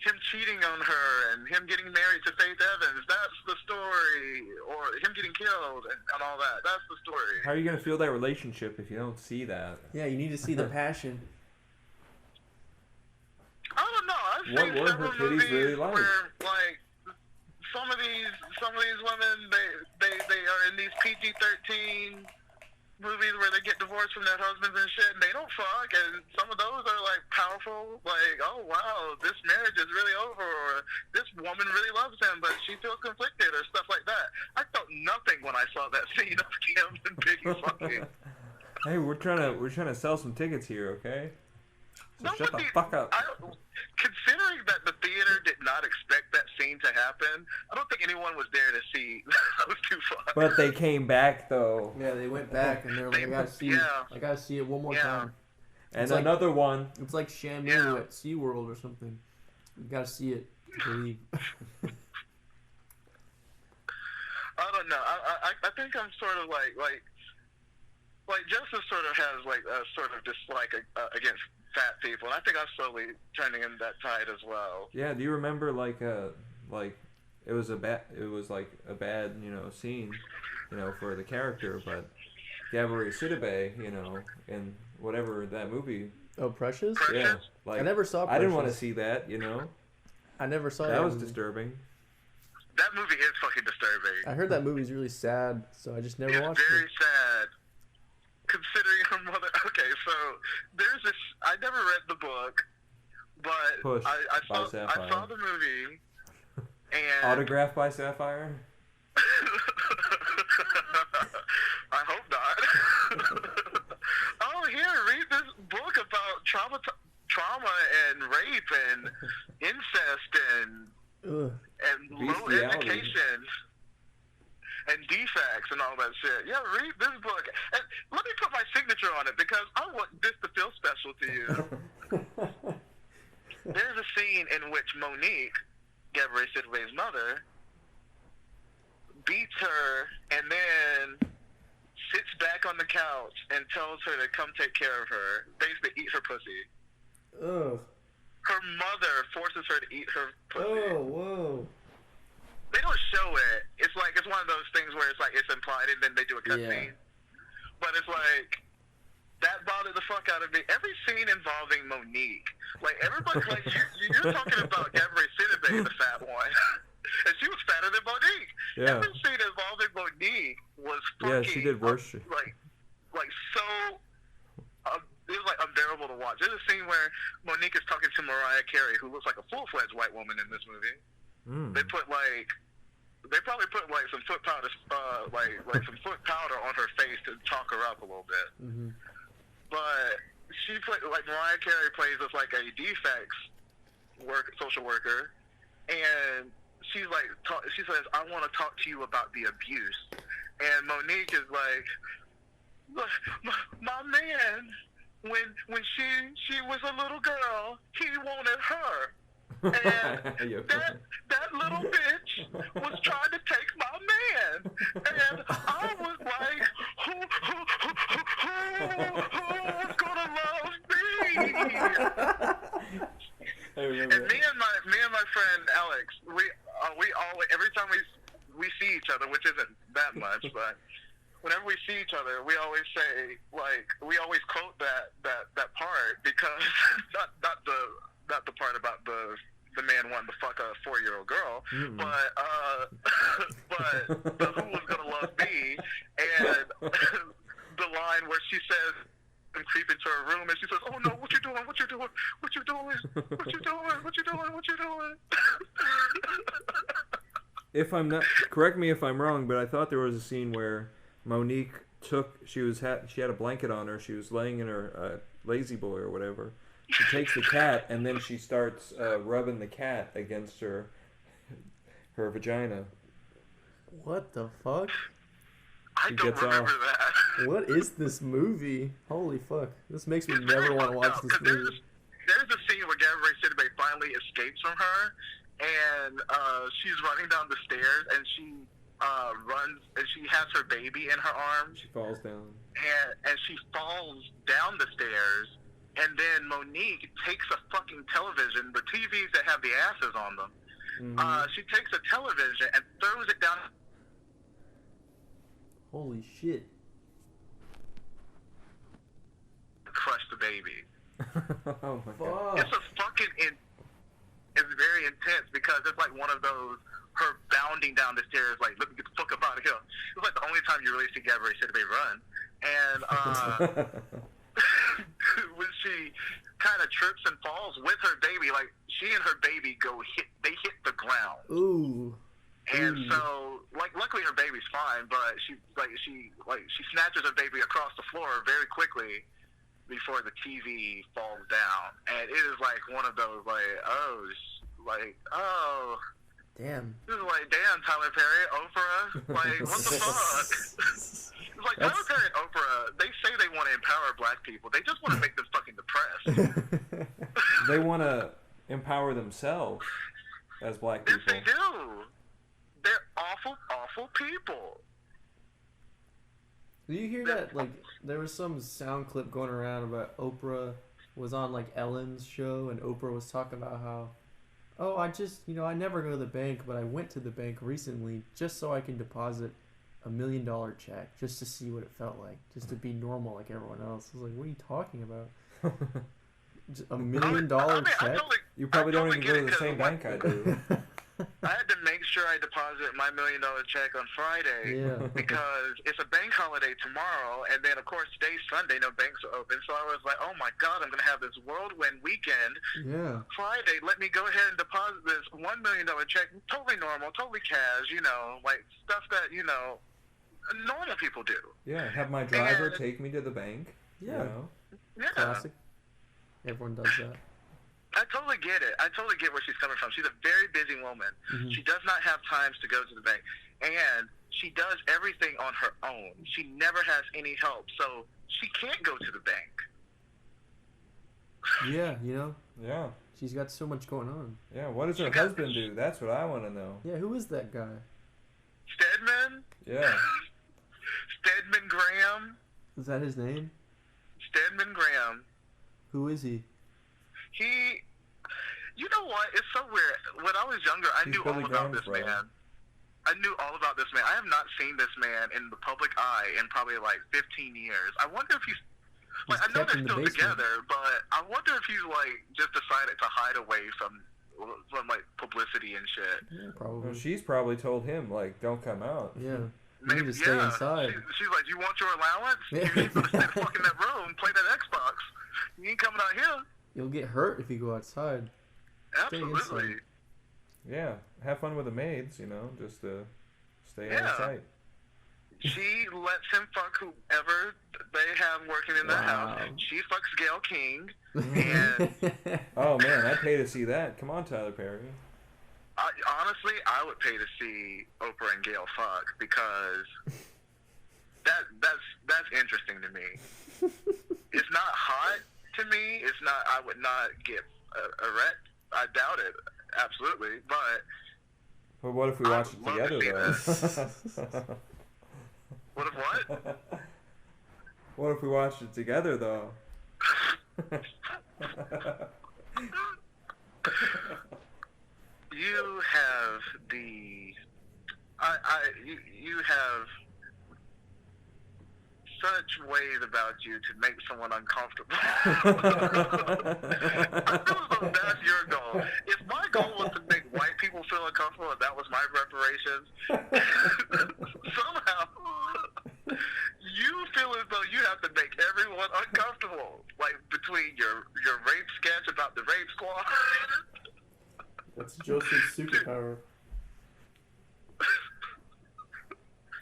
Speaker 2: Him cheating on her and him getting married to Faith Evans, that's the story. Or him getting killed and all that, that's the story.
Speaker 1: How are you going to feel that relationship if you don't see that?
Speaker 3: Yeah, you need to see the passion.
Speaker 2: I don't know. I've seen several movies really where, like, some of these women, they are in these PG-13 movies where they get divorced from their husbands and shit, and they don't fuck, and some of those are like powerful, like, oh wow, this marriage is really over, or this woman really loves him, but she feels conflicted, or stuff like that. I felt nothing when I saw that scene of Kim and Biggie fucking.
Speaker 1: Hey, we're trying to sell some tickets here, okay? So shut the fuck up.
Speaker 2: Considering that the theater did not expect that scene to happen, I don't think anyone was there to see those two fuck.
Speaker 1: But they came back though.
Speaker 3: Yeah, they went back and they're like, I gotta see it one more time.
Speaker 1: And it's another
Speaker 3: like,
Speaker 1: one.
Speaker 3: It's like Shamu at SeaWorld or something. You gotta see it to believe.
Speaker 2: I don't know. I think I'm sort of like Joseph sort of has like a sort of dislike against fat people, and I think I'm slowly turning in that tide as well.
Speaker 1: Yeah, do you remember like it was like a bad scene, for the character, but Gabrielle Sidibe, in whatever that movie.
Speaker 3: Oh, Precious?
Speaker 1: Yeah, like
Speaker 3: I never saw Precious.
Speaker 1: I didn't want to see that,
Speaker 3: I never saw that.
Speaker 1: That was disturbing.
Speaker 2: That movie is fucking disturbing.
Speaker 3: I heard that movie's really sad, so I just never watched it.
Speaker 2: It's very sad. Considering her mother. Okay, so there's this. I never read the book, but I saw the movie. And
Speaker 1: Autographed by Sapphire?
Speaker 2: I hope not. Oh, here, read this book about trauma and rape and incest and low education. And defects and all that shit. Yeah, read this book. And let me put my signature on it because I want this to feel special to you. There's a scene in which Monique, Gabrielle Sidibe's mother, beats her and then sits back on the couch and tells her to come take care of her. Basically, eat her pussy.
Speaker 3: Ugh.
Speaker 2: Her mother forces her to eat her pussy.
Speaker 3: Oh, whoa.
Speaker 2: They don't show it. It's like, it's one of those things where it's like, it's implied and then they do a cutscene. But it's like, that bothered the fuck out of me. Every scene involving Monique, like everybody, like you're talking about Gabrielle Sidibe, the fat one, and she was fatter than Monique.
Speaker 1: Yeah.
Speaker 2: Every scene involving Monique was fucking.
Speaker 1: Yeah, she did worse.
Speaker 2: Like so. It was like unbearable to watch to Mariah Carey, who looks like a full-fledged white woman in this movie. They probably put like some foot powder, like some foot powder on her face to chalk her up a little bit. But she like Mariah Carey plays as like a defects social worker, and she's like, she says, "I want to talk to you about the abuse," and Monique is like, my man, when she was a little girl, he wanted her. And that little bitch was trying to take my man, and I was like, who's gonna love me? And me and my friend Alex, we always, every time we see each other, which isn't that much, but whenever we see each other, we always say, like, we always quote that part, because not the part about the man wanting to fuck a 4-year-old girl, but the who was gonna love me, and the line where she says, and creep into her room, and she says, "Oh no, what you doing? What you doing? What you doing? What you doing? What you doing? What you doing?"
Speaker 1: If I'm not, correct me if I'm wrong, but I thought there was a scene where Monique she had a blanket on her, she was laying in her lazy boy or whatever. She takes the cat, and then she starts rubbing the cat against her vagina.
Speaker 3: What the fuck?
Speaker 2: I don't remember that.
Speaker 3: What is this movie? Holy fuck. This makes me never want to watch this movie.
Speaker 2: There's a scene where Gabrielle Sidibe finally escapes from her, and she's running down the stairs, and she runs, and she has her baby in her arms.
Speaker 1: She falls down.
Speaker 2: And she falls down the stairs, and then Monique takes a fucking television, the TVs that have the asses on them. She takes a television and throws it down.
Speaker 3: Holy shit.
Speaker 2: Crush the baby.
Speaker 1: Oh my god.
Speaker 2: It's a fucking it's very intense, because it's like one of those, her bounding down the stairs, like, "Let me get the fuck up out of here." It's like the only time you really see Gabrielle Sidibe run. And when she kind of trips and falls with her baby, like, she and her baby they hit the ground.
Speaker 3: Ooh.
Speaker 2: And so, like, luckily her baby's fine, but she snatches her baby across the floor very quickly before the TV falls down, and it is like one of those, like, oh.
Speaker 3: Damn.
Speaker 2: This is like, damn, Tyler Perry, Oprah, like, what the fuck? It's like, Tyler Perry and Oprah, they say they want to empower black people. They just want to make them fucking depressed.
Speaker 1: They want to empower themselves as black people.
Speaker 2: Yes, they do. They're awful, awful people.
Speaker 3: Do you hear that? Like, there was some sound clip going around about Oprah was on, like, Ellen's show, and Oprah was talking about how, oh, I I never go to the bank, but I went to the bank recently just so I can deposit $1 million check, just to see what it felt like, just to be normal like everyone else. I was like, what are you talking about? $1 million check?
Speaker 1: You probably don't even go to the same bank I do.
Speaker 2: I had to make sure I deposit my $1 million check on Friday, because it's a bank holiday tomorrow, and then, of course, today's Sunday, no banks are open, so I was like, oh my god, I'm going to have this whirlwind weekend.
Speaker 3: Yeah.
Speaker 2: Friday, let me go ahead and deposit this $1 million check, totally normal, totally cash, like stuff that, normal people do.
Speaker 1: Yeah, have my driver take me to the bank.
Speaker 3: Yeah.
Speaker 2: Yeah.
Speaker 3: Classic. Everyone does that.
Speaker 2: I totally get it. I totally get where she's coming from. She's a very busy woman. She does not have time to go to the bank. And she does everything on her own. She never has any help. So she can't go to the bank.
Speaker 3: Yeah,
Speaker 1: Yeah.
Speaker 3: She's got so much going on.
Speaker 1: Yeah, what does her husband do? That's what I want to know.
Speaker 3: Yeah, who is that guy?
Speaker 2: Stedman?
Speaker 1: Yeah.
Speaker 2: Stedman Graham?
Speaker 3: Is that his name?
Speaker 2: Stedman Graham.
Speaker 3: Who is he?
Speaker 2: You know what? It's so weird. When I was younger, I knew all about this man. I knew all about this man. I have not seen this man in the public eye in probably like 15 years. I wonder if he's I know they're still together, but I wonder if he's like just decided to hide away from like publicity and shit.
Speaker 3: Yeah, probably.
Speaker 1: Well, she's probably told him, like, don't come out.
Speaker 3: Yeah. You need to stay inside.
Speaker 2: She's like, you want your allowance?
Speaker 3: Yeah.
Speaker 2: You need to stay the fuck in that room, play that Xbox. You ain't coming out here.
Speaker 3: You'll get hurt if you go outside. Stay
Speaker 2: Absolutely.
Speaker 3: inside.
Speaker 1: Yeah, have fun with the maids, you know, just to stay out
Speaker 2: Yeah.
Speaker 1: of sight.
Speaker 2: She lets him fuck whoever they have working in the
Speaker 3: Wow.
Speaker 2: house. She fucks Gail King. And
Speaker 1: Oh man, I'd pay to see that. Come on, Tyler Perry.
Speaker 2: honestly, I would pay to see Oprah and Gail fuck because that's interesting to me. It's not hot to me. It's not. I would not get erect. I doubt it. Absolutely, but
Speaker 1: But what if we
Speaker 2: I'd
Speaker 1: watch it
Speaker 2: love
Speaker 1: together,
Speaker 2: to
Speaker 1: though?
Speaker 2: what if what?
Speaker 1: What if we watched it together, though?
Speaker 2: You have the you have such ways about you to make someone uncomfortable. I feel as though that's your goal. If my goal was to make white people feel uncomfortable and that was my reparations, somehow you feel as though you have to make everyone uncomfortable. Like between your rape sketch about the rape squad.
Speaker 3: That's Joseph's superpower.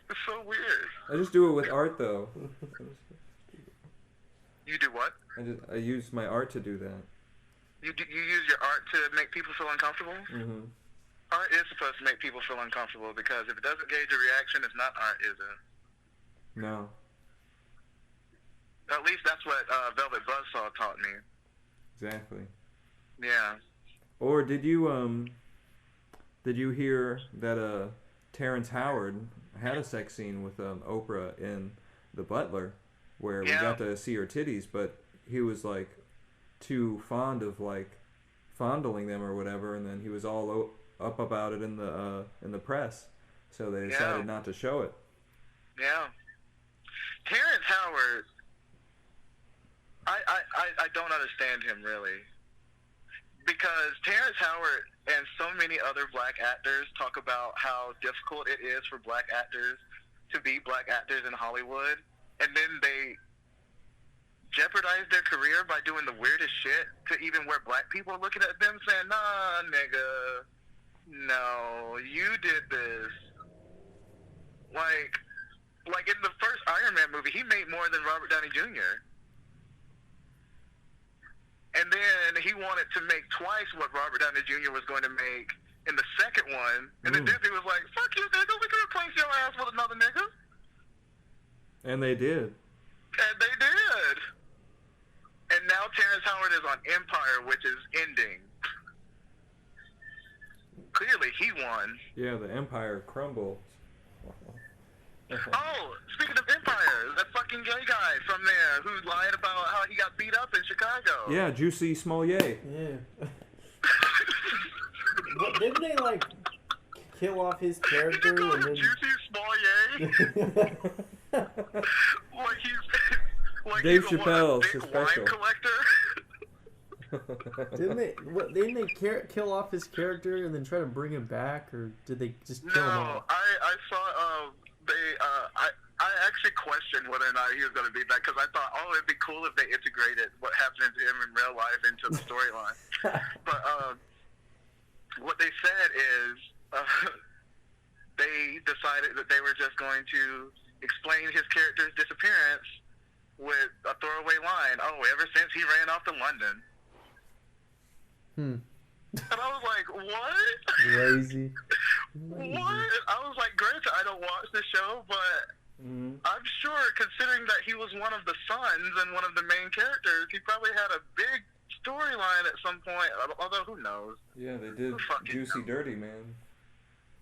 Speaker 2: It's so weird.
Speaker 1: I just do it with art, though.
Speaker 2: You do what?
Speaker 1: I use my art to do that.
Speaker 2: You use your art to make people feel uncomfortable?
Speaker 1: Mm-hmm.
Speaker 2: Art is supposed to make people feel uncomfortable because if it doesn't gauge a reaction, it's not art, is it?
Speaker 1: No.
Speaker 2: At least that's what Velvet Buzzsaw taught me.
Speaker 1: Exactly.
Speaker 2: Yeah.
Speaker 1: Or did you hear that Terrence Howard had a sex scene with Oprah in The Butler, where we
Speaker 2: Yeah.
Speaker 1: got to see her titties, but he was like too fond of like fondling them or whatever, and then he was all up about it in the press, so they decided not to show it.
Speaker 2: Yeah. Terrence Howard, I don't understand him really. Because Terrence Howard and so many other black actors talk about how difficult it is for black actors to be black actors in Hollywood, and then they jeopardize their career by doing the weirdest shit to even where black people are looking at them saying, nah, nigga, no, you did this. Like in the first Iron Man movie, he made more than Robert Downey Jr., and then he wanted to make twice what Robert Downey Jr. was going to make in the second one. And then Disney was like, fuck you, nigga. We can replace your ass with another nigga.
Speaker 1: And they did.
Speaker 2: And they did. And now Terrence Howard is on Empire, which is ending. Clearly, he won.
Speaker 1: Yeah, the Empire crumbled.
Speaker 2: Oh, speaking of Empire, that fucking gay guy from there who lied about how he got beat up in Chicago.
Speaker 1: Yeah, Juicy Smollett.
Speaker 3: Yeah. What, didn't they like kill off his character?
Speaker 2: Did you call
Speaker 3: And
Speaker 2: him
Speaker 3: then...
Speaker 2: Juicy Smollett? Like he's
Speaker 1: Dave
Speaker 2: he's a,
Speaker 1: Chappelle,
Speaker 2: what, a
Speaker 1: his
Speaker 2: big wine
Speaker 1: special.
Speaker 2: collector.
Speaker 3: Didn't they kill off his character and then try to bring him back, or did they just kill him
Speaker 2: No,
Speaker 3: off?
Speaker 2: I saw I actually questioned whether or not he was going to be back because I thought, oh, it'd be cool if they integrated what happened to him in real life into the storyline. But what they said is they decided that they were just going to explain his character's disappearance with a throwaway line. Oh, ever since he ran off to London. And I was like, what?
Speaker 3: Lazy.
Speaker 2: What? I was like, granted, I don't watch the show, but I'm sure, considering that he was one of the sons and one of the main characters, he probably had a big storyline at some point, although who knows?
Speaker 1: Yeah, they did Juicy Dirty, man.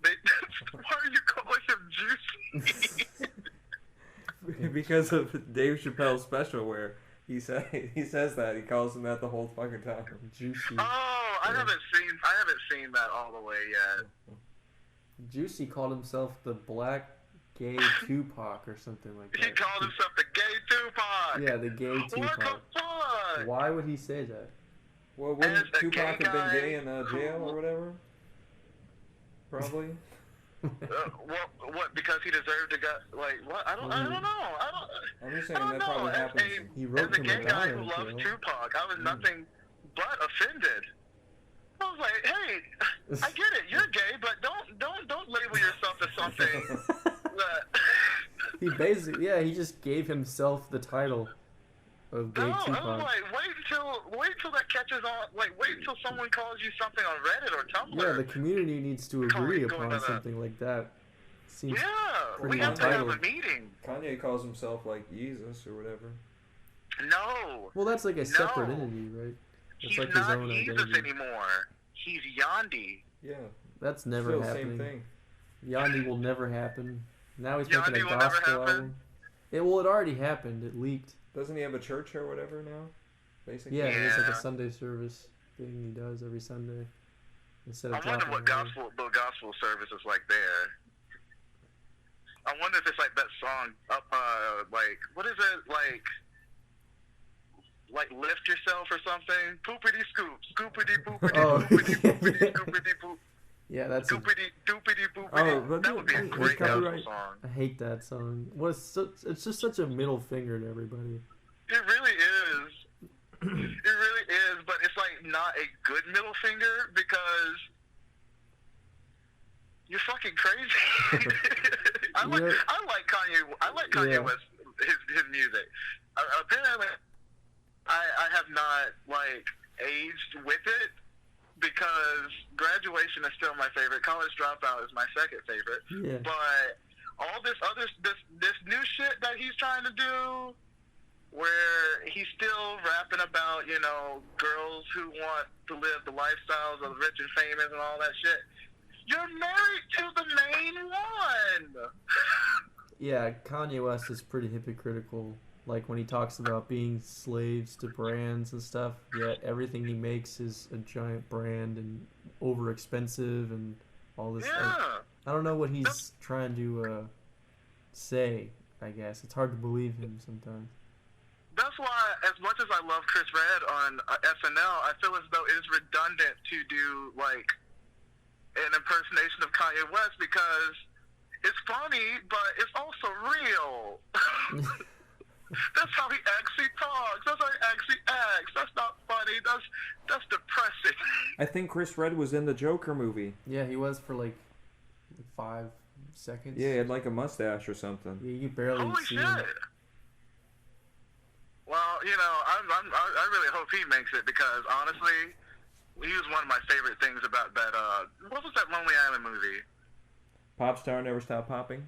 Speaker 2: Why are you calling him Juicy?
Speaker 1: Because of Dave Chappelle's special where he says that he calls him that the whole fucking time.
Speaker 3: Juicy.
Speaker 2: Oh, I haven't seen that all the way yet.
Speaker 3: Juicy called himself the Black Gay Tupac or something like that.
Speaker 2: He called himself the gay Tupac.
Speaker 3: Yeah, the gay
Speaker 2: What the
Speaker 3: Tupac.
Speaker 2: fuck?
Speaker 3: Why would he say that?
Speaker 1: Well, wouldn't
Speaker 2: As a
Speaker 1: Tupac
Speaker 2: gay
Speaker 1: have been
Speaker 2: guy
Speaker 1: gay in jail or whatever? Probably.
Speaker 2: What? Because he deserved to go? Like what? I don't know.
Speaker 1: I'm just
Speaker 2: I
Speaker 1: saying
Speaker 2: don't
Speaker 1: that probably
Speaker 2: know.
Speaker 1: happens.
Speaker 3: He
Speaker 2: As
Speaker 3: wrote
Speaker 2: a
Speaker 3: him
Speaker 2: gay
Speaker 3: a
Speaker 2: guy
Speaker 3: guy
Speaker 2: who
Speaker 3: in
Speaker 2: loves
Speaker 3: jail.
Speaker 2: Tupac, I was nothing but offended. I was like, hey, I get it, you're gay, but don't label yourself as something that.
Speaker 3: He basically, he just gave himself the title of gay Tupac.
Speaker 2: I was like, wait until that catches on. Like, wait until someone calls you something on Reddit or Tumblr.
Speaker 3: Yeah, the community needs to agree upon something like that. Seems
Speaker 2: we have to have a meeting.
Speaker 1: Kanye calls himself like Jesus or whatever.
Speaker 2: No.
Speaker 3: Well, that's like a separate entity, right? It's
Speaker 2: He's
Speaker 3: like
Speaker 2: not
Speaker 3: his own
Speaker 2: Jesus
Speaker 3: identity
Speaker 2: anymore. He's Yandhi.
Speaker 1: Yeah.
Speaker 3: That's never
Speaker 1: Still
Speaker 3: happening.
Speaker 1: Same thing.
Speaker 3: Yandhi will never happen. Now he's
Speaker 2: Yandhi
Speaker 3: making a
Speaker 2: will never
Speaker 3: gospel
Speaker 2: happen?
Speaker 3: album. It already happened. It leaked.
Speaker 1: Doesn't he have a church or whatever now? Basically.
Speaker 3: Yeah, it's like a Sunday service thing he does every Sunday. Instead of
Speaker 2: I wonder what the gospel service is like there. I wonder if it's like that song like what is it like lift yourself or something? Poopity scoop, scoopity poopity poopity poopity scoopity poop.
Speaker 3: Yeah, that's
Speaker 2: scoopity doopity poopity.
Speaker 1: Oh,
Speaker 2: that would be a great gospel song.
Speaker 3: I hate that song. It's just such a middle finger to everybody.
Speaker 2: It really is. It really is, but it's like not a good middle finger because you're fucking crazy. I like Kanye. I like Kanye West. His music. Apparently, I have not like aged with it because Graduation is still my favorite. College Dropout is my second favorite.
Speaker 3: Yeah.
Speaker 2: But all this new shit that he's trying to do, where he's still rapping about girls who want to live the lifestyles of the rich and famous and all that shit. You're married to the main one.
Speaker 3: Yeah, Kanye West is pretty hypocritical. Like when he talks about being slaves to brands and stuff, yet everything he makes is a giant brand and over expensive and all this.
Speaker 2: Yeah.
Speaker 3: I don't know what he's trying to say, I guess. It's hard to believe him sometimes.
Speaker 2: That's why, as much as I love Chris Redd on SNL, I feel as though it's redundant to do like an impersonation of Kanye West because it's funny, but it's also real. That's how he actually talks. That's how he actually acts. That's not funny. That's depressing.
Speaker 1: I think Chris Redd was in the Joker movie.
Speaker 3: Yeah, he was for like 5 seconds.
Speaker 1: Yeah, he had like a mustache or something.
Speaker 3: Yeah, you barely
Speaker 2: Holy
Speaker 3: see
Speaker 2: shit.
Speaker 3: him.
Speaker 2: Well, I really hope he makes it because honestly, he was one of my favorite things about that. What was that Lonely Island movie?
Speaker 1: Pop Star Never Stop Popping?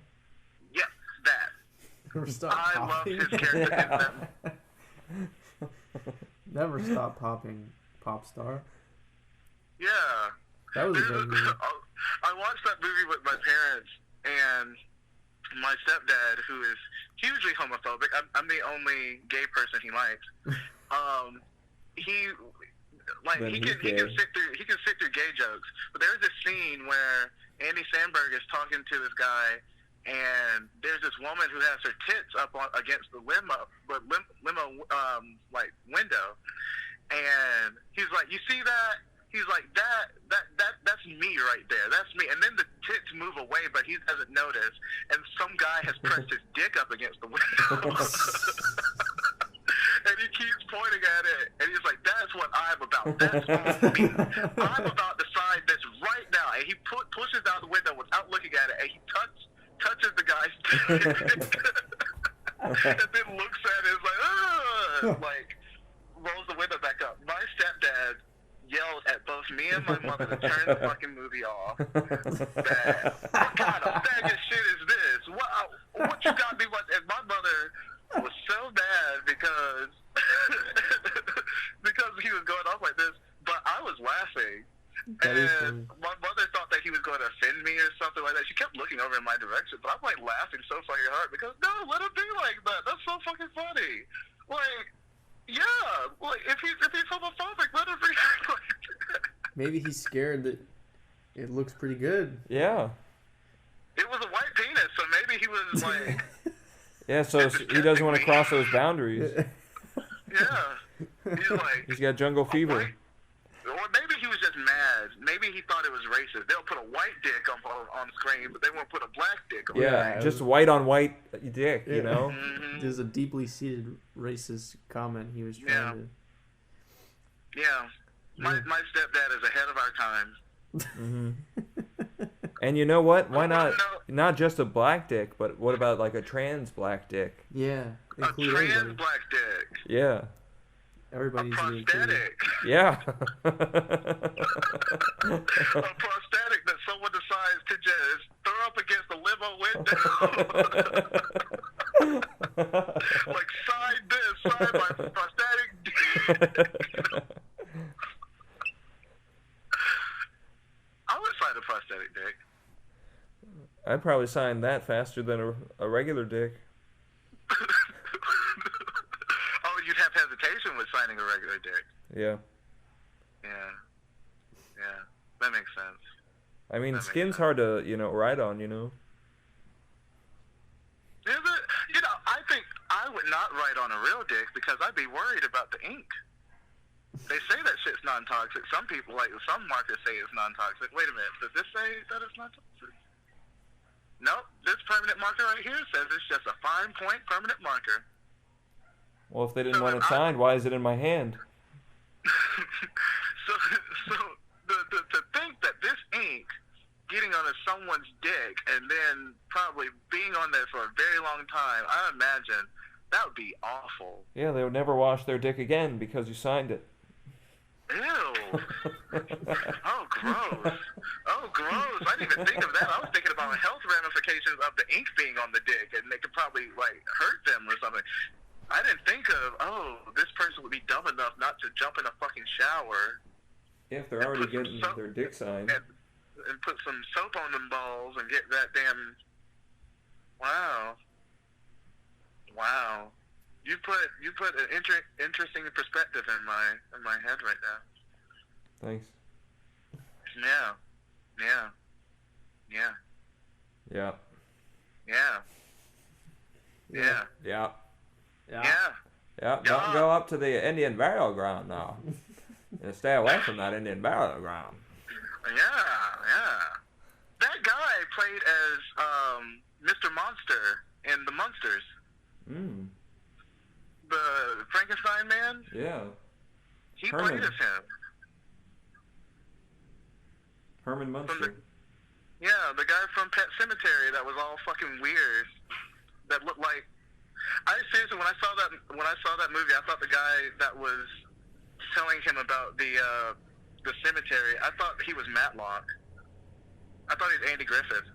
Speaker 2: Yes, that.
Speaker 3: Never Stop
Speaker 2: I
Speaker 3: Popping.
Speaker 2: love his character in that.
Speaker 3: Never Stop Popping, Pop Star.
Speaker 2: Yeah.
Speaker 3: That was a good movie.
Speaker 2: I watched that movie with my parents, and my stepdad, who is hugely homophobic, I'm the only gay person he likes. He can sit through gay jokes, but there's this scene where Andy Samberg is talking to this guy, and there's this woman who has her tits up against the limo window, and he's like, "You see that?" He's like, that's me right there. That's me. And then the tits move away, but he doesn't notice. And some guy has pressed his dick up against the window. And he keeps pointing at it. And he's like, that's what I'm about. That's all me. I'm about to sign this right now. And he pushes out the window without looking at it. And he touches the guy's dick. And then looks at it and is like, ugh. Like, rolls the window back up. My stepdad yelled at both me and my mother to turn the fucking movie off. Bad. What kind of faggot shit is this? What you got me with? And my mother was so mad because he was going off like this, but I was laughing. And my mother thought that he was going to offend me or something like that. She kept looking over in my direction, but I'm like laughing so fucking hard because no, let him be like that. That's so fucking funny. Like, yeah, like if he's homophobic, let him be like that.
Speaker 3: Maybe he's scared that it looks pretty good.
Speaker 1: Yeah.
Speaker 2: It was a white penis, so maybe he was like.
Speaker 1: Yeah, so he doesn't want to cross those boundaries.
Speaker 2: Yeah, he's like.
Speaker 1: He's got jungle fever.
Speaker 2: Or maybe he was just mad. Maybe he thought it was racist. They'll put a white dick on screen, but they won't put a black dick on.
Speaker 1: Yeah, just white on white dick, you know?
Speaker 2: Mm-hmm.
Speaker 3: There's a deeply seated racist comment he was trying to...
Speaker 2: Yeah, My stepdad is ahead of our time.
Speaker 1: Mm-hmm. And you know what? Why not just a black dick, but what about like a trans black dick?
Speaker 3: Yeah.
Speaker 2: A trans
Speaker 3: everybody.
Speaker 2: black dick.
Speaker 1: Yeah.
Speaker 3: Everybody's
Speaker 2: a
Speaker 3: included.
Speaker 2: prosthetic.
Speaker 1: Yeah.
Speaker 2: A prosthetic that someone decides to just throw up against the limo window. Like, side this, side my prosthetic dick. I would sign a prosthetic dick.
Speaker 1: I'd probably sign that faster than a regular dick.
Speaker 2: Oh, you'd have hesitation with signing a regular dick.
Speaker 1: Yeah.
Speaker 2: Yeah. Yeah. That makes sense.
Speaker 1: I mean, skin's hard to, ride on,
Speaker 2: Is it? I think I would not write on a real dick because I'd be worried about the ink. They say that shit's non-toxic. Some people, some markers say it's non-toxic. Wait a minute. Does this say that it's non-toxic? Nope. This permanent marker right here says it's just a fine point permanent marker.
Speaker 1: Well, if they didn't want it signed, why is it in my hand?
Speaker 2: So to think that this ink getting on someone's dick and then probably being on there for a very long time, I imagine that would be awful.
Speaker 1: Yeah, they would never wash their dick again because you signed it.
Speaker 2: Ew. Oh, gross. Oh, gross. I didn't even think of that. I was thinking about the health ramifications of the ink being on the dick, and they could probably, hurt them or something. I didn't think of, this person would be dumb enough not to jump in a fucking shower.
Speaker 1: Yeah, if they're already getting their dick signed.
Speaker 2: And put some soap on them balls and get that damn... Wow. Wow. You put an interesting perspective in my head right now.
Speaker 1: Thanks.
Speaker 2: Yeah. Yeah. Yeah.
Speaker 1: Yeah.
Speaker 2: Yeah. Yeah.
Speaker 1: Yeah.
Speaker 2: Yeah.
Speaker 1: Yeah. Don't go up to the Indian burial ground now. And stay away from that Indian burial ground.
Speaker 2: Yeah. That guy played as Mr. Monster in The Munsters. The Frankenstein man?
Speaker 1: Yeah.
Speaker 2: He played as him.
Speaker 1: Herman Munster.
Speaker 2: Yeah, the guy from Pet Sematary that was all fucking weird. That looked like... Seriously, when I saw that movie, I thought the guy that was telling him about the cemetery, I thought he was Matlock. I thought he was Andy Griffith.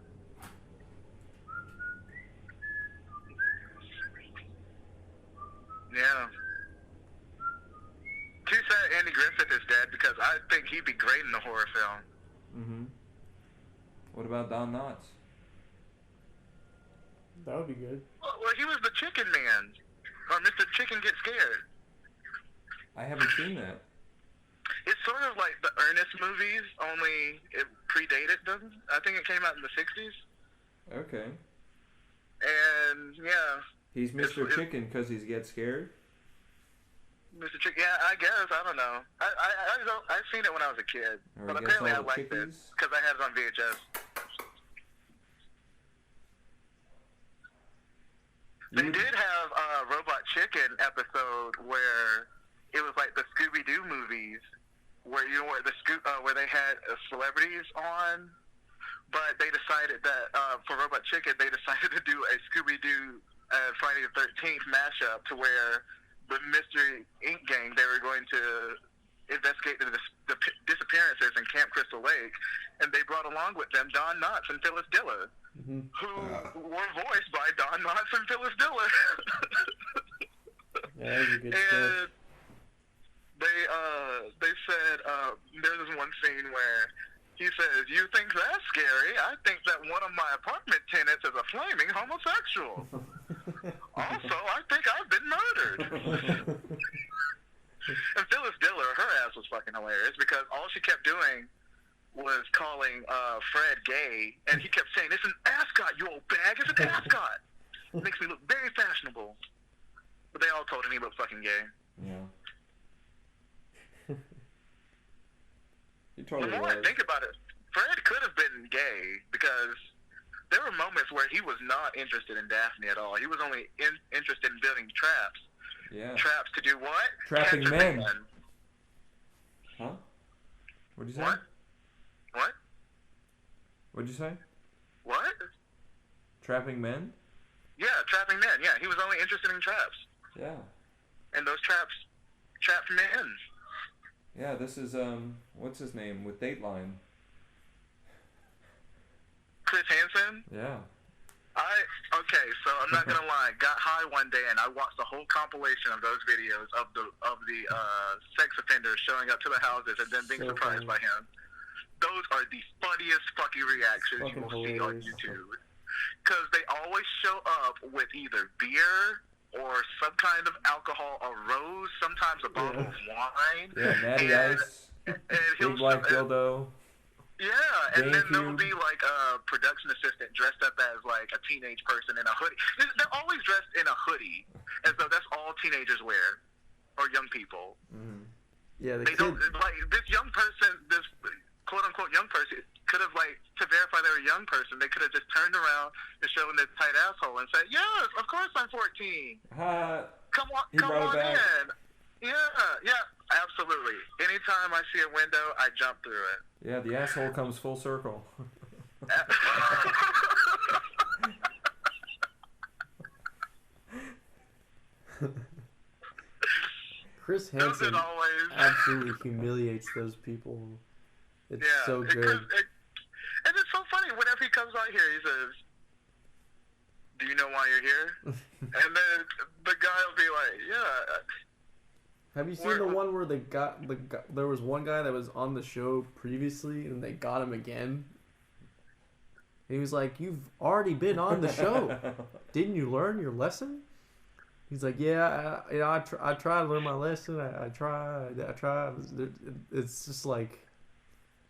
Speaker 2: Yeah. Too sad Andy Griffith is dead because I think he'd be great in a horror film.
Speaker 1: Mm-hmm. What about Don Knotts?
Speaker 3: That would be good.
Speaker 2: Well, he was the Chicken Man. Or Mr. Chicken Gets Scared.
Speaker 1: I haven't seen that.
Speaker 2: It's sort of like the Ernest movies, only it predated them. I think it came out in the 60s.
Speaker 1: Okay.
Speaker 2: And, yeah.
Speaker 1: He's Mr. Chicken because he gets scared?
Speaker 2: Mr. Chicken, yeah, I guess. I don't know. I've seen it when I was a kid.
Speaker 1: Or
Speaker 2: but apparently I liked it because I had it on VHS. They did have a Robot Chicken episode where it was like the Scooby-Doo movies, where where they had celebrities on, but they decided that for Robot Chicken they decided to do a Scooby-Doo Friday the 13th mashup to where the Mystery Inc. gang, they were going to investigate the disappearances in Camp Crystal Lake, and they brought along with them Don Knotts and Phyllis Diller, who were voiced by Don Knotts and Phyllis Diller.
Speaker 3: Yeah, that was a good
Speaker 2: and they said there's this one scene where he says, "You think that's scary? I think that one of my apartment tenants is a flaming homosexual. Also, I think I've been murdered." And Phyllis Diller, her ass was fucking hilarious because all she kept doing was calling Fred gay, and he kept saying, "It's an ascot, you old bag, it's an ascot." It makes me look very fashionable. But they all told him he looked fucking gay.
Speaker 1: Yeah. He totally
Speaker 2: The more
Speaker 1: was.
Speaker 2: I think about it, Fred could have been gay because there were moments where he was not interested in Daphne at all. He was only interested in building traps.
Speaker 1: Yeah.
Speaker 2: Traps to do what?
Speaker 1: Trapping
Speaker 2: Catch a
Speaker 1: men.
Speaker 2: man.
Speaker 1: Huh? What'd you say?
Speaker 2: What?
Speaker 1: What'd you say?
Speaker 2: What?
Speaker 1: Trapping men?
Speaker 2: Yeah, trapping men. Yeah, he was only interested in traps.
Speaker 1: Yeah.
Speaker 2: And those traps trapped men.
Speaker 1: Yeah, this is, what's his name with Dateline?
Speaker 2: Chris Hansen?
Speaker 1: Yeah.
Speaker 2: Okay, so I'm not gonna lie. Got high one day and I watched the whole compilation of those videos of the sex offenders showing up to the houses and then being
Speaker 3: So
Speaker 2: surprised
Speaker 3: funny.
Speaker 2: by him. Those are the funniest fucking reactions you
Speaker 3: Fucking
Speaker 2: will see on
Speaker 3: hilarious.
Speaker 2: YouTube. Because they always show up with either beer or some kind of alcohol, a rose, sometimes a bottle of wine.
Speaker 1: Yeah, Natty Ice,
Speaker 2: And
Speaker 1: Big Black Dildo.
Speaker 2: yeah, and then there'll
Speaker 1: GameCube.
Speaker 2: be like a production assistant dressed up as like a teenage person in a hoodie. They're always dressed in a hoodie, as though that's all teenagers wear, or young people.
Speaker 1: Mm.
Speaker 3: Yeah, the
Speaker 2: They
Speaker 3: kid.
Speaker 2: don't like this young person, this quote unquote young person could have like to verify they're a young person. They could have just turned around and shown their tight asshole and said, "Yes, of course I'm 14. Come
Speaker 1: He
Speaker 2: on
Speaker 1: brought it back.
Speaker 2: in." Yeah, absolutely. Anytime I see a window, I jump through it.
Speaker 1: Yeah, the asshole comes full circle.
Speaker 3: Chris
Speaker 2: Does
Speaker 3: Hansen
Speaker 2: it always?
Speaker 3: absolutely humiliates those people. It's so
Speaker 2: and
Speaker 3: good.
Speaker 2: it's so funny. Whenever he comes out here, he says, "Do you know why you're here?" And then the guy will be like, "Yeah."
Speaker 3: Have you seen the one where there was one guy that was on the show previously and they got him again? He was like, "You've already been on the show. Didn't you learn your lesson?" He's like, "Yeah, I try to learn my lesson. I try. It's just like,"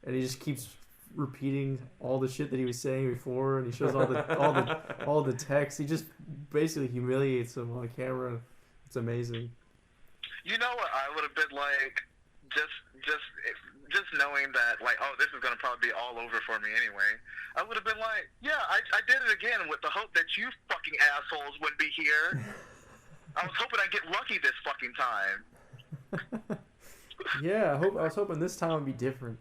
Speaker 3: and he just keeps repeating all the shit that he was saying before, and he shows all the text. He just basically humiliates him on camera. It's amazing.
Speaker 2: You know what I would have been like, just knowing that, like, oh, this is gonna probably be all over for me anyway. I would have been like, yeah, I did it again with the hope that you fucking assholes wouldn't be here. I was hoping I'd get lucky this fucking time.
Speaker 3: Yeah, I was hoping this time would be different.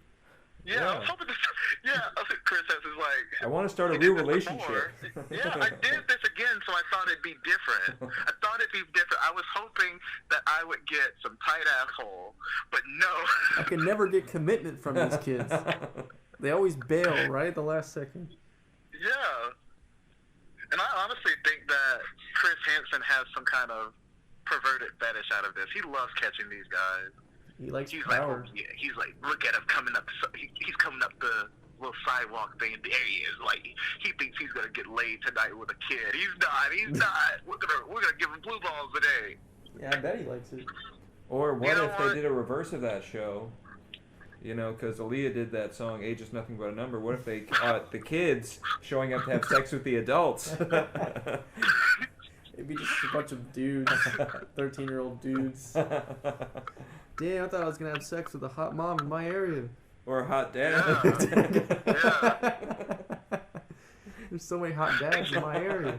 Speaker 2: Yeah, I was hoping this. Yeah, Chris is like.
Speaker 1: I want to start a
Speaker 2: "I did
Speaker 1: real
Speaker 2: this
Speaker 1: relationship.
Speaker 2: before. Yeah, I did this again, so I thought it'd be different. I was hoping that I would get some tight asshole, but no.
Speaker 3: I can never get commitment from these kids. They always bail right at the last second.
Speaker 2: Yeah. And I honestly think that Chris Hansen has some kind of perverted fetish out of this. He loves catching these guys.
Speaker 3: He likes
Speaker 2: He's
Speaker 3: power.
Speaker 2: like, yeah, he's like, look at him coming up. He's coming up the little sidewalk thing. There he is. Like, he thinks he's gonna get laid tonight with a kid. He's not. We're gonna give him blue balls today.
Speaker 3: Yeah, I bet he likes it.
Speaker 1: Or what
Speaker 2: You know
Speaker 1: if
Speaker 2: what?
Speaker 1: they did a reverse of that show? You know, because Aaliyah did that song "Age Is Nothing But a Number." What if they the kids showing up to have sex with the adults?
Speaker 3: It'd be just a bunch of dudes, 13-year-old dudes. Damn, I thought I was gonna have sex with a hot mom in my area.
Speaker 1: Or a hot dad?
Speaker 2: Yeah.
Speaker 3: There's so many hot dads in my area.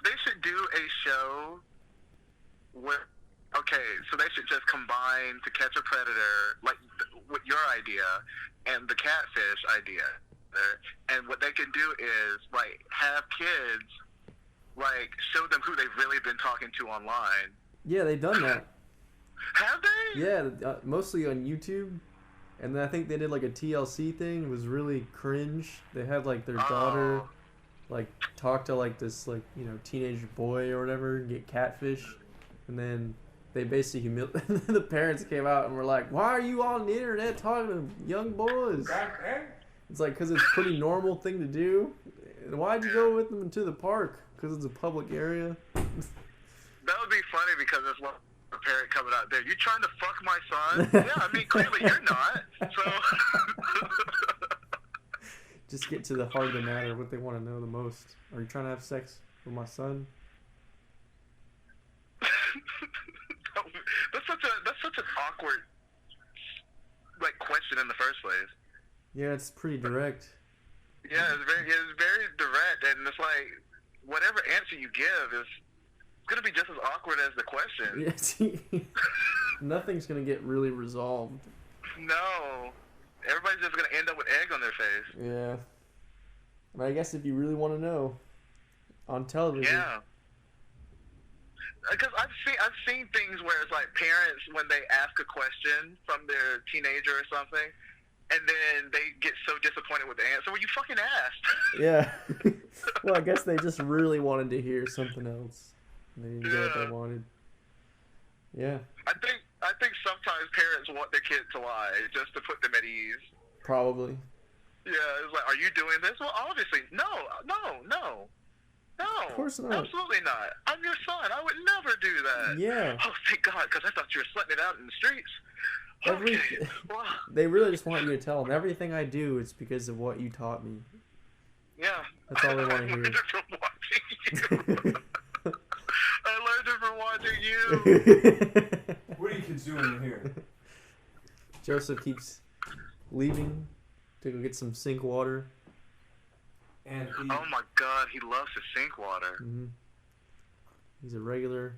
Speaker 2: They should do a show where, okay, so they should just combine To Catch a Predator, like with your idea, and the Catfish idea. And what they can do is, like, have kids, like, show them who they've really been talking to online.
Speaker 3: Yeah, they've done that.
Speaker 2: Have they?
Speaker 3: Yeah, mostly on YouTube. And then I think they did like a TLC thing. It was really cringe. They had like their daughter, like talk to like this like teenage boy or whatever and get catfish, and then they basically the parents came out and were like, "Why are you on the internet talking to young boys?" It's like because it's a pretty normal thing to do. And why'd you go with them to the park? Because it's a public area.
Speaker 2: That would be funny because it's one parent coming out there. You trying to fuck my son? Yeah, I mean clearly you're not. So
Speaker 3: Just get to the heart of the matter, what they want to know the most. Are you trying to have sex with my son?
Speaker 2: that's such an awkward like question in the first place.
Speaker 3: Yeah, it's pretty direct.
Speaker 2: Yeah, it's very direct, and it's like whatever answer you give is gonna be just as awkward as the question.
Speaker 3: Yeah, see, nothing's gonna get really resolved.
Speaker 2: No. everybody's just gonna end up with egg on their face.
Speaker 3: Yeah. But I guess if you really want to know, on television.
Speaker 2: Yeah. Because I've seen things where it's like parents, when they ask a question from their teenager or something, and then they get so disappointed with the answer. Well, you fucking asked.
Speaker 3: Yeah. Well, I guess they just really wanted to hear something else. They didn't get what they wanted. Yeah.
Speaker 2: I think sometimes parents want their kids to lie just to put them at ease.
Speaker 3: Probably.
Speaker 2: Yeah, it's like, are you doing this? Well, obviously, no.
Speaker 3: Of course not.
Speaker 2: Absolutely not. I'm your son. I would never do that.
Speaker 3: Yeah.
Speaker 2: Oh, thank God, because I thought you were slutting it out in the streets. Okay. Well,
Speaker 3: they really just want you to tell them everything I do. It's because of what you taught me.
Speaker 2: Yeah.
Speaker 3: That's all they want to hear.
Speaker 2: I learned it from watching you. I learned it from watching you.
Speaker 1: What are you kids doing in here?
Speaker 3: Joseph keeps leaving to go get some sink water.
Speaker 1: And
Speaker 2: oh my God, he loves his sink water.
Speaker 3: Mm-hmm. He's a regular,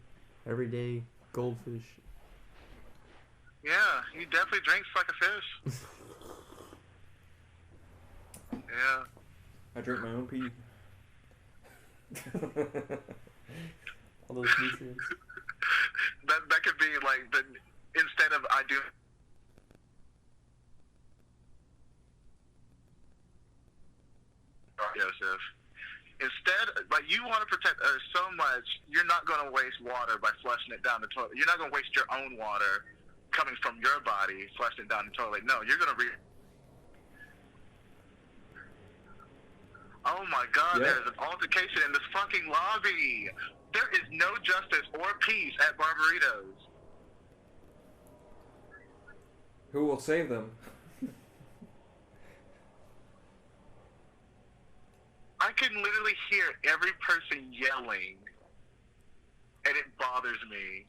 Speaker 3: everyday goldfish.
Speaker 2: Yeah, he definitely drinks like a fish. Yeah.
Speaker 1: I drink my own pee.
Speaker 3: All those nutrients.
Speaker 2: That could be like the instead of I do. Joseph. Instead, like you want to protect Earth so much, you're not going to waste water by flushing it down the toilet. You're not going to waste your own water coming from your body, flushing it down the toilet. No, you're going to Oh my God, There's an altercation in this fucking lobby. There is no justice or peace at Barbaritos.
Speaker 1: Who will save them?
Speaker 2: I can literally hear every person yelling, and it bothers me.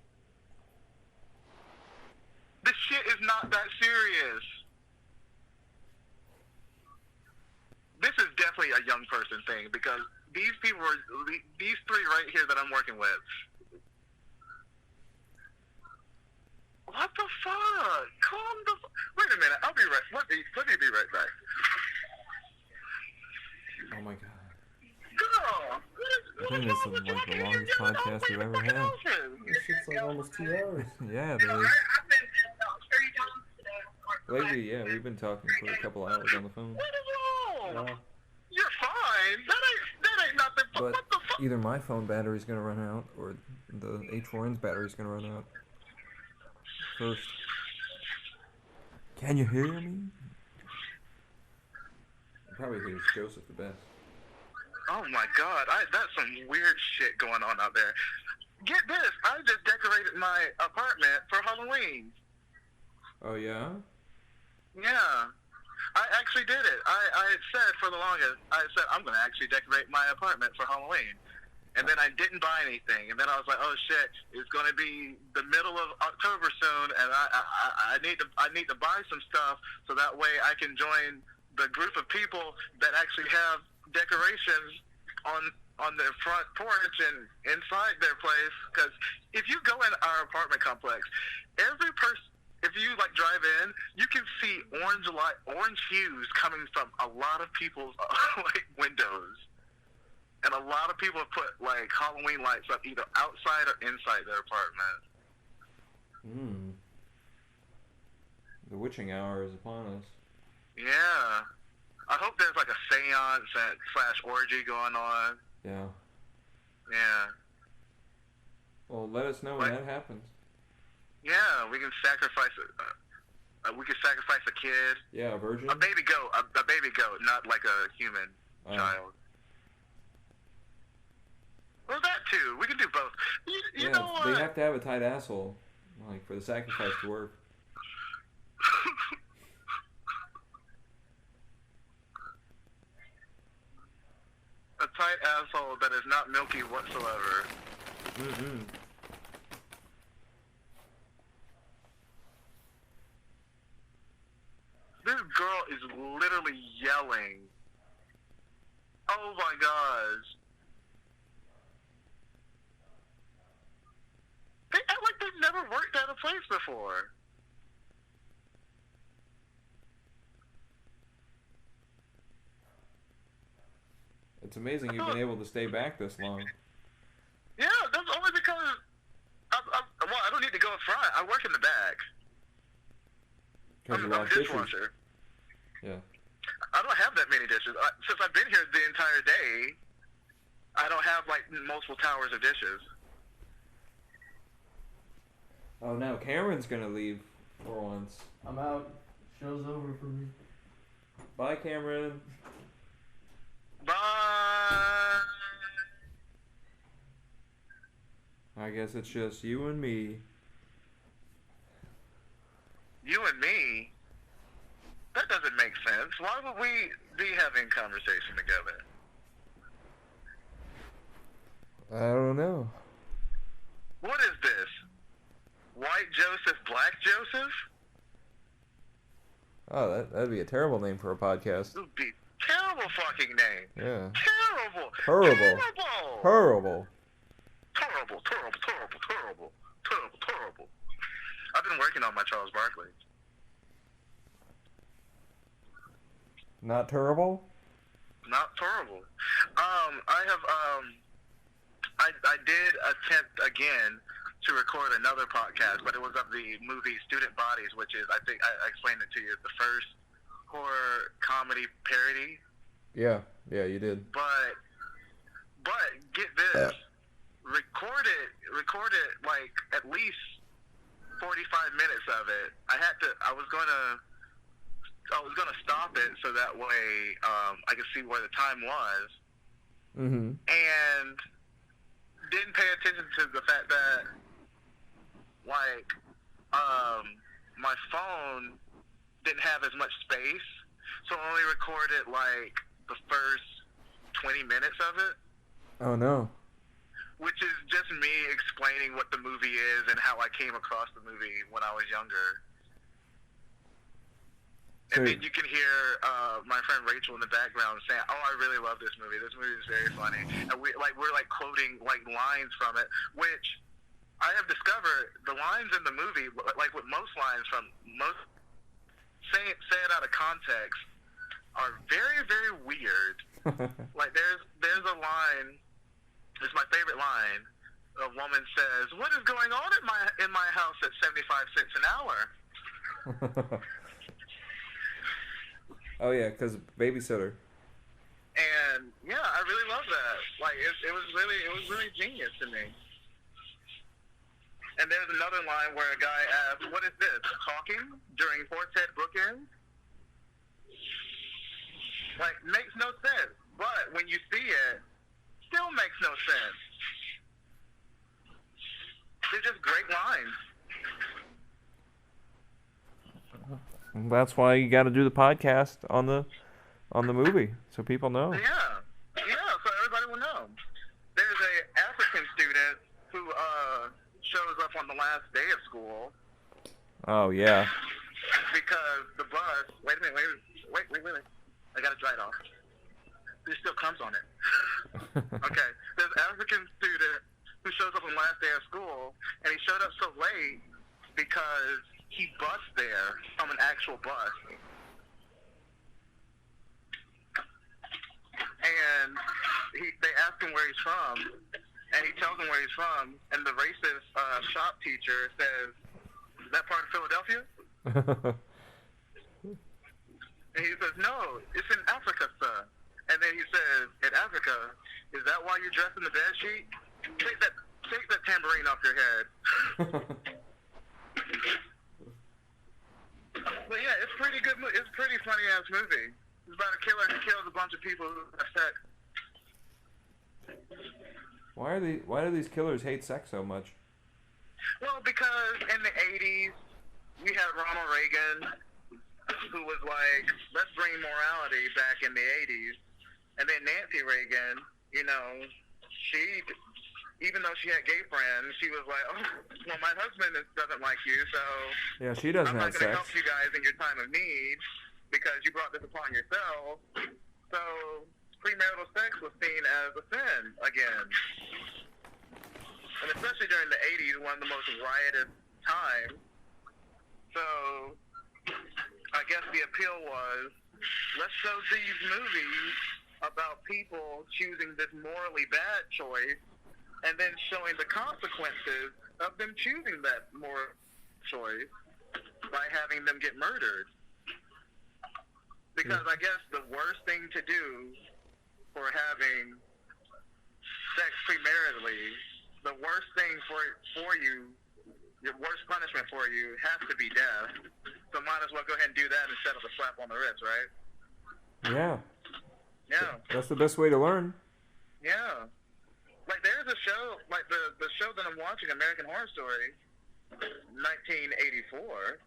Speaker 2: This shit is not that serious. This is definitely a young person thing, because these people are, these three right here that I'm working with. What the fuck? Calm the wait a minute, I'll be right, let me be right back.
Speaker 1: Oh my God.
Speaker 2: Girl,
Speaker 1: I think this is like the longest podcast we've ever had.
Speaker 3: This shit's like almost 2 hours.
Speaker 1: Yeah, it is. Lately, yeah, we've been talking for a couple hours on the phone.
Speaker 2: What is wrong?
Speaker 3: Yeah.
Speaker 2: You're fine. That ain't nothing.
Speaker 1: But
Speaker 2: What the fuck?
Speaker 1: either my phone battery's gonna run out, or the H4n's battery's gonna run out first. Can you hear me? Probably hears Joseph the best.
Speaker 2: Oh my God, that's some weird shit going on out there. Get this, I just decorated my apartment for Halloween.
Speaker 1: Oh yeah?
Speaker 2: Yeah. I actually did it. I had said for the longest, I said, I'm going to actually decorate my apartment for Halloween. And then I didn't buy anything. And then I was like, oh shit, it's going to be the middle of October soon, and I need to buy some stuff so that way I can join the group of people that actually have decorations on their front porch and inside their place. Because if you go in our apartment complex, every person, if you like drive in, you can see orange hues coming from a lot of people's like windows, and a lot of people have put like Halloween lights up either outside or inside their apartment.
Speaker 1: The witching hour is upon us.
Speaker 2: Yeah, I hope there's like a seance / orgy going on.
Speaker 1: Yeah.
Speaker 2: Yeah.
Speaker 1: Well, let us know when that happens.
Speaker 2: Yeah, we can sacrifice we can sacrifice a kid.
Speaker 1: Yeah, a virgin.
Speaker 2: A baby goat. A baby goat, not like a human child. Well, that too. We can do both. You know what?
Speaker 1: They have to have a tight asshole, like for the sacrifice to work.
Speaker 2: A tight asshole that is not milky whatsoever.
Speaker 1: Mm-hmm.
Speaker 2: This girl is literally yelling. Oh my gosh. They act like they've never worked at a place before.
Speaker 1: It's amazing you've been able to stay back this long.
Speaker 2: Yeah, that's only because I don't need to go in front. I work in the back. I'm a dishwasher.
Speaker 1: Yeah.
Speaker 2: I don't have that many dishes. Since I've been here the entire day, I don't have like multiple towers of dishes.
Speaker 1: Oh, now Cameron's gonna leave for once.
Speaker 3: I'm out. Show's over for me.
Speaker 1: Bye, Cameron.
Speaker 2: Bye.
Speaker 1: I guess it's just you and me.
Speaker 2: You and me? That doesn't make sense. Why would we be having conversation together?
Speaker 1: I don't know.
Speaker 2: What is this? White Joseph, Black Joseph?
Speaker 1: Oh, that'd be a terrible name for a podcast.
Speaker 2: It would be a terrible fucking name.
Speaker 1: Yeah.
Speaker 2: Terrible.
Speaker 1: Horrible.
Speaker 2: Terrible.
Speaker 1: Horrible.
Speaker 2: Terrible, terrible, terrible, terrible, terrible, terrible. I've been working on my Charles Barkley.
Speaker 1: Not terrible?
Speaker 2: Not terrible. I did attempt again to record another podcast, but it was of the movie Student Bodies, which is, I think I explained it to you, the first horror comedy parody.
Speaker 1: Yeah, you did.
Speaker 2: But get this, record it like at least 45 minutes of it. I was gonna stop it so that way I could see where the time was.
Speaker 1: Mm-hmm.
Speaker 2: And didn't pay attention to the fact that like my phone didn't have as much space, so I only recorded like the first 20 minutes of it.
Speaker 1: Oh no.
Speaker 2: Which is just me explaining what the movie is and how I came across the movie when I was younger. And then you can hear my friend Rachel in the background saying, "Oh, I really love this movie. This movie is very funny." And we're quoting like lines from it, which I have discovered the lines in the movie, like with most lines from most say it out of context, are very, very weird. Like there's a line. It's my favorite line. A woman says, "What is going on in my house at 75 cents an hour?"
Speaker 1: Oh yeah, because babysitter.
Speaker 2: And yeah, I really love that. Like it was really genius to me. And there's another line where a guy asks, "What is this? Talking during Quartet bookends?" Like makes no sense, but when you see it, still makes no sense. They're just great lines.
Speaker 1: That's why you got to do the podcast on the movie, so people know.
Speaker 2: Yeah, so everybody will know. There's a African student who shows up on the last day of school.
Speaker 1: Oh yeah.
Speaker 2: Because the bus. Wait a minute. I gotta dry it off. There still comes on it. Okay. There's an African student who shows up on the last day of school, and he showed up so late because he bused there from an actual bus. And they ask him where he's from, and he tells them where he's from, and the racist shop teacher says, "Is that part of Philadelphia?" And he says, "No, it's in Africa, sir." And then he says, "In Africa, is that why you're dressed in the bed sheet? Take that tambourine off your head." But yeah, it's pretty good. It's a pretty funny ass movie. It's about a killer who kills a bunch of people who have sex.
Speaker 1: Why do these killers hate sex so much?
Speaker 2: Well, because in the 80s, we had Ronald Reagan, who was like, "Let's bring morality back in the 80s." And then Nancy Reagan, even though she had gay friends, she was like, "Oh, well, my husband doesn't like you, so
Speaker 1: yeah, she doesn't have sex.
Speaker 2: I'm not going to help you guys in your time of need because you brought this upon yourself." So premarital sex was seen as a sin again. And especially during the 80s, one of the most riotous times. So I guess the appeal was, let's show these movies about people choosing this morally bad choice and then showing the consequences of them choosing that moral choice by having them get murdered. Because I guess the worst thing to do for having sex premaritally, the worst thing for you, your worst punishment for you has to be death. So might as well go ahead and do that instead of a slap on the wrist, right?
Speaker 1: Yeah.
Speaker 2: Yeah.
Speaker 1: That's the best way to learn.
Speaker 2: Yeah. Like, there's a show, like the show that I'm watching, American Horror Story, 1984.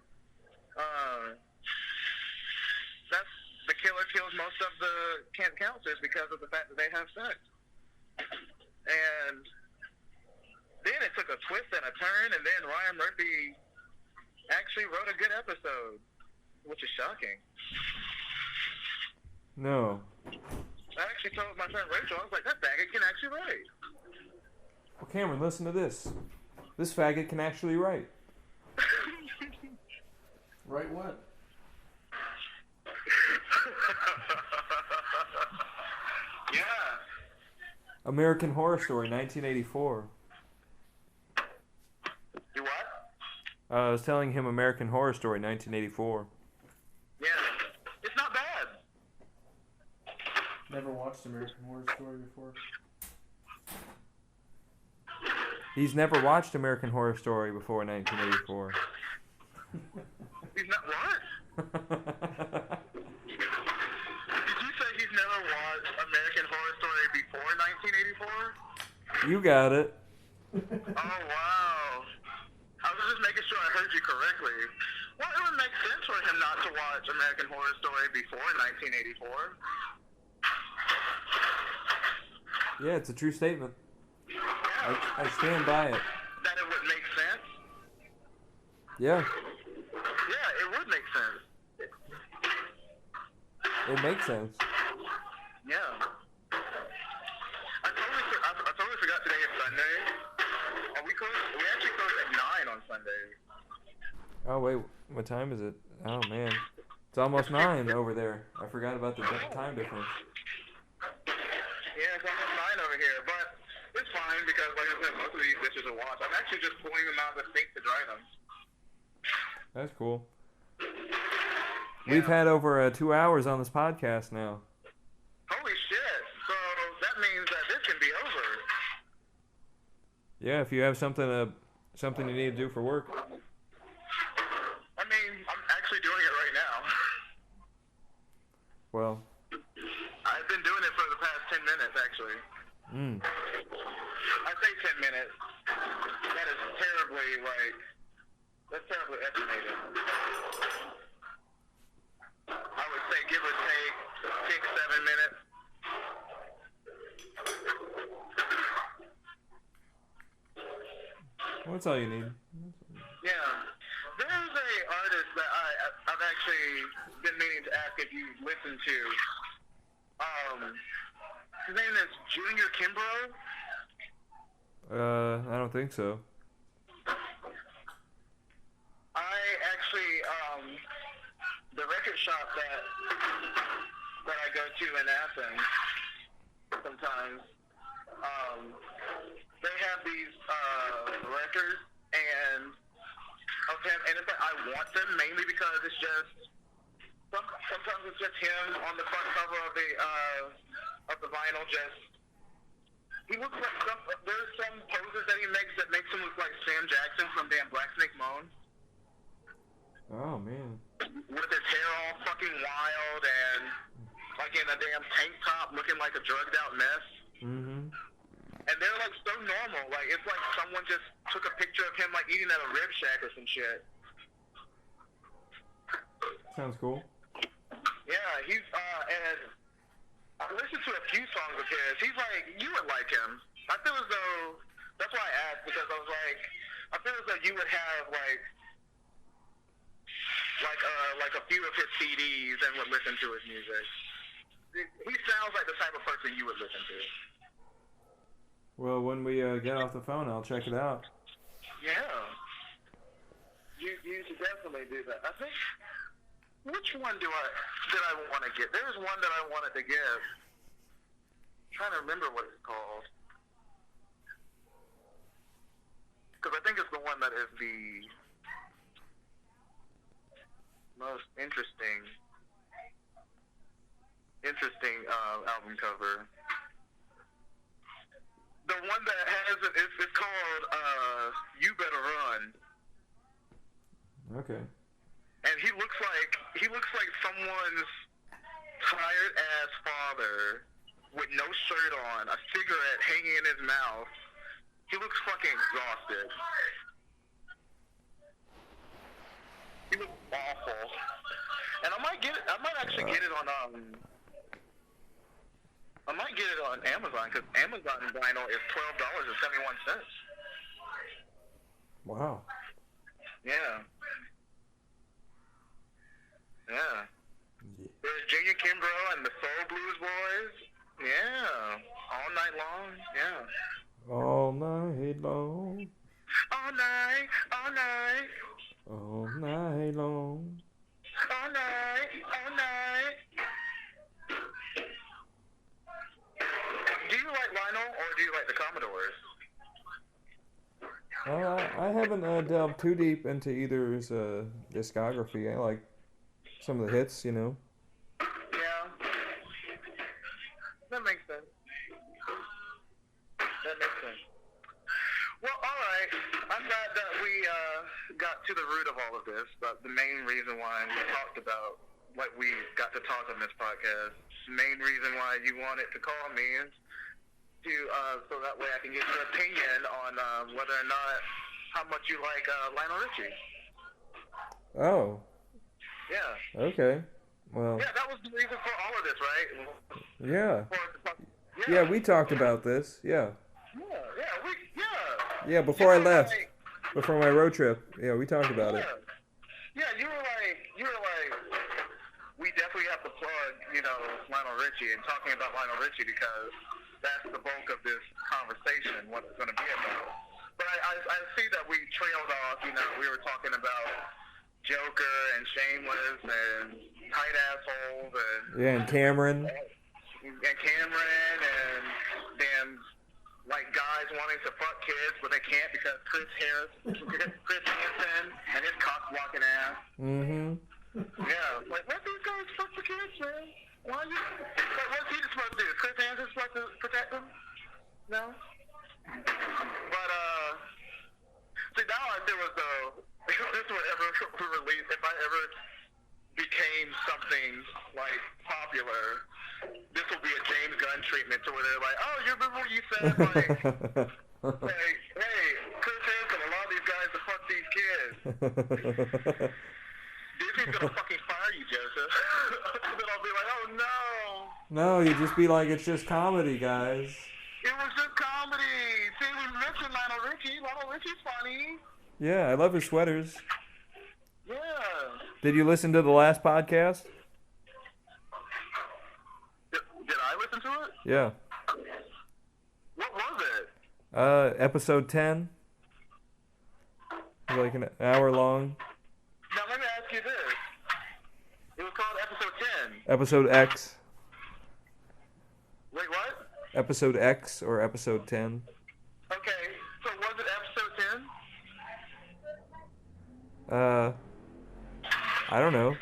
Speaker 2: That's the killer kills most of the camp counselors because of the fact that they have sex. And then it took a twist and a turn, and then Ryan Murphy actually wrote a good episode, which is shocking.
Speaker 1: No.
Speaker 2: I actually told my friend Rachel, I was like, that faggot can actually write.
Speaker 1: Well, Cameron, listen to this. This faggot can actually write.
Speaker 3: Write what?
Speaker 2: Yeah.
Speaker 1: American Horror Story, 1984.
Speaker 2: You what?
Speaker 1: I was telling him American Horror Story, 1984.
Speaker 2: Yeah. It's not bad.
Speaker 3: Never watched American Horror Story before.
Speaker 1: He's never watched American Horror Story before 1984.
Speaker 2: He's not what? Did you say he's never watched American Horror Story before 1984?
Speaker 1: You got it.
Speaker 2: Oh, wow. I was just making sure I heard you correctly. Well, it would make sense for him not to watch American Horror Story before 1984.
Speaker 1: Yeah, it's a true statement. I stand by it.
Speaker 2: That it would make sense?
Speaker 1: Yeah,
Speaker 2: Yeah, it would make sense.
Speaker 1: it makes sense.
Speaker 2: Yeah. I totally forgot today is Sunday. We actually close at 9 on Sunday.
Speaker 1: Oh, wait, what time is it? Oh, man. It's almost 9 over there. I forgot about the time difference.
Speaker 2: Yeah, it's almost 9 over here, but it's fine because, like I said, most of these dishes are washed. I'm actually just pulling them out of the sink to dry them.
Speaker 1: That's cool.
Speaker 2: Yeah.
Speaker 1: We've had over 2 hours on this podcast now.
Speaker 2: Holy shit! So that means that this can be over.
Speaker 1: Yeah, if you have something you need to do for work.
Speaker 2: I mean, I'm actually doing it right now.
Speaker 1: Well.
Speaker 2: I've been doing it for the past 10 minutes, actually. I say 10 minutes. That is that's terribly estimated. I would say give or take 6-7 minutes.
Speaker 1: Well, that's all you need.
Speaker 2: Yeah. There's a artist that I've actually been meaning to ask if you've listened to. His name is Junior Kimbrough.
Speaker 1: I don't think so.
Speaker 2: I actually, the record shop that I go to in Athens sometimes, they have these records and of him, and it's like I want them mainly because it's just sometimes it's just him on the front cover of the vinyl. Just he looks like there's some poses that he makes that makes him look like Sam Jackson from damn Black Snake Moan.
Speaker 1: Oh, man.
Speaker 2: With his hair all fucking wild and like in a damn tank top looking like a drugged out mess.
Speaker 1: Mm-hmm.
Speaker 2: And they're like so normal. Like it's like someone just took a picture of him like eating at a rib shack or some shit.
Speaker 1: Sounds cool.
Speaker 2: Yeah, he's and I listened to a few songs of his. He's like, you would like him. I feel as though that's why I asked, because I was like, I feel as though you would have like a few of his CDs and would listen to his music. He sounds like the type of person you would listen to.
Speaker 1: Well, when we get off the phone, I'll check it out.
Speaker 2: Yeah. You should definitely do that. I think, which one did I want to get? There was one that I wanted to give. trying to remember what it's called. Because I think it's the one that is the most interesting album cover. The one that has it, it's called You Better Run.
Speaker 1: Okay.
Speaker 2: And he looks like someone's tired ass father with no shirt on, a cigarette hanging in his mouth. He looks fucking exhausted. He looks awful. And I might actually get it on Amazon, because Amazon vinyl is $12.71.
Speaker 1: Wow.
Speaker 2: Yeah. There's Junior Kimbrough and the Soul Blues Boys. Yeah. All night long. Yeah.
Speaker 1: All night long.
Speaker 2: All night. All night.
Speaker 1: All night long.
Speaker 2: All night. All night. Do you like Lionel or do you like the Commodores?
Speaker 1: I haven't delved too deep into either's discography. I like some of the hits, you know.
Speaker 2: Yeah. That makes sense. Well, alright. I'm glad that we got to the root of all of this, but the main reason why we talked about what we got to talk on this podcast, the main reason why you wanted to call me is to, so that way I can get your opinion on whether or not, how much you like Lionel Richie.
Speaker 1: Oh.
Speaker 2: Yeah.
Speaker 1: Okay. Well.
Speaker 2: Yeah, that was the reason for all of this, right?
Speaker 1: Yeah. Yeah, we talked about this. Yeah.
Speaker 2: Yeah,
Speaker 1: before I left. Before my road trip. Yeah, we talked about it.
Speaker 2: Yeah, you were like, we definitely have to plug, Lionel Richie and talking about Lionel Richie because that's the bulk of this conversation, what it's going to be about. But I see that we trailed off, we were talking about Joker and Shameless and Tight Assholes and...
Speaker 1: Yeah, and Cameron.
Speaker 2: And Cameron and then, like, guys wanting to fuck kids, but they can't because Chris Hansen and his cock-blocking ass. Mm-hmm. Yeah, like, let these guys fuck the kids, man. Why are you... Like, what's he supposed to do? Chris Hansen supposed to protect them? No? But, see, now I feel as though if this were ever released, if I ever became something, like, popular, this will be a James Gunn treatment to where they're like, oh, you remember what you said, like, hey, Chris Hansen, a lot of these guys to fuck these kids. Disney's gonna fucking fire you, Joseph. Then I'll be like, oh, no.
Speaker 1: No, you just be like, it's just comedy, guys.
Speaker 2: It was just comedy. See, we mentioned Lionel Richie. Lionel Richie's funny.
Speaker 1: Yeah, I love his sweaters.
Speaker 2: Yeah.
Speaker 1: Did you listen to the last podcast?
Speaker 2: Did I listen to it?
Speaker 1: Yeah.
Speaker 2: What was it?
Speaker 1: Episode 10. Like an hour long.
Speaker 2: Now let me ask you this. It was called episode 10.
Speaker 1: Episode X.
Speaker 2: Wait, what?
Speaker 1: Episode X or episode 10.
Speaker 2: Okay, so was it episode 10?
Speaker 1: I don't know.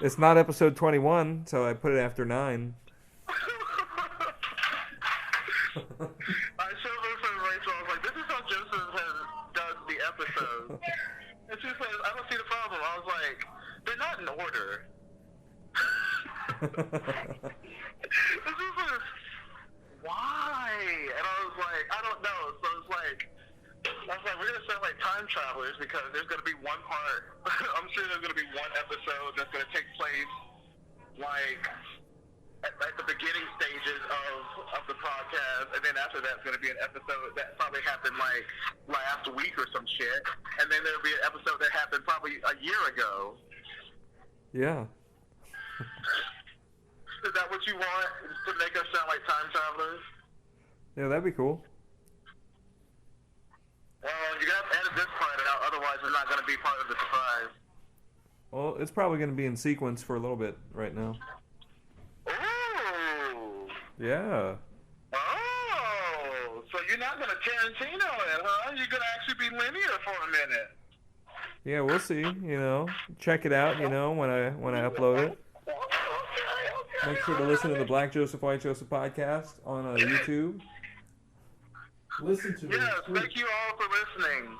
Speaker 1: It's not episode 21, so I put it after 9.
Speaker 2: I showed her to Rachel. I was like, this is how Joseph does the episode. And she says, I don't see the problem. I was like, they're not in order. This is why? And I was like, I don't know. So it's like, we're going to sound like time travelers because there's going to be one part, I'm sure there's going to be one episode that's going to take place, like, at the beginning stages of the podcast, and then after that's going to be an episode that probably happened, like, last week or some shit, and then there'll be an episode that happened probably a year ago.
Speaker 1: Yeah.
Speaker 2: Is that what you want, to make us sound like time travelers?
Speaker 1: Yeah, that'd be cool.
Speaker 2: You got to edit this part out, otherwise it's not going to be part of the surprise.
Speaker 1: Well, it's probably going to be in sequence for a little bit right now. Yeah.
Speaker 2: Oh, so you're not gonna Tarantino it, huh? You're gonna actually be linear for a minute.
Speaker 1: Yeah, we'll see. You know, check it out. You know, when I upload it.
Speaker 2: Okay.
Speaker 1: Make sure to listen to the Black Joseph White Joseph podcast on YouTube.
Speaker 3: Listen to
Speaker 2: Yes,
Speaker 3: it.
Speaker 2: thank you all for listening.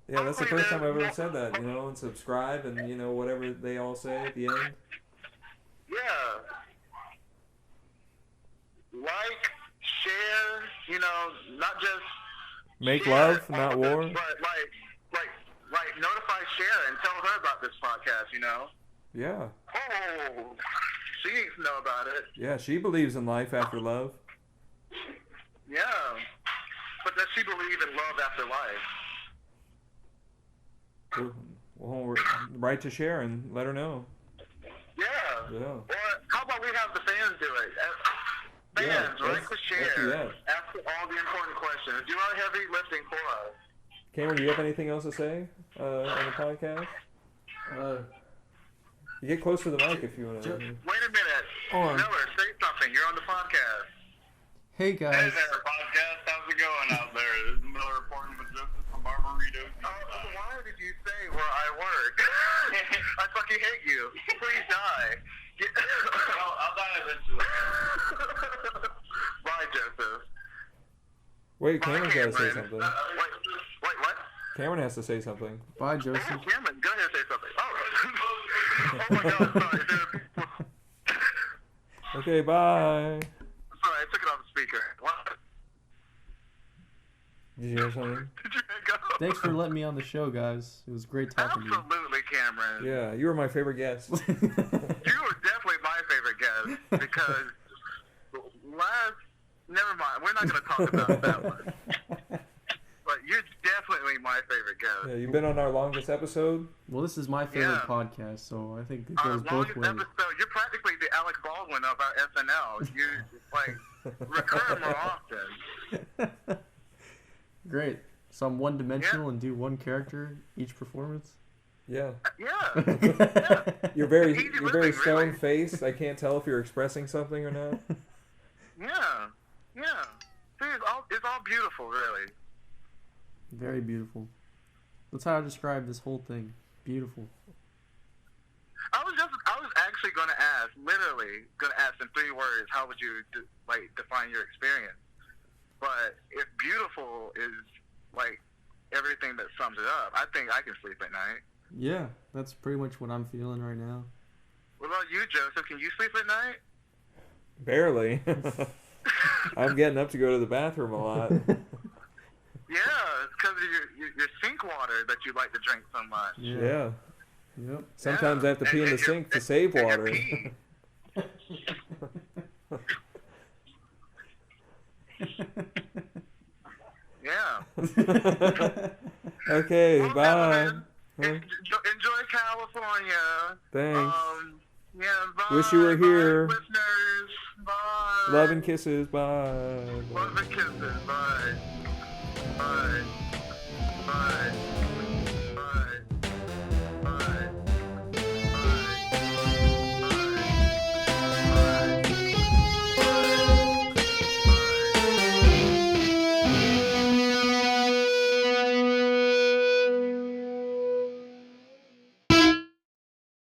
Speaker 1: Yeah, that's the first time I've ever said that. You know, and subscribe and you know whatever they all say at the end.
Speaker 2: Yeah. Like, share, you know, not just
Speaker 1: Make
Speaker 2: share
Speaker 1: love, not
Speaker 2: all of
Speaker 1: war.
Speaker 2: this, but like notify Share and tell her about this podcast, you know.
Speaker 1: Yeah.
Speaker 2: Oh, she needs to know about it.
Speaker 1: Yeah, she believes in life after love.
Speaker 2: Yeah. But does she believe in love after life?
Speaker 1: Well, write to Share and let her know.
Speaker 2: Yeah.
Speaker 1: Yeah.
Speaker 2: Or how about we have the fans do it? Fans, write to
Speaker 1: let's do that.
Speaker 2: Share. Ask all the important questions. Do our heavy lifting for us.
Speaker 1: Cameron, do you have anything else to say on the podcast? You get close to the mic if you want to.
Speaker 2: Wait a minute.
Speaker 3: On.
Speaker 2: Miller, say something. You're on the podcast.
Speaker 3: Hey
Speaker 4: Hey
Speaker 3: guys.
Speaker 4: there, podcast. How's it going out there? This is Miller reporting with Joseph from Barbarito.
Speaker 2: Why did you say where I work? I fucking hate you. Please die.
Speaker 4: I'll die eventually.
Speaker 2: Bye, Joseph.
Speaker 1: Wait,
Speaker 2: Bye,
Speaker 1: Cameron's got to say
Speaker 2: Cameron.
Speaker 1: something.
Speaker 2: Wait, what?
Speaker 1: Cameron has to say something.
Speaker 3: Bye,
Speaker 2: Oh,
Speaker 3: Joseph.
Speaker 2: Cameron, go ahead and say something. Oh, oh my God, sorry.
Speaker 1: Okay, bye.
Speaker 2: Sorry, I took it off the speaker. What?
Speaker 1: Did you hear something?
Speaker 2: Did you go?
Speaker 3: Thanks for letting me on the show, guys. It was great talking to you.
Speaker 2: Absolutely, Cameron.
Speaker 1: Yeah, you were my favorite guest.
Speaker 2: You were definitely my favorite guest because never mind. We're not going to talk about that one. But you're definitely my favorite guest.
Speaker 1: Yeah, you've been on our longest episode.
Speaker 3: Well, this is my favorite
Speaker 2: Yeah.
Speaker 3: podcast, so I think it
Speaker 2: Our
Speaker 3: goes both
Speaker 2: longest
Speaker 3: ways.
Speaker 2: episode. You're practically the Alec Baldwin of our SNL. You like recur more often.
Speaker 3: Great. So I'm one-dimensional and do one character each performance.
Speaker 1: Yeah.
Speaker 2: Yeah.
Speaker 1: You're very
Speaker 2: Easy
Speaker 1: you're very
Speaker 2: living,
Speaker 1: stone
Speaker 2: really.
Speaker 1: faced. I can't tell if you're expressing something or not.
Speaker 2: Yeah. Yeah. See, it's all beautiful, really.
Speaker 3: Very beautiful. That's how I describe this whole thing. Beautiful.
Speaker 2: I was actually going to ask, literally going to ask in 3 words, how would you define your experience? But if beautiful is like everything that sums it up, I think I can sleep at night.
Speaker 3: Yeah, that's pretty much what I'm feeling right now.
Speaker 2: What about you, Joseph? Can you sleep at night?
Speaker 1: Barely. I'm getting up to go to the bathroom a lot.
Speaker 2: Yeah, it's because of your sink water that you like to drink so much.
Speaker 1: Yeah.
Speaker 3: Yep.
Speaker 1: Sometimes I have to pee in the sink to save
Speaker 2: and your
Speaker 1: water.
Speaker 2: pee. Yeah.
Speaker 1: Okay,
Speaker 2: Well,
Speaker 1: bye.
Speaker 2: gentlemen,
Speaker 1: Huh?
Speaker 2: Enjoy California.
Speaker 1: Thanks.
Speaker 2: Yeah, bye.
Speaker 1: Wish you were
Speaker 2: bye,
Speaker 1: here.
Speaker 2: listeners. Bye.
Speaker 1: Love and kisses. Bye.
Speaker 2: Love and kisses. Bye. Bye. Bye.